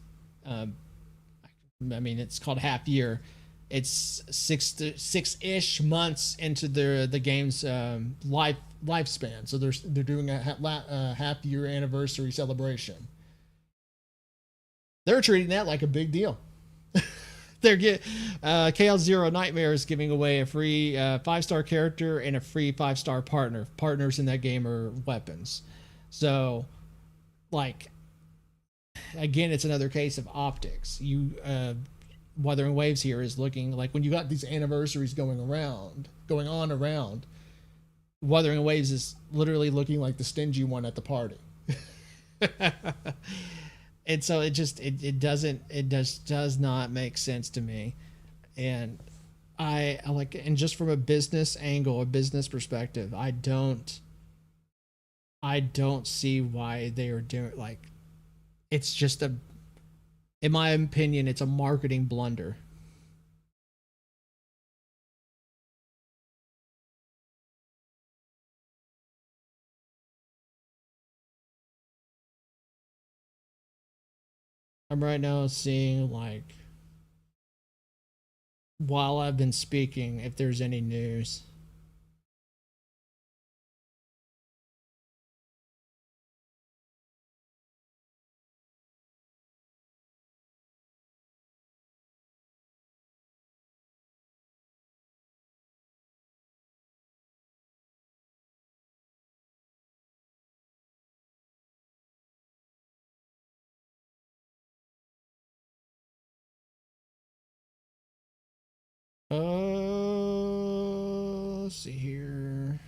it's called half year. It's 6-ish months into the game's lifespan, so they're doing a half year anniversary celebration. They're treating that like a big deal. Chaos Zero Nightmare is giving away a free 5-star character and a free 5-star partner. Partners in that game are weapons. So, like, again, it's another case of optics. Wuthering Waves here is looking like, when you got these anniversaries going on around, Wuthering Waves is literally looking like the stingy one at the party. And so it just does not make sense to me. And I like, and just from a business angle, a business perspective, I don't see why they are doing, like, it's just in my opinion, it's a marketing blunder. I'm right now seeing, like, while I've been speaking, if there's any news. Let's see here.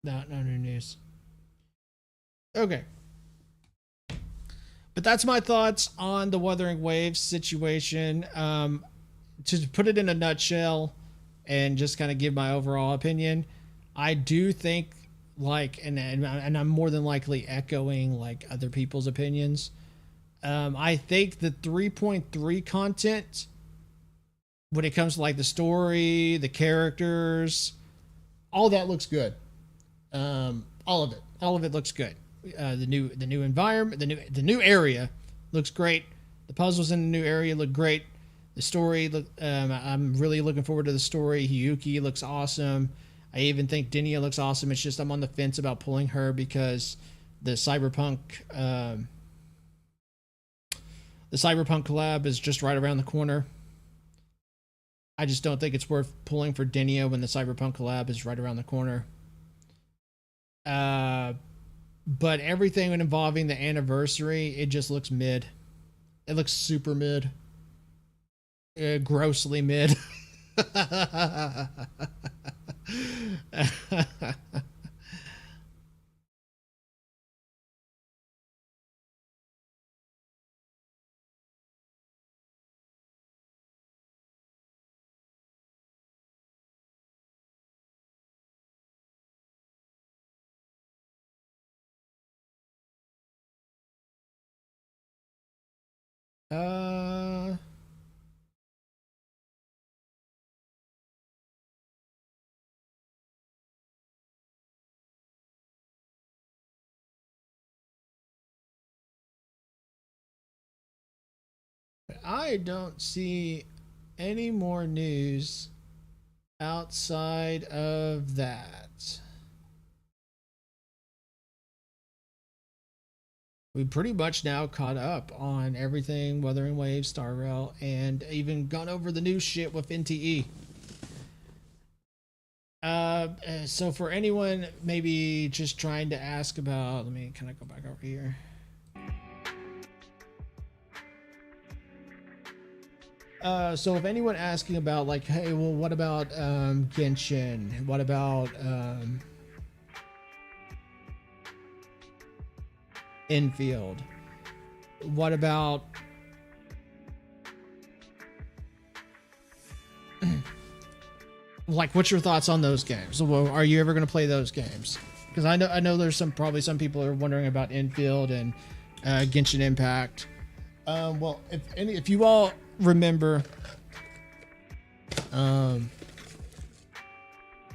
No new news. Okay. But that's my thoughts on the Wuthering Waves situation. To put it in a nutshell and just kind of give my overall opinion, I do think, like, and I'm more than likely echoing like other people's opinions. I think the 3.3 content, when it comes to like the story, the characters, all that looks good. All of it looks good. The new environment, the new area looks great. The puzzles in the new area look great. The story, I'm really looking forward to the story. Hiyuki looks awesome. I even think Dinia looks awesome. It's just I'm on the fence about pulling her because the Cyberpunk collab is just right around the corner. I just don't think it's worth pulling for Dinia when the Cyberpunk collab is right around the corner. But everything involving the anniversary, it just looks mid. It looks super mid. Grossly mid. I don't see any more news outside of that. We pretty much now caught up on everything Wuthering Waves, Star Rail, and even gone over the new shit with NTE. So for anyone maybe just trying to ask about, let me kind of go back over here. So if anyone asking about, like, hey, well, what about Genshin? What about Infield? What about like, what's your thoughts on those games? Well, are you ever going to play those games? Because I know there's probably some people are wondering about Infield and Genshin Impact. Well, if you all remember,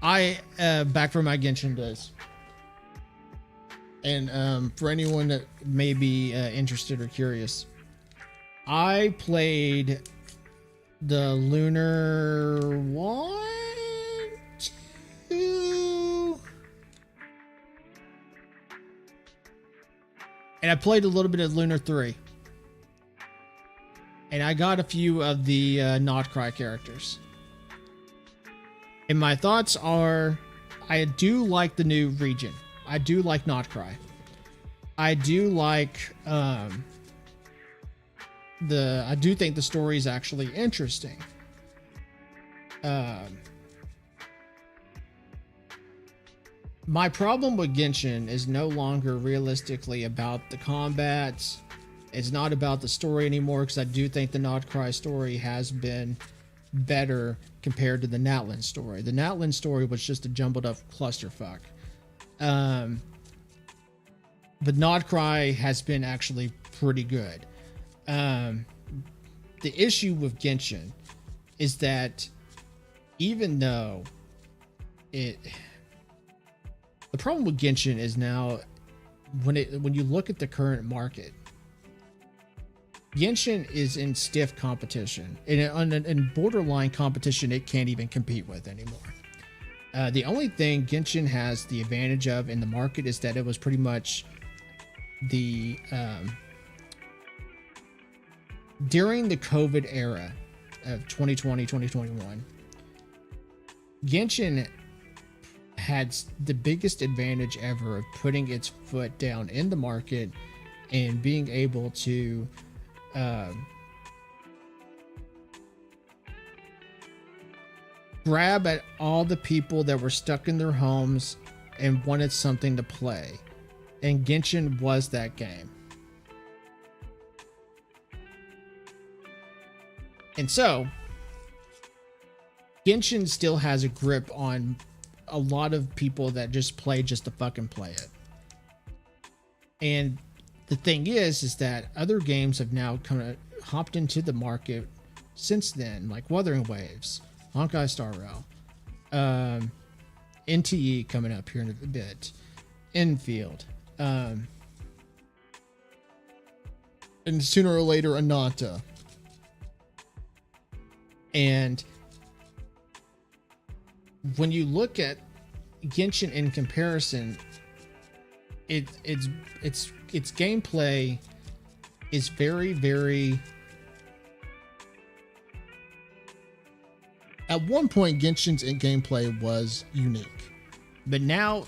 I back from my Genshin days, and for anyone that may be interested or curious, I played the Lunar 1, 2, and I played a little bit of Lunar 3. And I got a few of the Not Cry characters. And my thoughts are, I do like the new region. I do like Not Cry. I do like I do think the story is actually interesting. My problem with Genshin is no longer realistically about the combat. It's not about the story anymore, because I do think the Notcry story has been better compared to the Natlan story. The Natlan story was just a jumbled up clusterfuck. But Notcry has been actually pretty good. The issue with Genshin is that even though the problem with Genshin is now when you look at the current market, Genshin is in stiff competition. In borderline competition, it can't even compete with anymore. The only thing Genshin has the advantage of in the market is that it was pretty much the during the COVID era of 2020, 2021, Genshin had the biggest advantage ever of putting its foot down in the market and being able to grab at all the people that were stuck in their homes and wanted something to play. And Genshin was that game. And so, Genshin still has a grip on a lot of people that just play just to fucking play it. And the thing is that other games have now hopped into the market since then, like Wuthering Waves, Honkai Star Rail, NTE coming up here in a bit, Enfield, and sooner or later Ananta. And when you look at Genshin in comparison, its gameplay is very, very. At one point, Genshin's gameplay was unique, but now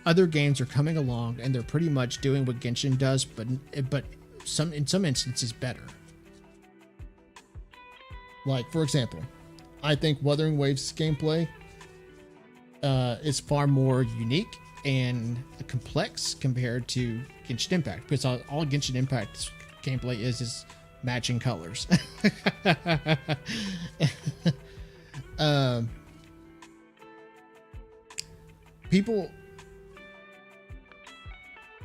other games are coming along and they're pretty much doing what Genshin does, but in some instances better. Like, for example, I think Wuthering Waves gameplay is far more unique and complex compared to Genshin Impact, because all Genshin Impact's gameplay is matching colors. People,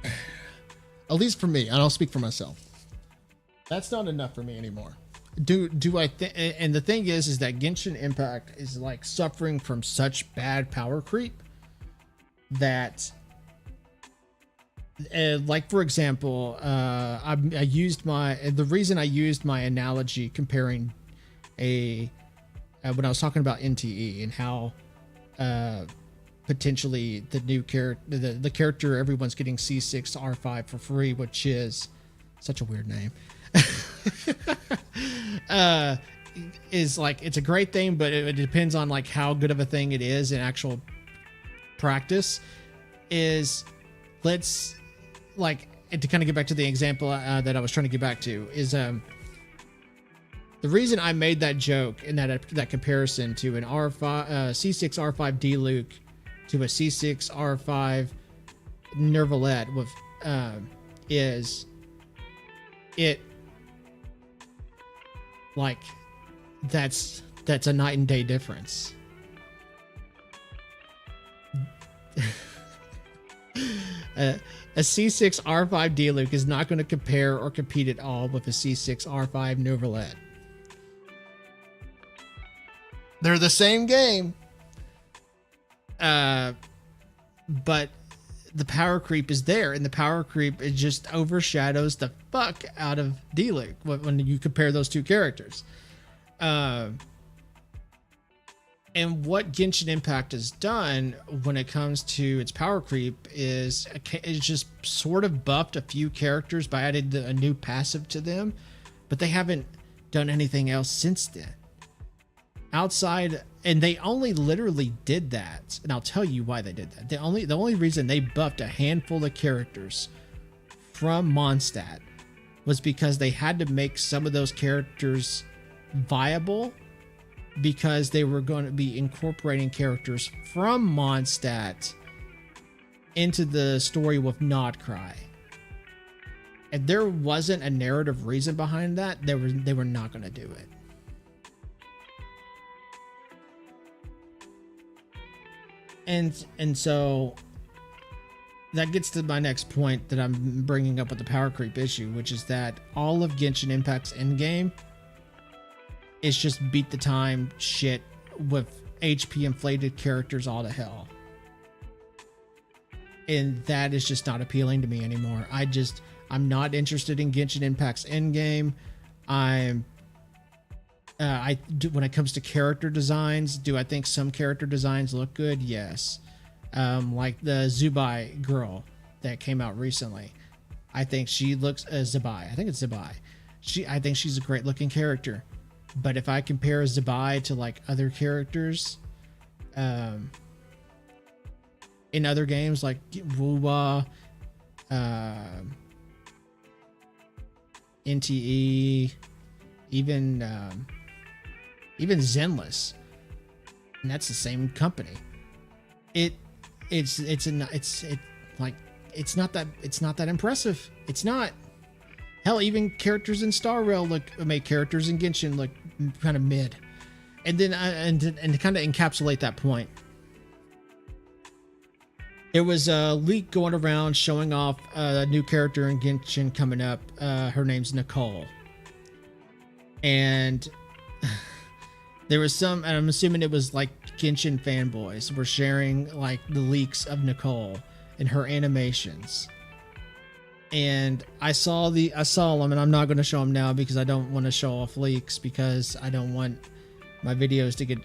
at least for me, and I'll speak for myself, that's not enough for me anymore. And the thing is that Genshin Impact is like suffering from such bad power creep that, like, for example, the reason I used my analogy comparing when I was talking about NTE and how potentially the new character, the character everyone's getting C6R5 for free, which is such a weird name. Is like, it's a great thing, but it depends on like how good of a thing it is in actual practice. Is, let's, like, to kind of get back to the example that I was trying to get back to, is the reason I made that joke and that comparison to an C6R5 D-Luke to a C6R5 Nervalette with is it, like, that's a night and day difference. A C6R5 D-Luke is not going to compare or compete at all with a C6R5 Nervalette. They're the same game, but the power creep is there, and the power creep, it just overshadows the fuck out of D-Luke when you compare those two characters. And what Genshin Impact has done when it comes to its power creep is just sort of buffed a few characters by adding a new passive to them, but they haven't done anything else since then. And they only literally did that, and I'll tell you why they did that. The only reason they buffed a handful of characters from Mondstadt was because they had to make some of those characters viable, because they were going to be incorporating characters from Mondstadt into the story with Nodcry. If there wasn't a narrative reason behind that, they were not going to do it. And so that gets to my next point that I'm bringing up with the power creep issue, which is that all of Genshin Impact's endgame is just beat the time shit with HP inflated characters all to hell. And that is just not appealing to me anymore. I'm not interested in Genshin Impact's endgame. When it comes to character designs, do I think some character designs look good? Yes. Like the Zubai girl that came out recently. I think she looks Zubai. I think it's Zubai. I think she's a great looking character. But if I compare Zubai to like other characters, in other games like Wuwa, NTE, even Zenless, and that's the same company. It's not that impressive. It's not. Hell, even characters in Star Rail characters in Genshin look kind of mid. And then and to kind of encapsulate that point, there was a leak going around showing off a new character in Genshin coming up. Her name's Nicole. And there was and I'm assuming it was like Genshin fanboys were sharing like the leaks of Nicole and her animations. And I saw them, and I'm not going to show them now because I don't want to show off leaks, because I don't want my videos to get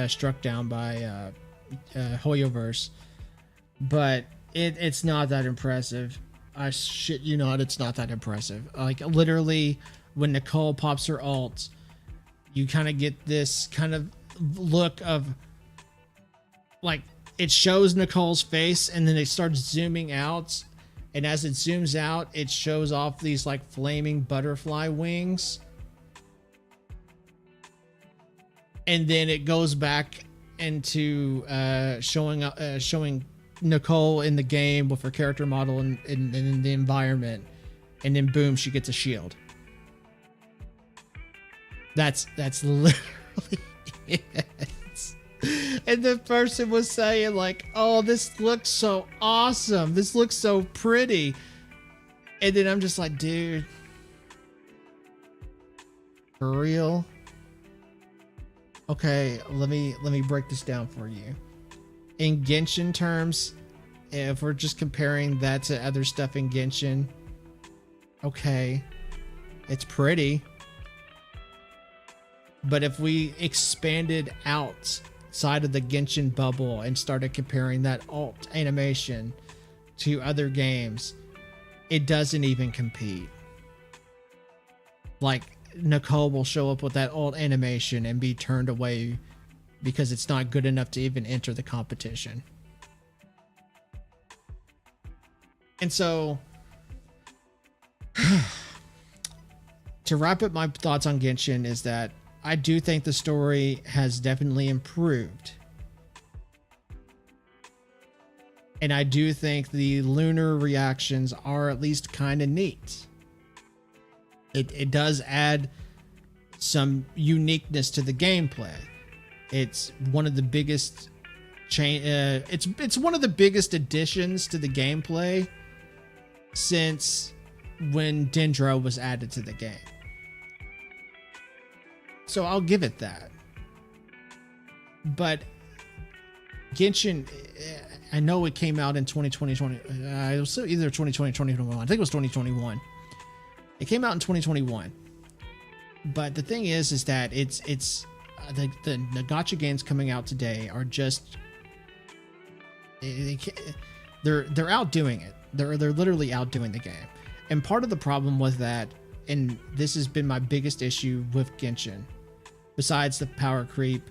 struck down by Hoyoverse. But it's not that impressive. I shit you not, it's not that impressive. Like literally, when Nicole pops her ult, you kind of get this kind of look of like it shows Nicole's face, and then it starts zooming out. And as it zooms out, it shows off these like flaming butterfly wings. And then it goes back into showing Nicole in the game with her character model in the environment. And then boom, she gets a shield. That's literally it. And the person was saying like, oh, this looks so awesome. This looks so pretty. And then I'm just like, dude, for real? Okay, let me break this down for you. In Genshin terms, if we're just comparing that to other stuff in Genshin, okay, it's pretty. But if we expanded outside of the Genshin bubble and started comparing that alt animation to other games, it doesn't even compete. Like, Nicole will show up with that alt animation and be turned away because it's not good enough to even enter the competition. And so, to wrap up my thoughts on Genshin is that I do think the story has definitely improved. And I do think the lunar reactions are at least kind of neat. It does add some uniqueness to the gameplay. It's one of the biggest it's one of the biggest additions to the gameplay since when Dendro was added to the game. So I'll give it that. But Genshin, I know it came out in 2020. It was either 2020 or 2021. I think it was 2021. It came out in 2021. But the thing is that it's the gacha games coming out today are just they're outdoing it. They're literally outdoing the game. And part of the problem with that, and this has been my biggest issue with Genshin, besides the power creep,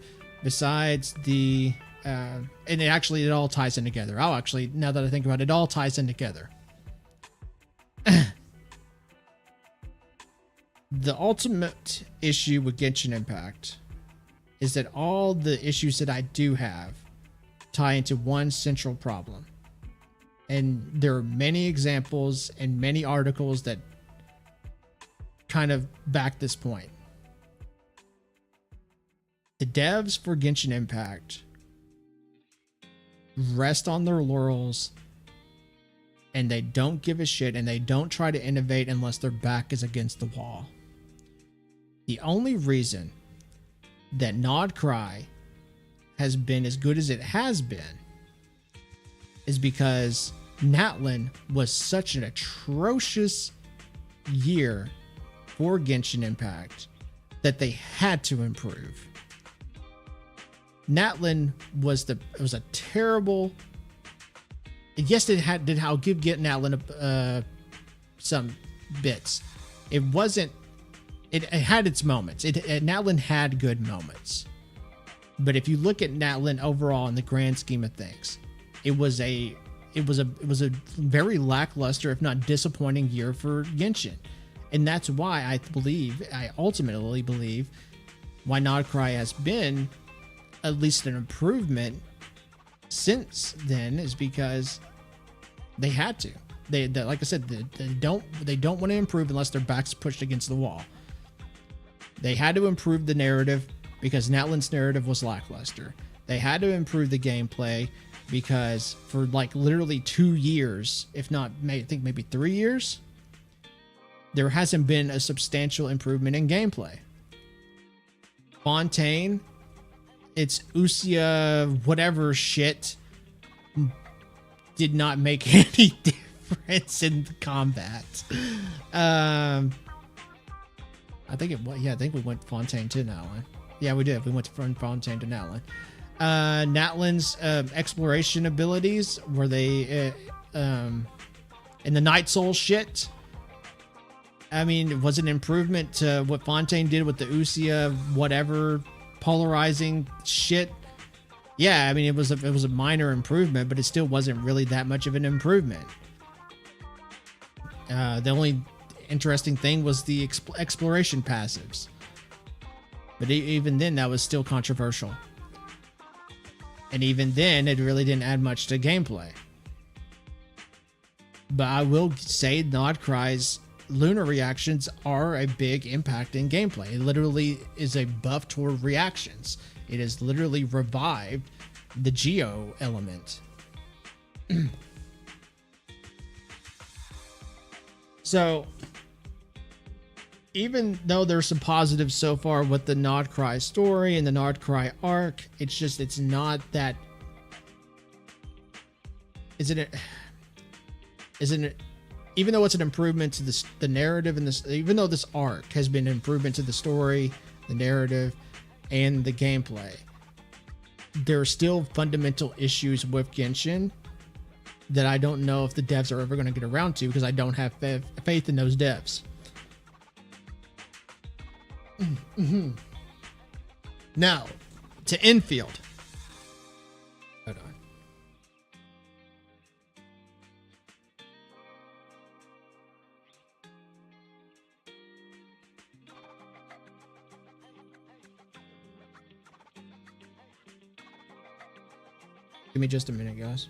besides the and it all ties in together. Now that I think about it, it all ties in together. The ultimate issue with Genshin Impact is that all the issues that I do have tie into one central problem. And there are many examples and many articles that kind of back this point. The devs for Genshin Impact rest on their laurels, and they don't give a shit, and they don't try to innovate unless their back is against the wall. The only reason that Nodcry has been as good as it has been is because Natlin was such an atrocious year for Genshin Impact that they had to improve. Natlin was a terrible. Yes, I'll give Natlin some bits. It wasn't. It had its moments. Natlin had good moments, but if you look at Natlin overall in the grand scheme of things, it was a very lackluster, if not disappointing, year for Genshin, and that's why I ultimately believe why Nodcry has been at least an improvement since then is because they had to. They like I said, they don't want to improve unless their back's pushed against the wall. They had to improve the narrative because Natlin's narrative was lackluster. They had to improve the gameplay because for like literally 2 years, if not, I think maybe 3 years, there hasn't been a substantial improvement in gameplay. Fontaine, its Usia whatever shit did not make any difference in the combat. I think we went Fontaine to Natlin. Yeah, we did. We went from Fontaine to Natlin. Natlin's exploration abilities were they in the Night Soul shit. I mean, it was an improvement to what Fontaine did with the Usia whatever polarizing shit. Yeah, I mean it was a minor improvement, but it still wasn't really that much of an improvement. The only interesting thing was the exploration passives, but even then that was still controversial, and even then it really didn't add much to gameplay. But I will say Nodcry's lunar reactions are a big impact in gameplay. It literally is a buff toward reactions. It has literally revived the geo element. So even though there's some positives so far with the Nodcry story and the Nodcry arc, it's not that. Isn't it? Even though it's an improvement to the narrative and this, even though this arc has been an improvement to the story, the narrative, and the gameplay, there are still fundamental issues with Genshin that I don't know if the devs are ever going to get around to because I don't have faith in those devs. Now, to Infield. Hold on. Give me just a minute, guys.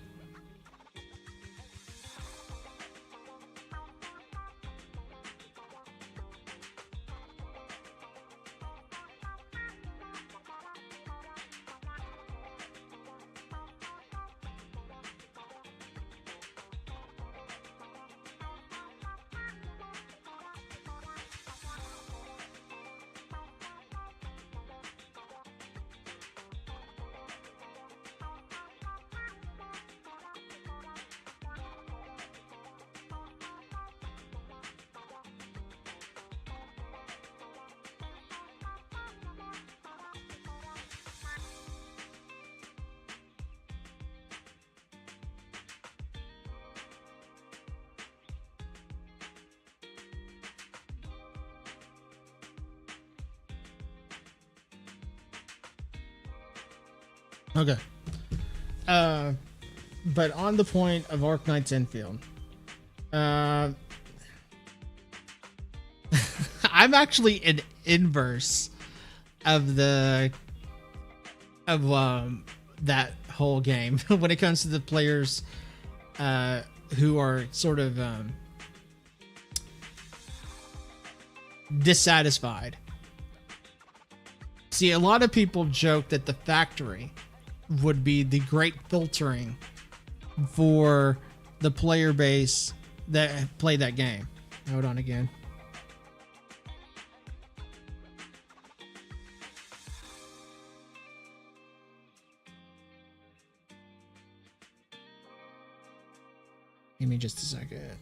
Okay. But on the point of Arknight's Infield, I'm actually in inverse of that whole game when it comes to the players who are sort of dissatisfied. See, a lot of people joke that the factory would be the great filtering for the player base that play that game. Hold on again. Give me just a second.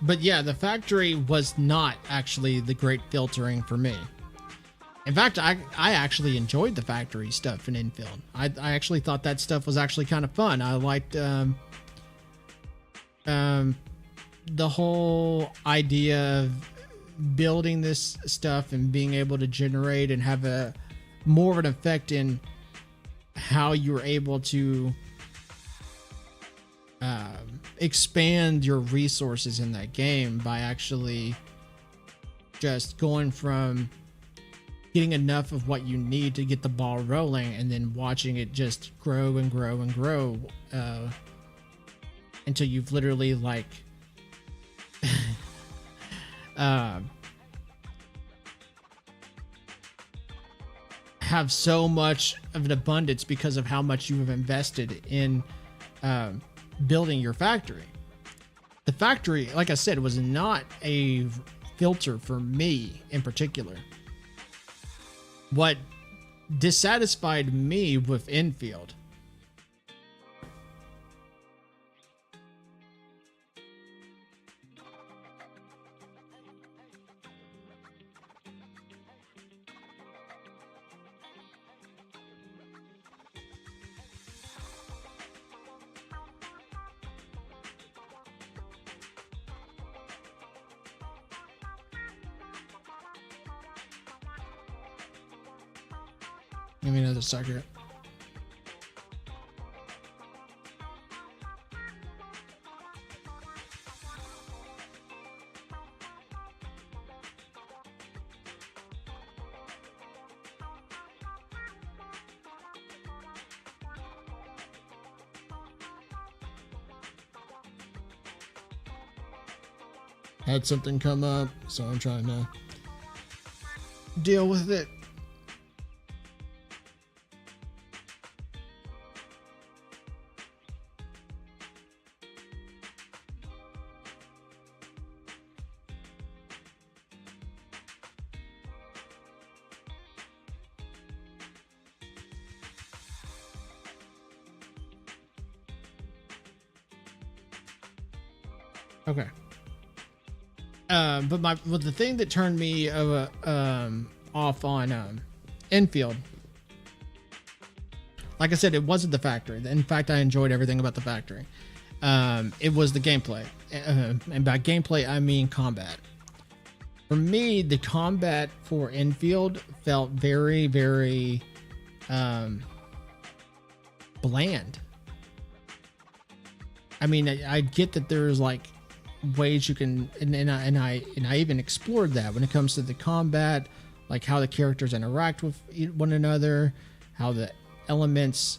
But yeah, the factory was not actually the great filtering for me. In fact, I actually enjoyed the factory stuff in Infield. I actually thought that stuff was actually kind of fun. I liked the whole idea of building this stuff and being able to generate and have a more of an effect in how you were able to expand your resources in that game by actually just going from getting enough of what you need to get the ball rolling and then watching it just grow and grow and grow until you've literally like have so much of an abundance because of how much you have invested in building your factory. The factory, like I said, was not a filter for me in particular. What dissatisfied me with Infield Give me another second. Had something come up, so I'm trying to deal with it. Okay. But the thing that turned me off on Infield, like I said, it wasn't the factory. In fact, I enjoyed everything about the factory. It was the gameplay, and by gameplay I mean combat. For me, the combat for Infield felt very, very bland. I mean, I get that there's like ways you can, and I even explored that when it comes to the combat, like how the characters interact with one another, how the elements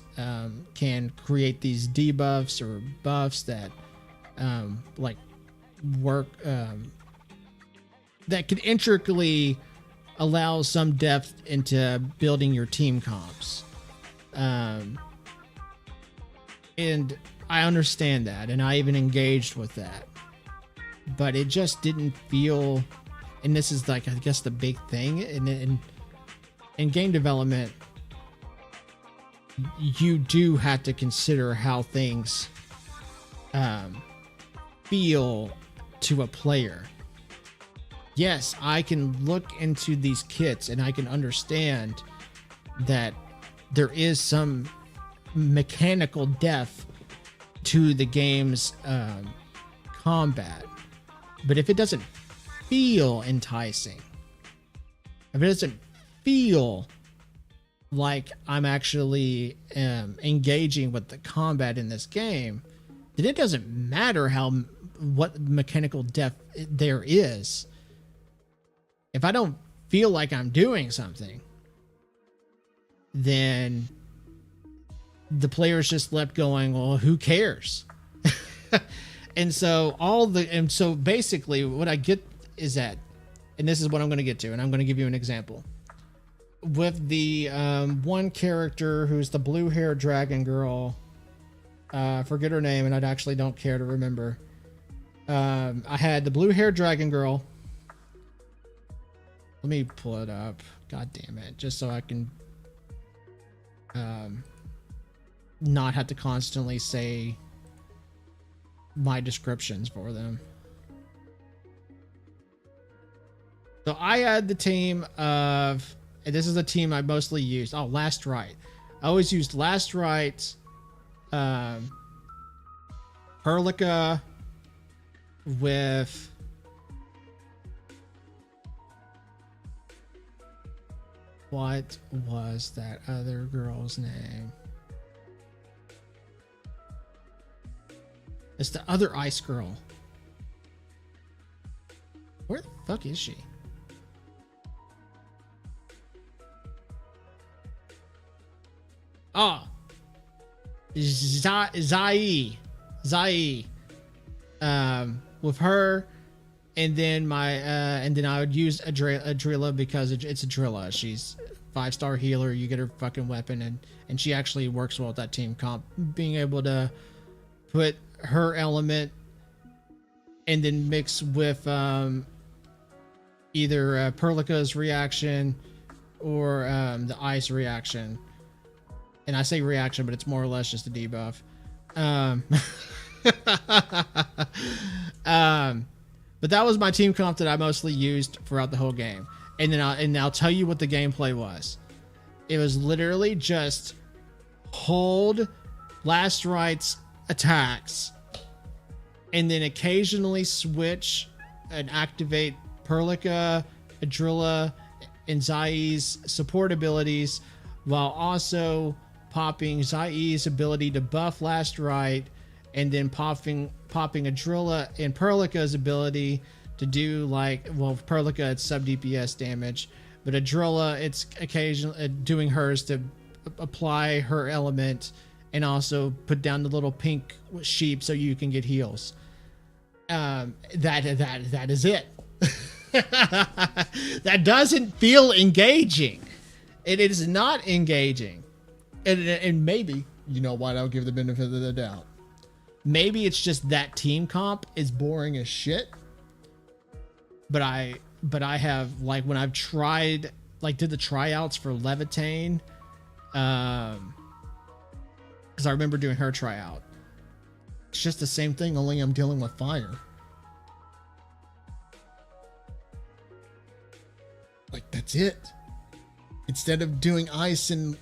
can create these debuffs or buffs that like work, that could intricately allow some depth into building your team comps. And I understand that, and I even engaged with that. But it just didn't feel, and this is like, I guess, the big thing in game development, you do have to consider how things feel to a player. Yes, I can look into these kits and I can understand that there is some mechanical depth to the game's combat. But if it doesn't feel enticing, if it doesn't feel like I'm actually engaging with the combat in this game, then it doesn't matter what mechanical depth there is. If I don't feel like I'm doing something, then the player's just left going, well, who cares? And so basically what I get is that, and this is what I'm going to get to, and I'm going to give you an example. With the one character who's the blue-haired dragon girl, forget her name, and I actually don't care to remember. I had the blue-haired dragon girl. Let me pull it up. God damn it. Just so I can not have to constantly say my descriptions for them. So I had the team of, and this is the team I mostly used. Oh, Last Rite. I always used Last Rite, Perlica with what was that other girl's name? It's the other ice girl. Where the fuck is she? Ah, Zai. With her, and then I would use Adrilla because it's Adrilla. She's 5-star healer. You get her fucking weapon, and she actually works well with that team comp. Being able to put her element and then mix with either Perlica's reaction or the ice reaction. And I say reaction, but it's more or less just a debuff. But that was my team comp that I mostly used throughout the whole game. And then I'll tell you what the gameplay was. It was literally just hold Last Rite's attacks and then occasionally switch and activate Perlica, Adrilla, and Zai's support abilities, while also popping Zai's ability to buff Last Rite, and then popping Adrilla and Perlica's ability to do Perlica it's sub DPS damage, but Adrilla it's occasionally doing hers to apply her element and also put down the little pink sheep so you can get heals. That is it. That doesn't feel engaging. It is not engaging. And maybe, you know what, I'll give the benefit of the doubt. Maybe it's just that team comp is boring as shit. But I have, like, when I've tried, like, did the tryouts for Levitane, because I remember doing her tryout. It's just the same thing, only I'm dealing with fire. Like, that's it. Instead of doing ice and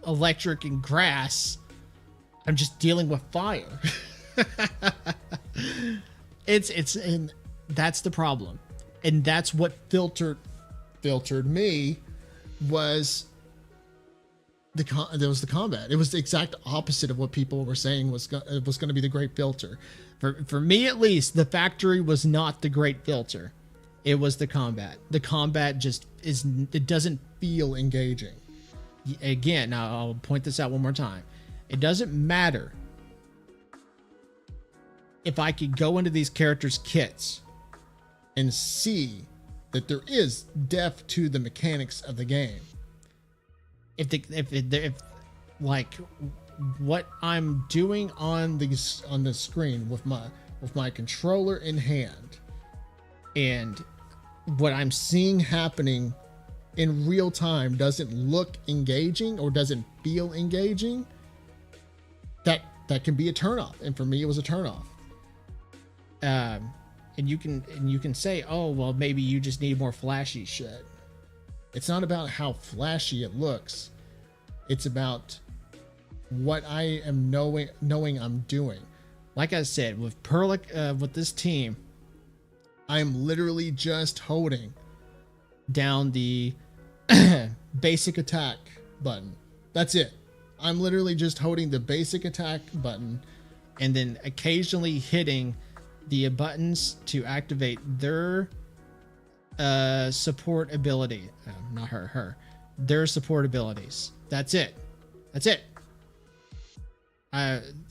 electric and grass, I'm just dealing with fire. And that's the problem. And that's what filtered me was the combat. It was the exact opposite of what people were saying was going to be the great filter. For me, at least, the factory was not the great filter. It was the combat. The combat just it doesn't feel engaging. Again, now I'll point this out one more time. It doesn't matter if I could go into these characters' kits and see that there is depth to the mechanics of the game. If like what I'm doing on the screen with my controller in hand, and what I'm seeing happening in real time doesn't look engaging or doesn't feel engaging, that can be a turnoff, and for me, it was a turnoff. And you can say, oh well, maybe you just need more flashy shit. It's not about how flashy it looks. It's about what I am knowing I'm doing. Like I said, with with this team, I'm literally just holding down the basic attack button. That's it. I'm literally just holding the basic attack button and then occasionally hitting the buttons to activate their support ability. Not her. Their support abilities. That's it.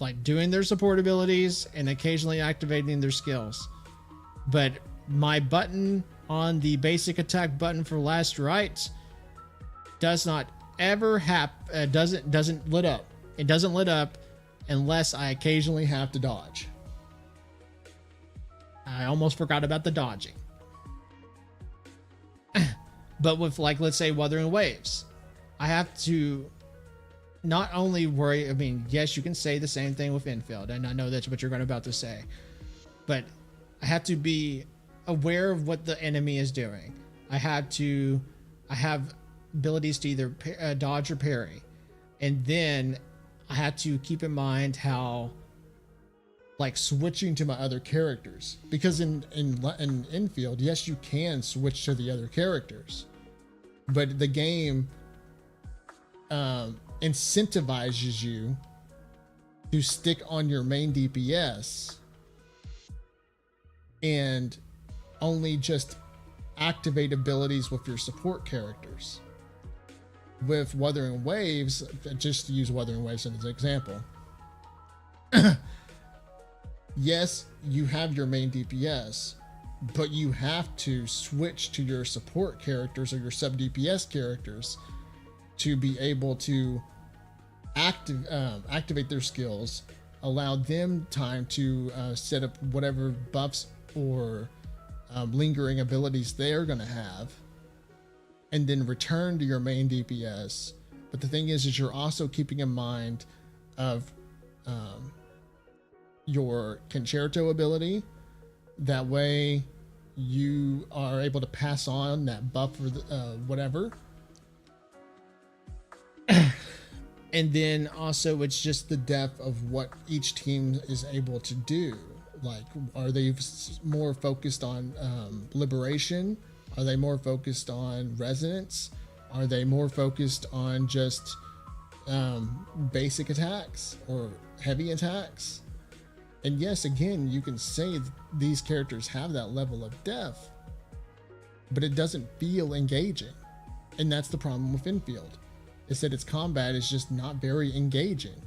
Like doing their support abilities and occasionally activating their skills. But my button on the basic attack button for last rites does not ever doesn't lit up. It doesn't lit up unless I occasionally have to dodge. I almost forgot about the dodging. But with, like, let's say Wuthering Waves, I have to not only worry, I mean, yes, you can say the same thing with Infield, and I know that's what you're about to say, but I have to be aware of what the enemy is doing. I have abilities to either dodge or parry, and then I have to keep in mind how, like, switching to my other characters, because in Infield, yes, you can switch to the other characters, but the game incentivizes you to stick on your main DPS and only just activate abilities with your support characters. With Wuthering Waves, just to use Wuthering Waves as an example, yes, you have your main DPS, but you have to switch to your support characters or your sub DPS characters to be able to activate their skills, allow them time to set up whatever buffs or lingering abilities they're going to have, and then return to your main DPS. But the thing is you're also keeping in mind of your concerto ability. That way you are able to pass on that buff or whatever. And then also it's just the depth of what each team is able to do. Like, are they more focused on liberation? Are they more focused on resonance? Are they more focused on just basic attacks or heavy attacks? And yes, again, you can say these characters have that level of depth, but it doesn't feel engaging. And that's the problem with Infield, is that its combat is just not very engaging.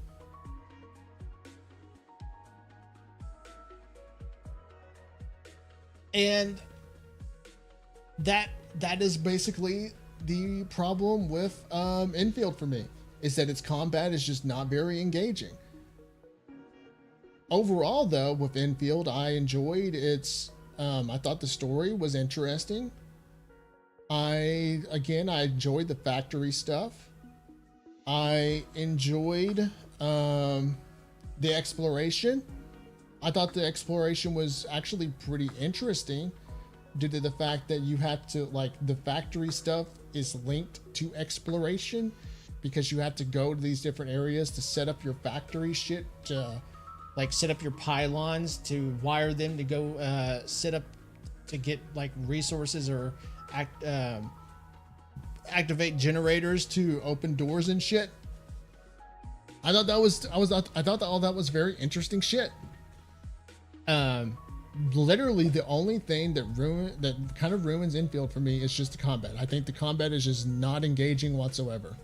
And that is basically the problem with Infield for me, is that its combat is just not very engaging. Overall, though, with Infield, I enjoyed its I thought the story was interesting. I enjoyed the factory stuff. I enjoyed the exploration. I thought the exploration was actually pretty interesting, due to the fact that you have to, like, the factory stuff is linked to exploration, because you have to go to these different areas to set up your factory shit, to like set up your pylons, to wire them to go set up to get like resources, or activate generators to open doors and shit. I thought all that was very interesting shit. Literally the only thing that kind of ruins Infield for me is just the combat. I think the combat is just not engaging whatsoever.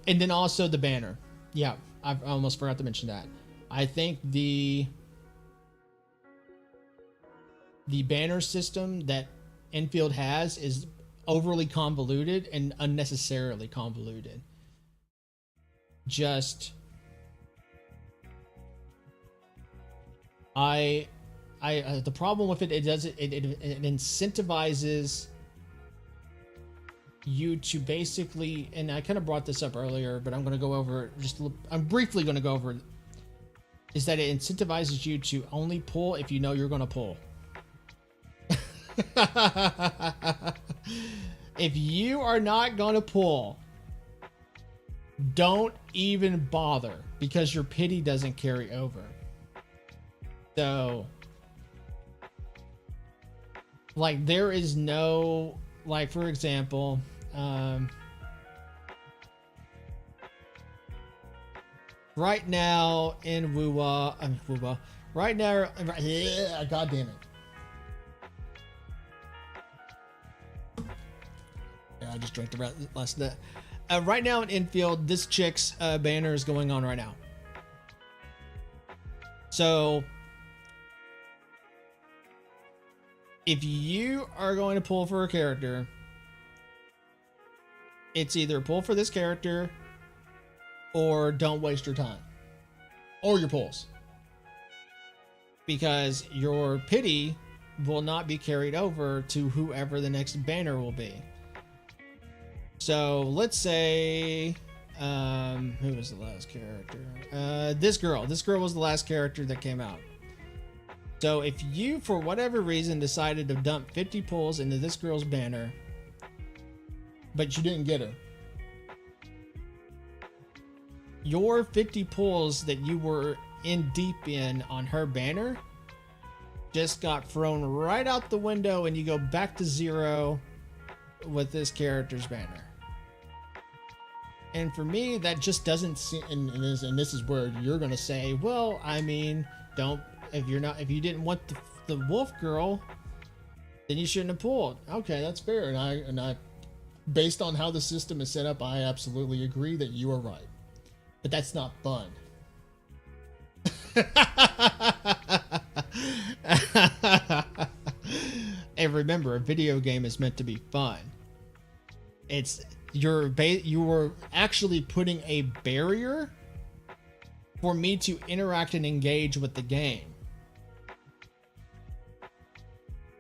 And then also the banner. Yeah, I almost forgot to mention that. I think the banner system that Infield has is overly convoluted and unnecessarily convoluted. Just the problem with it, it incentivizes you to basically, and I kind of brought this up earlier, but I'm going to go over it just I'm briefly going to go over it, is that it incentivizes you to only pull if you know you're going to pull. If you are not going to pull, don't even bother, because your pity doesn't carry over. So, like, there is no, like, for example, right now in right now, god damn it. Yeah, I just drank the last night. Right now in infield, this chick's banner is going on right now. So, if you are going to pull for a character, it's either pull for this character or don't waste your time or your pulls, because your pity will not be carried over to whoever the next banner will be. So let's say, who was the last character? This girl was the last character that came out. So if you, for whatever reason, decided to dump 50 pulls into this girl's banner, but you didn't get her, your 50 pulls that you were in deep in on her banner just got thrown right out the window, and you go back to zero with this character's banner. And for me, that just doesn't seem, and this is where you're going to say, well, I mean, if you didn't want the wolf girl, then you shouldn't have pulled. Okay, that's fair. And I, based on how the system is set up, I absolutely agree that you are right. But that's not fun. And remember, a video game is meant to be fun. You're actually putting a barrier for me to interact and engage with the game.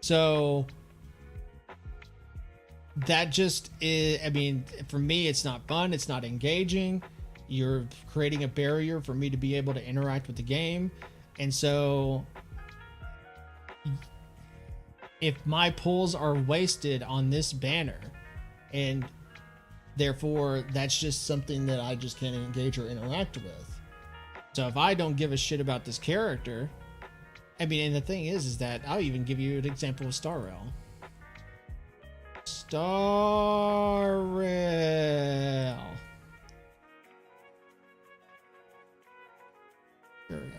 So that just is, I mean, for me, it's not fun. It's not engaging. You're creating a barrier for me to be able to interact with the game. And so if my pulls are wasted on this banner, and therefore that's just something that I just can't engage or interact with. So if I don't give a shit about this character, I mean, and the thing is that I'll even give you an example of Star Rail. Star Rail. There we go.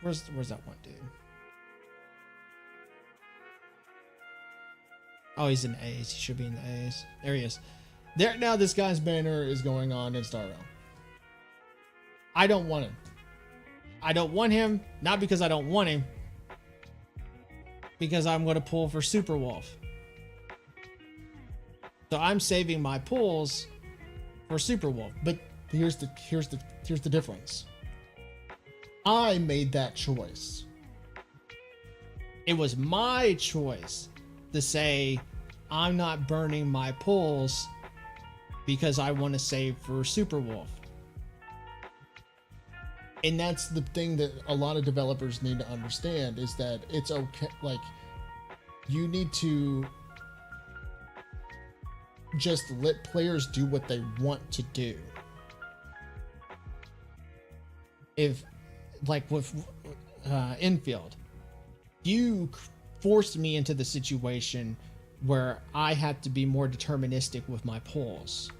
Where's that one dude? Oh, he's in A's. He should be in the A's. There he is. There now. This guy's banner is going on in Star Rail. I don't want him. I don't want him, not because I don't want him, because I'm going to pull for Super Wolf. So I'm saving my pulls for Super Wolf. But here's the difference. I made that choice. It was my choice to say, I'm not burning my pulls because I want to save for Super Wolf. And that's the thing that a lot of developers need to understand, is that it's okay. Like, you need to just let players do what they want to do. If, like with infield, you forced me into the situation where I had to be more deterministic with my pulls.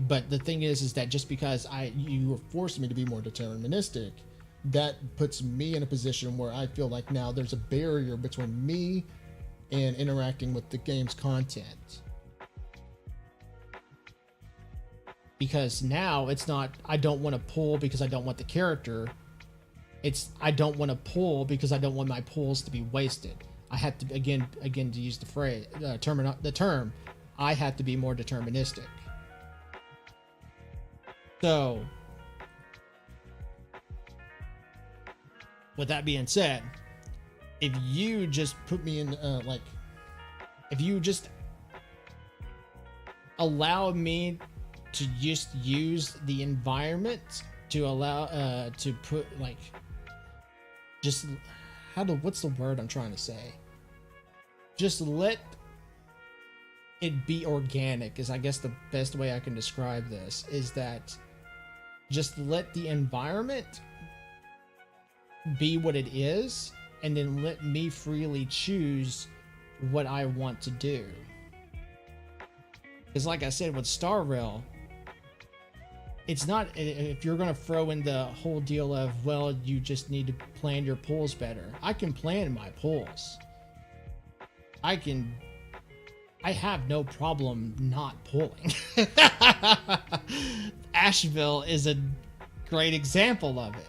But the thing is that just because you forced me to be more deterministic, that puts me in a position where I feel like now there's a barrier between me and interacting with the game's content. Because now it's not, I don't want to pull because I don't want the character. It's, I don't want to pull because I don't want my pulls to be wasted. I have to, again to use the phrase, the term, I have to be more deterministic. So, with that being said, if you just put me in, if you just allow me to just use the environment to allow to put like just what's the word I'm trying to say? Just let it be organic is I guess the best way I can describe this, is that just let the environment be what it is, and then let me freely choose what I want to do. Because like I said, with Star Rail, it's not, if you're going to throw in the whole deal of, well, you just need to plan your pulls better. I can plan my pulls. I have no problem not pulling. Asheville is a great example of it.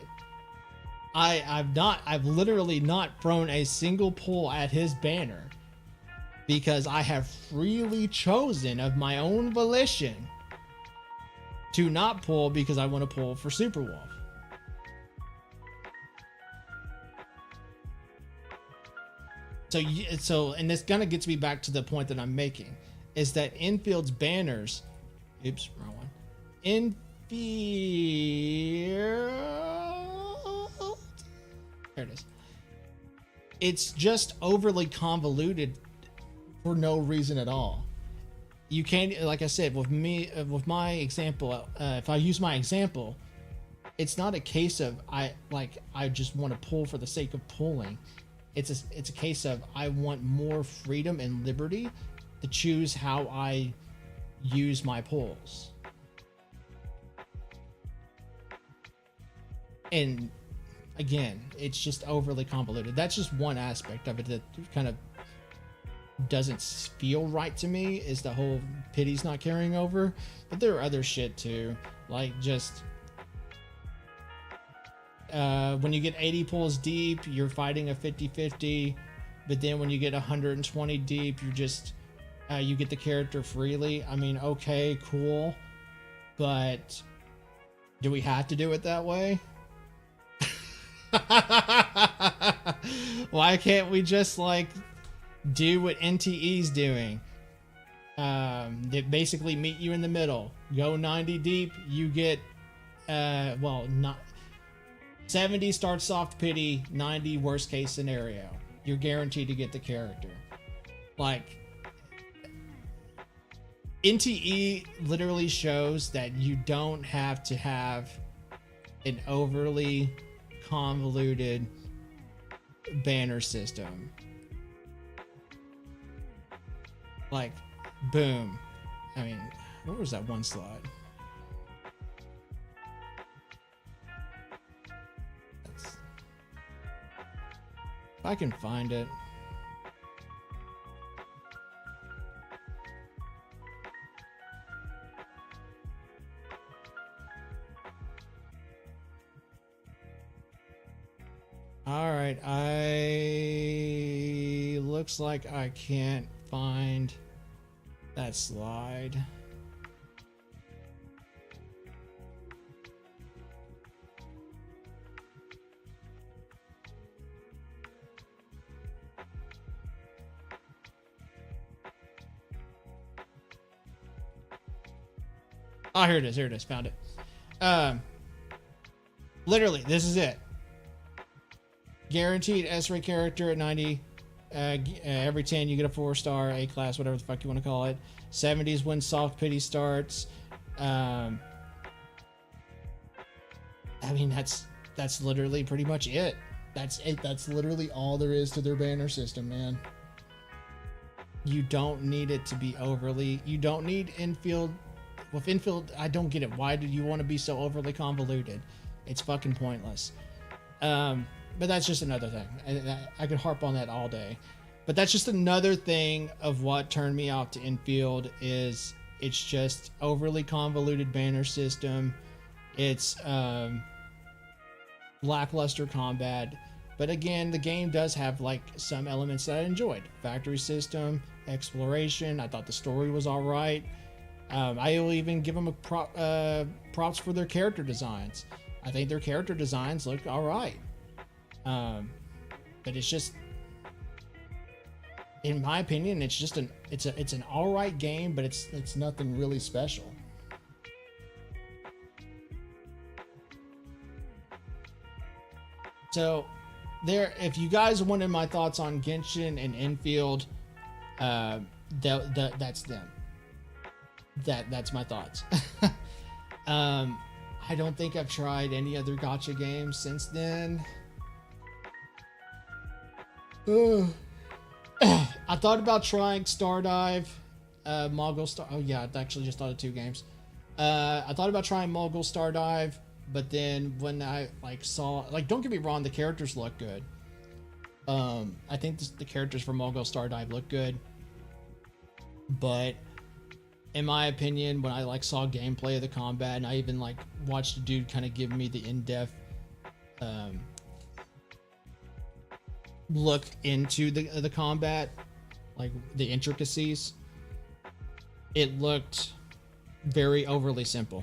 I've literally not thrown a single pull at his banner because I have freely chosen of my own volition to not pull because I want to pull for Superwolf. So, and this kind of gets me back to the point that I'm making, is that Infield's banners, oops, wrong one. Infield, there it is. It's just overly convoluted for no reason at all. You can't, like I said, with my example, if I use my example, it's not a case of I just want to pull for the sake of pulling. It's a case of I want more freedom and liberty to choose how I use my pulls. And again, it's just overly convoluted. That's just one aspect of it that kind of doesn't feel right to me, is the whole pity's not carrying over. But there are other shit too, like just when you get 80 pulls deep, you're fighting a 50-50, but then when you get 120 deep, you're just you get the character freely. I mean, okay, cool, but do we have to do it that way? Why can't we just like do what NTE's doing? They basically meet you in the middle. Go 90 deep, you get not 70 starts soft pity, 90 worst case scenario. You're guaranteed to get the character. Like, NTE literally shows that you don't have to have an overly convoluted banner system. Like, boom. I mean, where was that one slide? If I can find it. All right, looks like I can't find that slide. Oh, here it is, found it. Literally, this is it. Guaranteed S-ray character at 90. Every 10 you get a 4-star, A-class, whatever the fuck you want to call it. 70s when soft pity starts. I mean, that's literally pretty much it. That's it. That's literally all there is to their banner system, man. You don't need it to be overly... You don't need infield... With infield, I don't get it. Why do you want to be so overly convoluted? It's fucking pointless. But that's just another thing. I could harp on that all day. But that's just another thing of what turned me off to infield, is it's just overly convoluted banner system. It's lackluster combat. But again, the game does have like some elements that I enjoyed. Factory system, exploration. I thought the story was all right. I will even give them props for their character designs. I think their character designs look all right. But it's just in my opinion, it's just it's an all right game, but it's nothing really special. So there, if you guys wanted my thoughts on Genshin and Infield, that's them. That's my thoughts. I don't think I've tried any other gacha games since then. I thought about trying Stardive, Mogul Star. Oh yeah, I actually just thought of 2 games. I thought about trying Mogul Stardive, but then when I saw, don't get me wrong, the characters look good. I think the characters for Mogul Stardive look good, but in my opinion, when I saw gameplay of the combat, and I even watched a dude kind of give me the in-depth look into the combat, the intricacies, it looked very overly simple.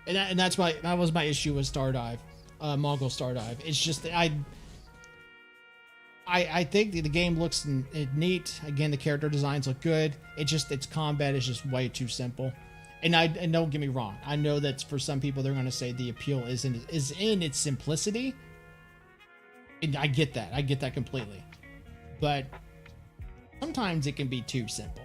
And that was my issue with Stardive, Mongol Stardive. It's just that I think the game looks neat. Again, the character designs look good. Its combat is just way too simple. And don't get me wrong, I know that for some people they're going to say the appeal is in its simplicity. And I get that completely. But sometimes it can be too simple.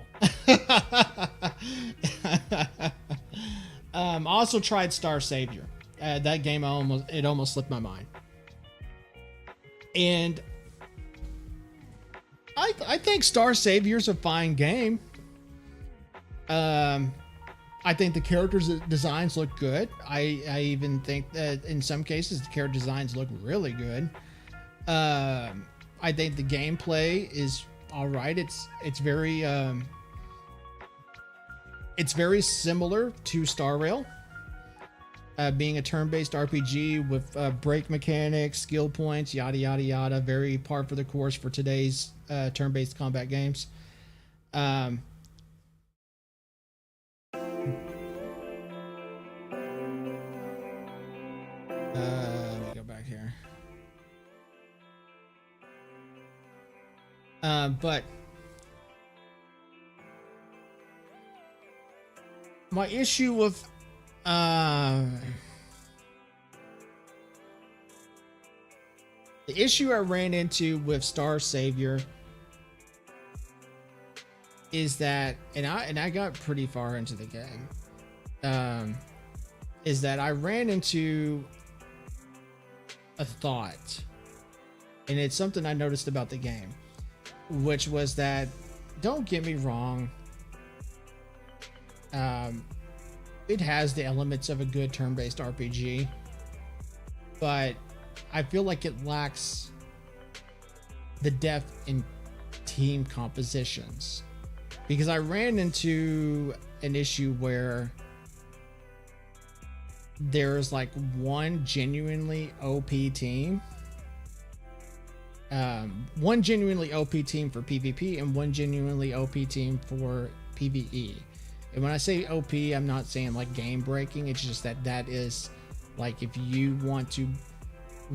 I also tried Star Savior. That game almost slipped my mind. And I think Star Savior's a fine game. I think the characters' designs look good. I even think that in some cases the character designs look really good. I think the gameplay is all right. It's very similar to Star Rail, being a turn-based RPG with break mechanics, skill points, yada yada yada. Very par for the course for today's turn-based combat games. Let me go back here. But my issue with the issue I ran into with Star Savior is that, and I got pretty far into the game, is that I ran into a thought, and it's something I noticed about the game, which was that, don't get me wrong, it has the elements of a good turn-based RPG, but I feel like it lacks the depth in team compositions, because I ran into an issue where there's one genuinely OP team, one genuinely OP team for PvP and one genuinely OP team for PvE. And when I say OP, I'm not saying game breaking. It's just that is if you want to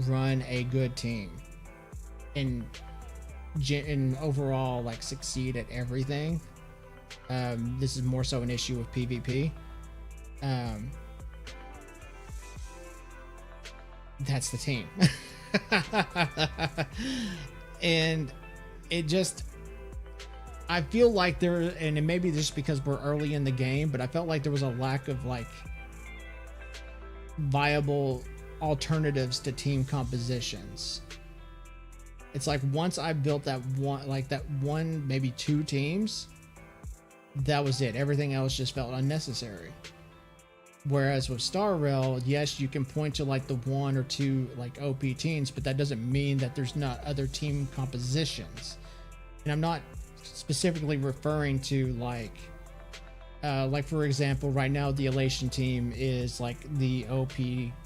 run a good team and overall succeed at everything. This is more so an issue with PvP. That's the team. And it just, I feel like there, and it may be just because we're early in the game, but I felt like there was a lack of viable alternatives to team compositions. It's once I built that one, maybe 2 teams, that was it. Everything else just felt unnecessary. Whereas with Star Rail, yes, you can point to the 1 or 2 OP teams, but that doesn't mean that there's not other team compositions. And I'm not specifically referring to like for example, right now the Elation team is like the OP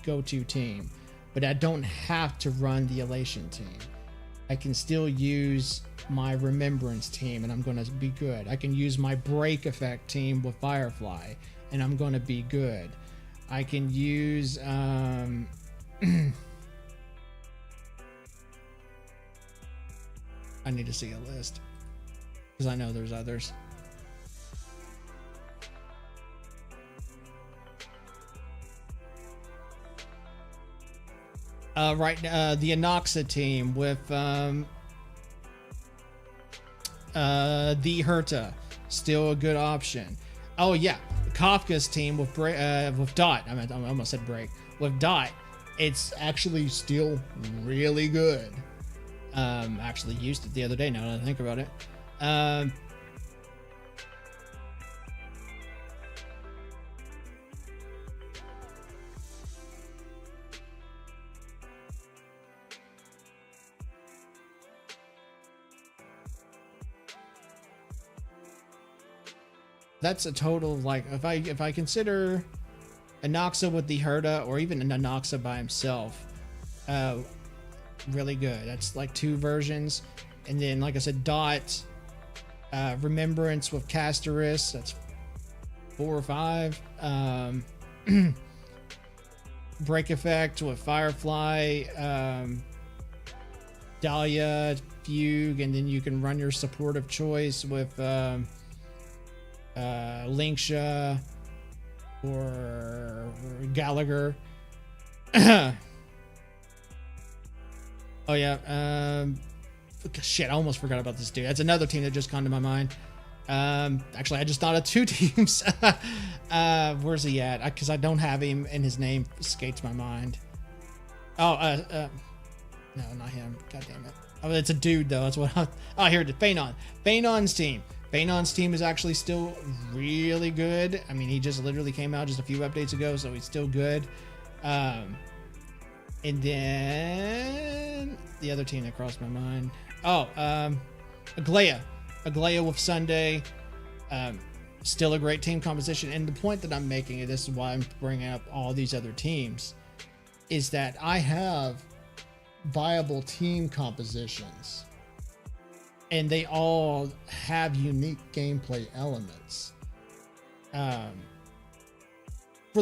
go-to team, but I don't have to run the Elation team. I can still use my Remembrance team and I'm going to be good. I can use my Break Effect team with Firefly and I'm going to be good. I can use I need to see a list because I know there's others. The Anoxa team with the Herta, still a good option. Oh yeah, Kafka's team with Dot. I almost said Break. With Dot, it's actually still really good. Actually used it the other day. Now that I think about it. That's a total of like if I consider Anoxa with the Herta or even an Anoxa by himself, really good. That's like 2 versions, and then like I said, Dot, Remembrance with Castoris, that's 4 or 5. Break Effect with Firefly, Dahlia, Fugue, and then you can run your support of choice with Linksha or Gallagher. Oh yeah, shit, I almost forgot about this dude. That's another team that just come to my mind. Actually, I just thought of 2 teams. Where's he at? Because I don't have him, and his name escapes my mind. Oh, no, not him. God damn it. Oh, it's a dude though. That's what. Oh, here it is. Phanon. Phanon's team. Phanon's team is actually still really good. I mean, he just literally came out just a few updates ago, so he's still good. And then the other team that crossed my mind. Oh, Aglaya. Aglaya with Sunday. Still a great team composition. And the point that I'm making, and this is why I'm bringing up all these other teams, is that I have viable team compositions. And they all have unique gameplay elements. For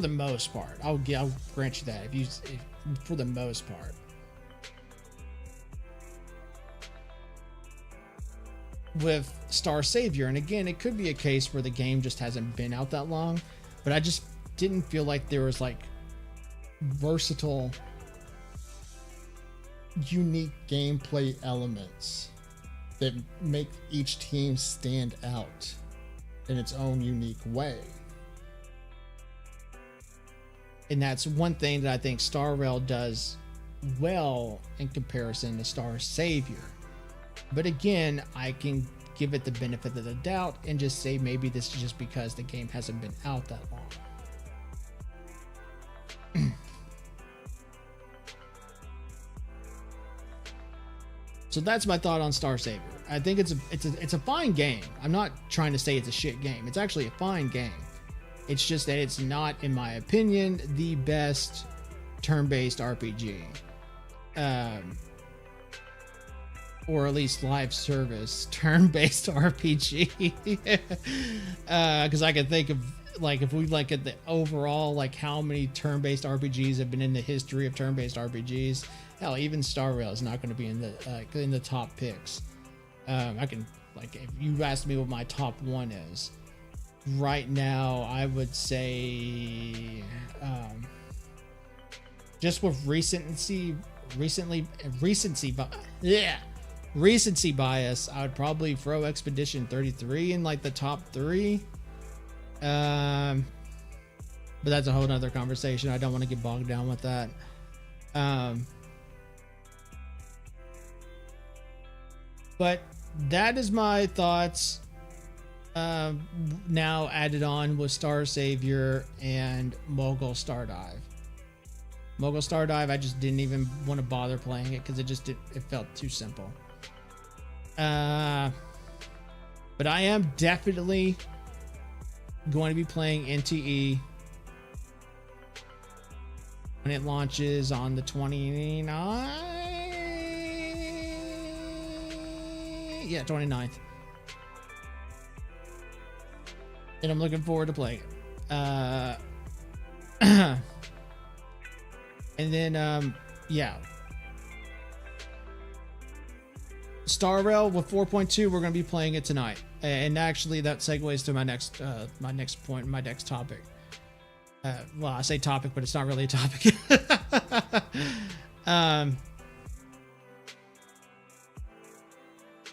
the most part. I'll grant you that. For the most part. With Star Savior, and again, it could be a case where the game just hasn't been out that long, but I just didn't feel like there was like versatile, unique gameplay elements that make each team stand out in its own unique way. And that's one thing that I think Star Rail does well in comparison to Star Savior. But again, I can give it the benefit of the doubt and just say maybe this is just because the game hasn't been out that long. So that's my thought on Star Savior. I think it's a fine game. I'm not trying to say it's a shit game. It's actually a fine game. It's just that it's not, in my opinion, the best turn-based RPG. Or at least live service turn-based RPG. Because I can think of, like, if we look at the overall, like, how many turn-based RPGs have been in the history of turn-based RPGs, hell, even Star Rail is not going to be in the top picks. I can, like, if you asked me what my top 1 is right now, I would say, just with recency bias, I would probably throw Expedition 33 in like the top 3. But that's a whole nother conversation. I don't want to get bogged down with that. But that is my thoughts. Now added on with Star Savior and Mogul Stardive. Mogul Stardive, I just didn't even want to bother playing it because it felt too simple. But I am definitely going to be playing NTE when it launches on the 29th. Yeah, 29th. And I'm looking forward to playing it. And then, yeah. Star Rail with 4.2, we're going to be playing it tonight. And actually, that segues to my next point, my next topic. Well, I say topic, but it's not really a topic.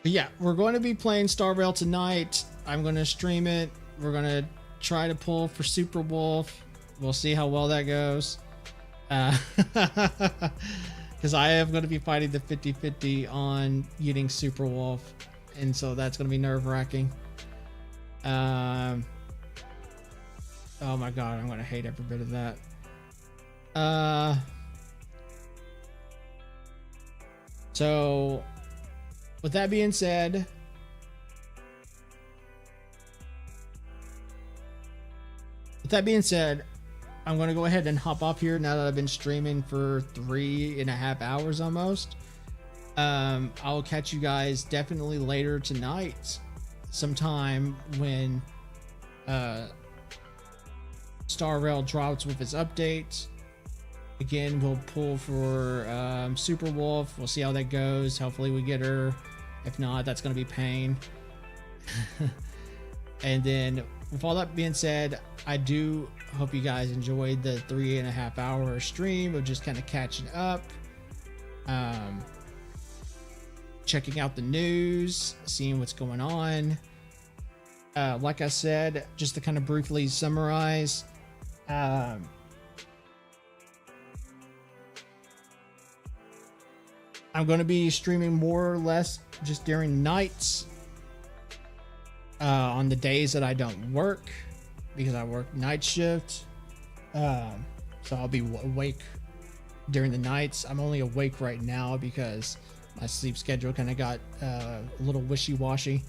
But yeah, we're going to be playing Star Rail tonight. I'm going to stream it. We're going to try to pull for Super Wolf. We'll see how well that goes. Because I am going to be fighting the 50-50 on getting Super Wolf. And so that's going to be nerve-wracking. Oh my god, I'm going to hate every bit of that. So, with that being said, I'm going to go ahead and hop off here now that I've been streaming for 3.5 hours almost. I'll catch you guys definitely later tonight sometime when Star Rail drops with its update. Again, we'll pull for Super Wolf. We'll see how that goes. Hopefully we get her. If not, that's going to be pain. And then with all that being said, I do hope you guys enjoyed the 3.5 hour stream of just kind of catching up, checking out the news, seeing what's going on. Like I said, just to kind of briefly summarize, I'm going to be streaming more or less just during nights, on the days that I don't work, because I work night shift. So I'll be awake during the nights. I'm only awake right now because my sleep schedule kind of got a little wishy-washy.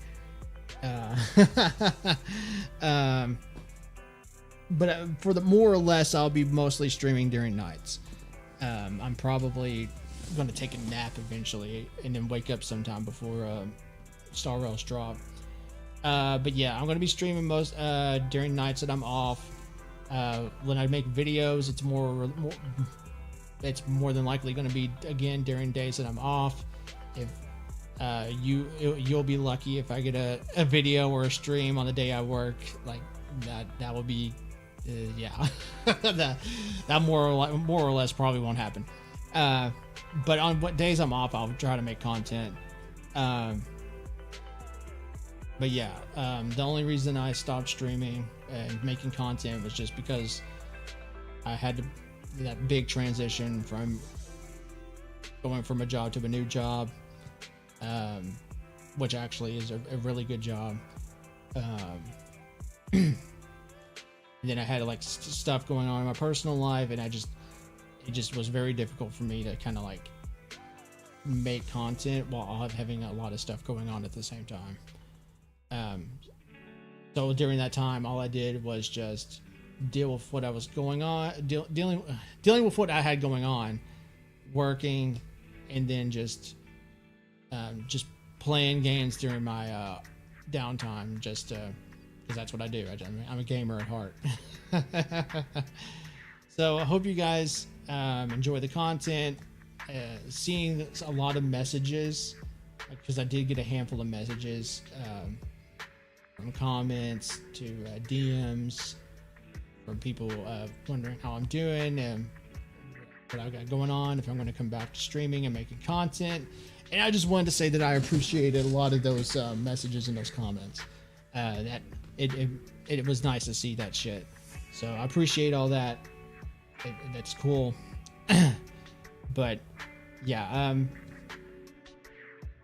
But for the more or less, I'll be mostly streaming during nights. I'm probably going to take a nap eventually and then wake up sometime before Star Rail's drop. But yeah, I'm going to be streaming most during nights that I'm off. When I make videos, it's more than likely going to be again during days that I'm off. If you'll be lucky if I get a video or a stream on the day I work, like that will be yeah. that more or less probably won't happen. But on what days I'm off, I'll try to make content. But yeah, the only reason I stopped streaming and making content was just because I had that big transition from going from a job to a new job, which actually is a really good job. And then I had like stuff going on in my personal life, and it just was very difficult for me to kind of like make content while having a lot of stuff going on at the same time. So during that time, all I did was just deal with what I was going on, dealing with what I had going on, working, and then just playing games during my downtime, just because that's what I do. I'm a gamer at heart. So I hope you guys enjoy the content, seeing a lot of messages, because I did get a handful of messages, from comments to DMs from people wondering how I'm doing and what I got going on, if I'm going to come back to streaming and making content. And I just wanted to say that I appreciated a lot of those messages and those comments. That it was nice to see that shit. So I appreciate all that. That's cool. But yeah,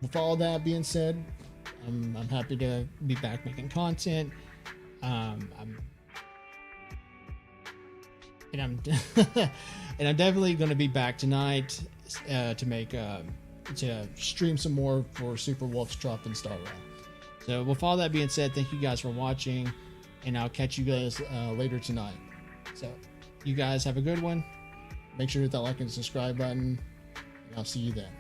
with all that being said, I'm happy to be back making content. I'm definitely going to be back tonight to make to stream some more for Super Wolf's drop in Star Rail. So with all that being said, thank you guys for watching, and I'll catch you guys later tonight. So you guys have a good one. Make sure to hit that like and subscribe button, and I'll see you then.